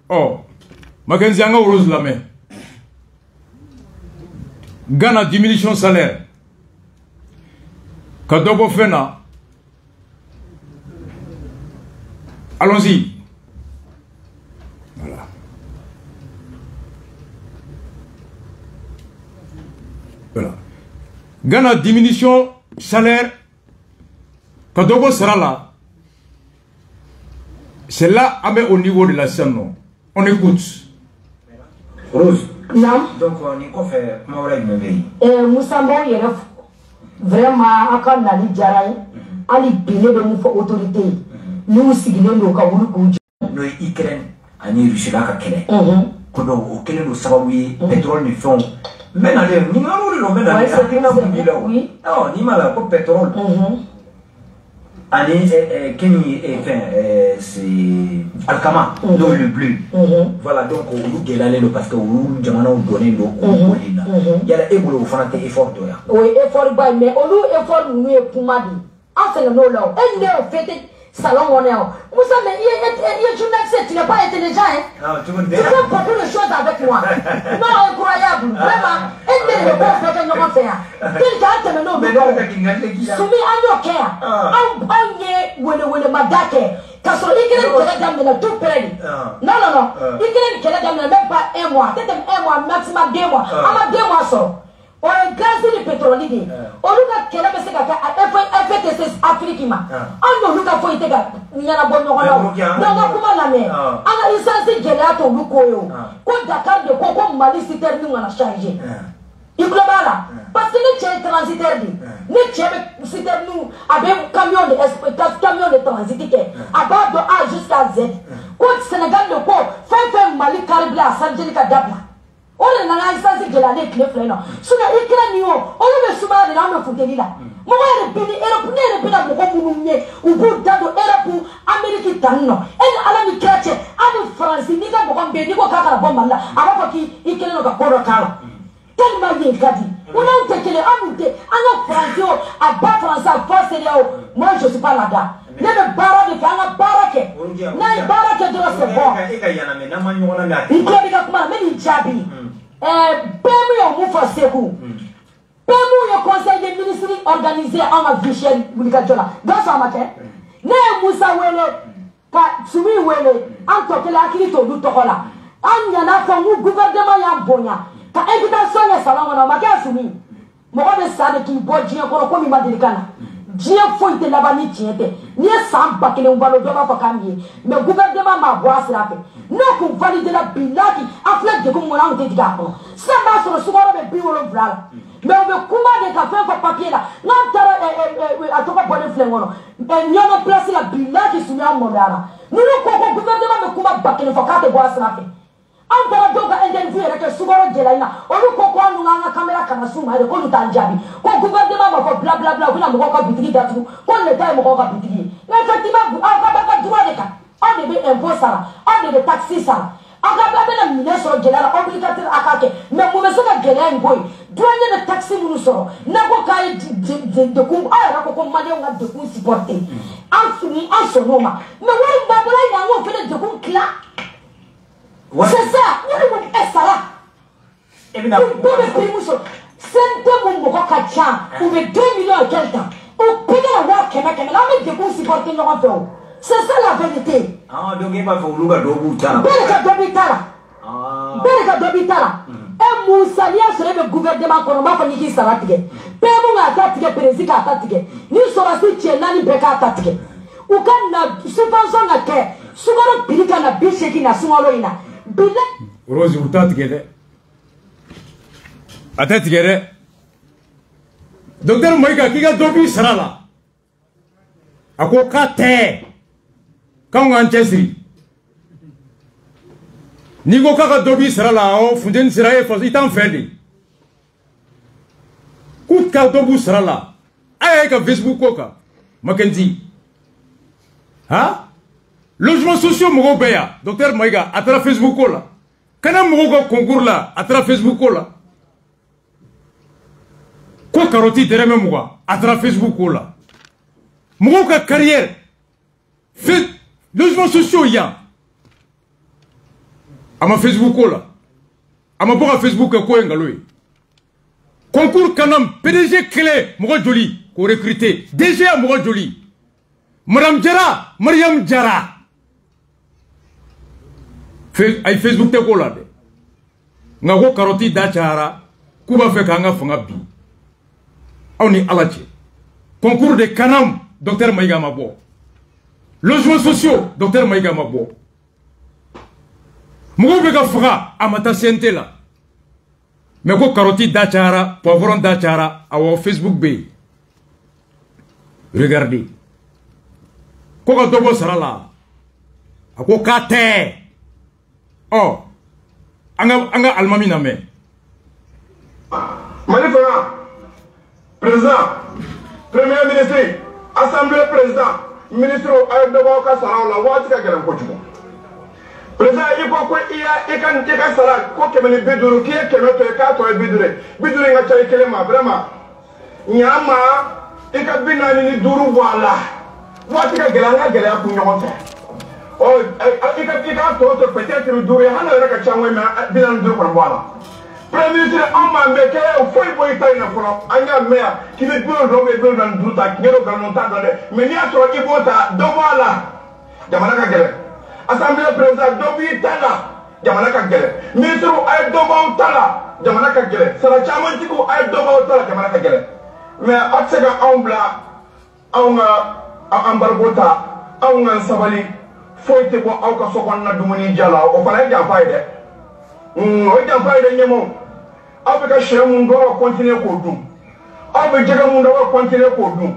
oh magenzi anga rose la main Ghana diminution salaire kadobo fena allons-y voilà Ghana diminution salaire, quand on sera là, c'est là au niveau de la scène. On écoute. Rose. Non. Donc on y fait Moussambo il vraiment aka nali jaray ali bine de mu autorité nous signé no ka wulu ko no Ukraine ani Russie la ka kele ko do o kele do sababu pétrole ni fond mais na le ni ngalo le no mais na oui non ni mala ko pétrole c'est Alkama, donc le bleu. Voilà, donc on est allé parce que on donné l'eau. Il y a l'ébolo au fond de effort. Oui, effort, mais on nous effort nous est pour ma vie. En fait, nous là, elle est fait salon on est. Vous savez, il est journaliste, tu n'as pas intelligent. Tu fais beaucoup de choses avec moi. Non, incroyable, vraiment. Elle est le bon fait que nous avons fait. Quelqu'un te met nous. Soumis à nos cœurs. On y est, où le madake. Parce qu'il y a des gens tout près. Non. Il y a des gens même pas un mois. Peut-être un mois, maximum 2 mois. À 2 mois, ça. On est gaz de pétrole. On a quel FTC Afrique. On a fait il y a bon non comment la mer. On a essayé de gérer ton loukoyo. Quand Dakar de Coco Mali citernes on a chargé. Il global là parce que les tiens transitaires les tiens citernes avec camion de transit à bas de A jusqu'à Z. Quand Sénégal de quoi fait Mali Caribé à Sanjelika Dabla. On est dans l'instance de l'année qui est pleine. Sur la Ukraine, on est sur la rame de Foutelila. Moi, je suis Européen, ou bout d'Ado, Europe, Amérique, Tano. Elle a la micrache, à la France, ni la bombe, ni la bombe, alors qu'il y a un corotalo. Tellement bien gadi. On a été amuté, à la France, à bas France, à force, moi je ne suis pas là-dedans. Ne me barre de faire la barraque. N'a barraque de la seconde. Il y a même Jabi. Pemu yo mufa seku. Pemu yo conseil des ministres organisé en Vichel Bulikajola. Dans sa matin. Ne Moussa Wele. Ka Sumi Wele. En tout cas, la Kilito Lutokola. An yana fa mu gouvernement ya bonya. Ka invitation ya salon na maka Sumi. Mo ko be sa de ki boji ko ko mi madirikana. Dieu faut te là-bas ni tiente. Ni sans bakele on va le doba fa kambi. Mais gouvernement m'a boire la paix. Non pour valider la bilaki afin de comme on te dit d'accord. Ça va sur le soir de bureau là. Mais on veut comment des cafés pour papier là. Non tara à toi pas bonne flingono. Mais n'y a pas place la bilaki sur un modala. Nous le gouvernement me kuma bakele fa ka te boire la paix. On va donc interviewer avec le souverain de la ina. On nous comprend nous la caméra kana suma de ko nous tanjabi. Ko gouvernement va bla bla bla kuna mo ko bitigi datu. Ko le taille mo ko bitigi. Mais effectivement on va pas droit de cas. On devait impôt ça. On devait taxer ça. On va pas la ministre de la obligatoire akake. Mais mo meso ka gele ngoy. Douane de taxi nous sort. Na ko kai de ko ara ko mane on a de ko supporter. En fini en sonoma. Mais ouais babala il a on fait de ko cla. C'est ça, nous est ça là. Et bien, c'est un bon ou 2 millions et quelques temps. Au pays de la voix, on met des bons supporters dans le pays. C'est ça la vérité. Ah, donc il va falloir le Dobutala. Bereka Dobitala. Et Moussalia serait le gouvernement qu'on va faire qui sera tigé. Pemu attaque président attaque. Nous sommes si Tchénani Beka attaque. Ou quand na subvention na ke, souvent pilika na biche qui na sualoina. Rose uta tigere. Ata tigere. Docteur Moïka qui a dobi sarala. Ako kate. Quand on chesri. Nigo kaka dobi sarala o funden siraye fos itan feli. Kut ka dobu sarala. Ay ka Facebook koka. Makenzi. Ha? Logement sociaux mogo beya. Docteur Moïka à travers Facebook là. Kana mogo concours là à travers Facebook là. Quoi caroti tereme mogo à travers Facebook là. Mogo ka carrière. Fait logement sociaux ya. Ama Facebook là. Ama pour Facebook ko engaloy. Concours kanam PDG clé mogo joli ko recruter. DG mogo joli. Madame Jara, Mariam Jara. Ay Facebook te ko la de. Nga ko karoti da chara kuba fe ka nga fanga bi. Awni alache. Concours de Kanam, Docteur Maïga Mabo. Logements sociaux, Docteur Maïga Mabo. Mugo be ka fanga amata sente la. Mais ko karoti da chara, poivron da chara, awo Facebook be. Regardez. Koka dobo sarala. Ako kate. Oh. Anga almami na me. Président, Premier ministre, assemblée président ministre ay dabo ka sara la wati ka gelen ko tuko président iko ko iya ikan tika sara ko kemeni biduru ki keme to ka to bidure nga chay kelema vraiment nyama ika binani ni duru wala wati ka gelanga gelya ku nyonte o ika to peut-être duru hana reka changwe ma binan duru ko wala premier ministre amma mbeke foi boy tay na kono anya mea ki be biro do be biro nan duta ngero ganon ta dole mais ni ato ibota do wala jamana ka gele assemblée président do bi tala jamana ka gele ministre ay do ba tala jamana ka gele sara chaman tiku ay do ba tala jamana ka gele mais atsega ombla awnga ambargota awnga sabali foi te ko awka sokon na dumuni jala o fala ja fayde o ja fayde nyemo Africa chez mon doit continuer pour nous. Africa mon doit continuer pour nous.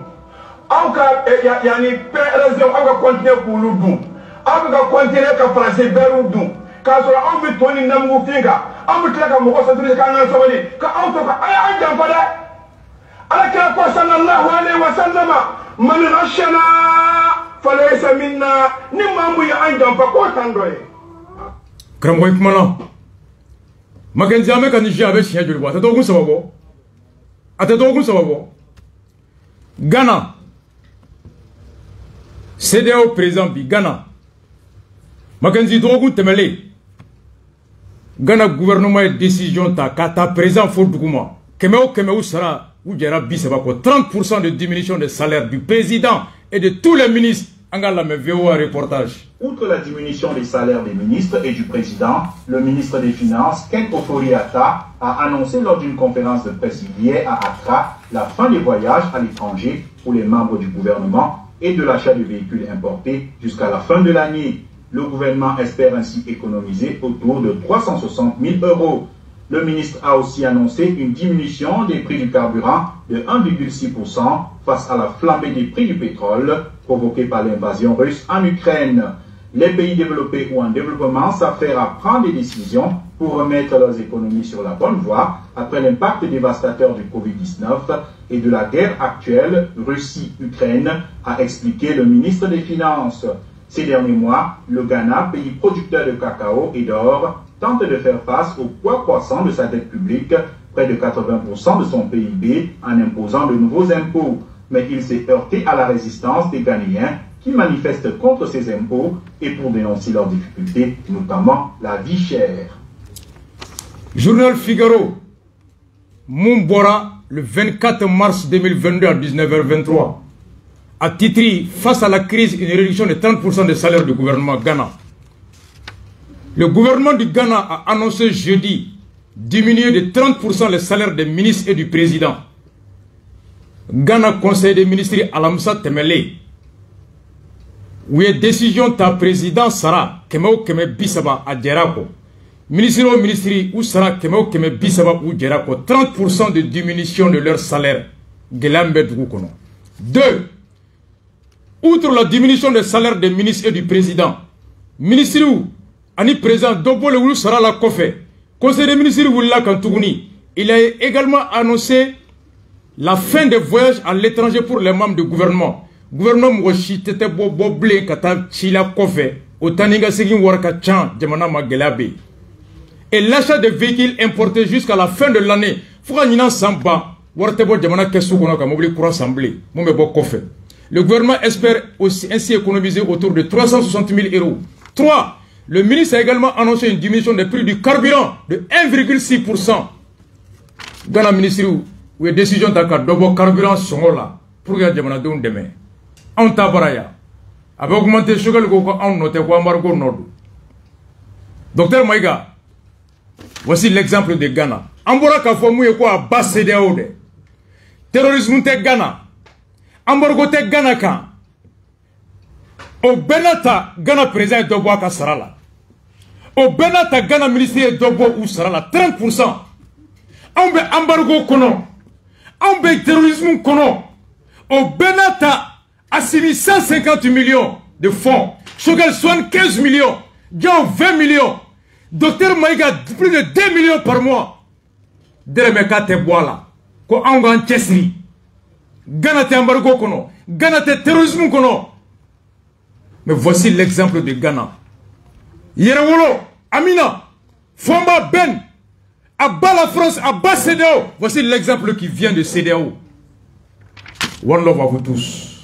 Africa yani raison Africa continuer pour nous. Africa continuer qu'à français vers nous. Quand on veut tourner dans mon finger, on veut que la caméra soit dirigée quand on s'abonne. Quand on se fait aïe aïe j'en parle. Alors que la personne sallallahu alayhi wa sallam man rachana falaysa minna ni mambu ya aïe j'en parle quoi tandoye. Kramboy kumana. Makenzi ameka Niger avec chien joli bois. Atatogun sababo. Atatogun sababo. Ghana. CDAO président bi Ghana. Makenzi togun temele. Ghana gouvernement et décision ta kata président Fodougouma. Kemeo sera ou jera bisabako 30% de diminution des salaires du président et de tous les ministres. Angala me VOA reportage. Outre la diminution des salaires des ministres et du président, le ministre des Finances, Ken Ofori-Atta, a annoncé lors d'une conférence de presse hier à Accra la fin des voyages à l'étranger pour les membres du gouvernement et de l'achat de véhicules importés jusqu'à la fin de l'année. Le gouvernement espère ainsi économiser autour de 360 000 €. Le ministre a aussi annoncé une diminution des prix du carburant de 1,6% face à la flambée des prix du pétrole provoquée par l'invasion russe en Ukraine. Les pays développés ou en développement s'affairent à prendre des décisions pour remettre leurs économies sur la bonne voie après l'impact dévastateur du Covid-19 et de la guerre actuelle Russie-Ukraine, a expliqué le ministre des Finances. Ces derniers mois, le Ghana, pays producteur de cacao et d'or, tente de faire face au poids croissant de sa dette publique, près de 80% de son PIB, en imposant de nouveaux impôts. Mais il s'est heurté à la résistance des Ghanéens qui manifestent contre ces impôts et pour dénoncer leurs difficultés, notamment la vie chère. Journal Figaro, Mumbora, le 24 mars 2022 à 19h23, a titré face à la crise une réduction de 30% des salaires du gouvernement Ghana. Le gouvernement du Ghana a annoncé jeudi diminuer de 30% les salaires des ministres et du président. Ghana Conseil des ministres Alamsa Temele. Oui, décision ta président Sara Kemeo Keme Bisaba à Djerako. Ministre au ministre ou Sara Kemeo Keme Bisaba ou Djerako. 30% de diminution de leur salaire. Gelambe Droukono. 2. Outre la diminution des salaires des ministres et du président, ministre ou Ani président Dobole Wulu Sara la Kofe. Conseil des ministres Wula Kantouni. Il a également annoncé la fin des voyages à l'étranger pour les membres du gouvernement. Gouvernement Mwoshi Tete Boble Kata Chila Kofe. Otaniga Segin Warka Chan Jamana Magelabe. Et l'achat de véhicules importés jusqu'à la fin de l'année. Fouka Nina Samba. Wartebo Jamana Kesukono Kamobli Koura Assemblée. Moumebo Kofe. Le gouvernement espère aussi ainsi économiser autour de 360 000 €. 3. Le ministre a également annoncé une diminution des prix du carburant de 1,6%. Dans la ministre où est décision d'accord d'abord carburant songola pour que jamana don demain. On tabaraya. Avec augmenter chogal ko on note ko embargo nodu. Docteur Maïga. Voici l'exemple de Ghana. Ambora ka fo muye ko a bas CDAO de. Terrorisme te Ghana. Embargo te Ghana kan. Au Benata Ghana président Dobo ka sarala. Au Benata Ghana ministre Dobo ou sarala 30%. On be embargo kono. On be terrorisme kono. Au Benata assimi 150 millions de fonds. Chogal 75 millions. Diao 20 millions. Docteur Maïga plus de 2 millions par mois. Deremeka te boala. Ko angan chesri. Ghana te embargo kono. Ghana te terrorisme kono. Mais voici l'exemple de Ghana. Yerewolo, Amina, Fomba Ben, Abba la France, Abba CEDEAO. Voici l'exemple qui vient de CEDEAO. One love à vous tous.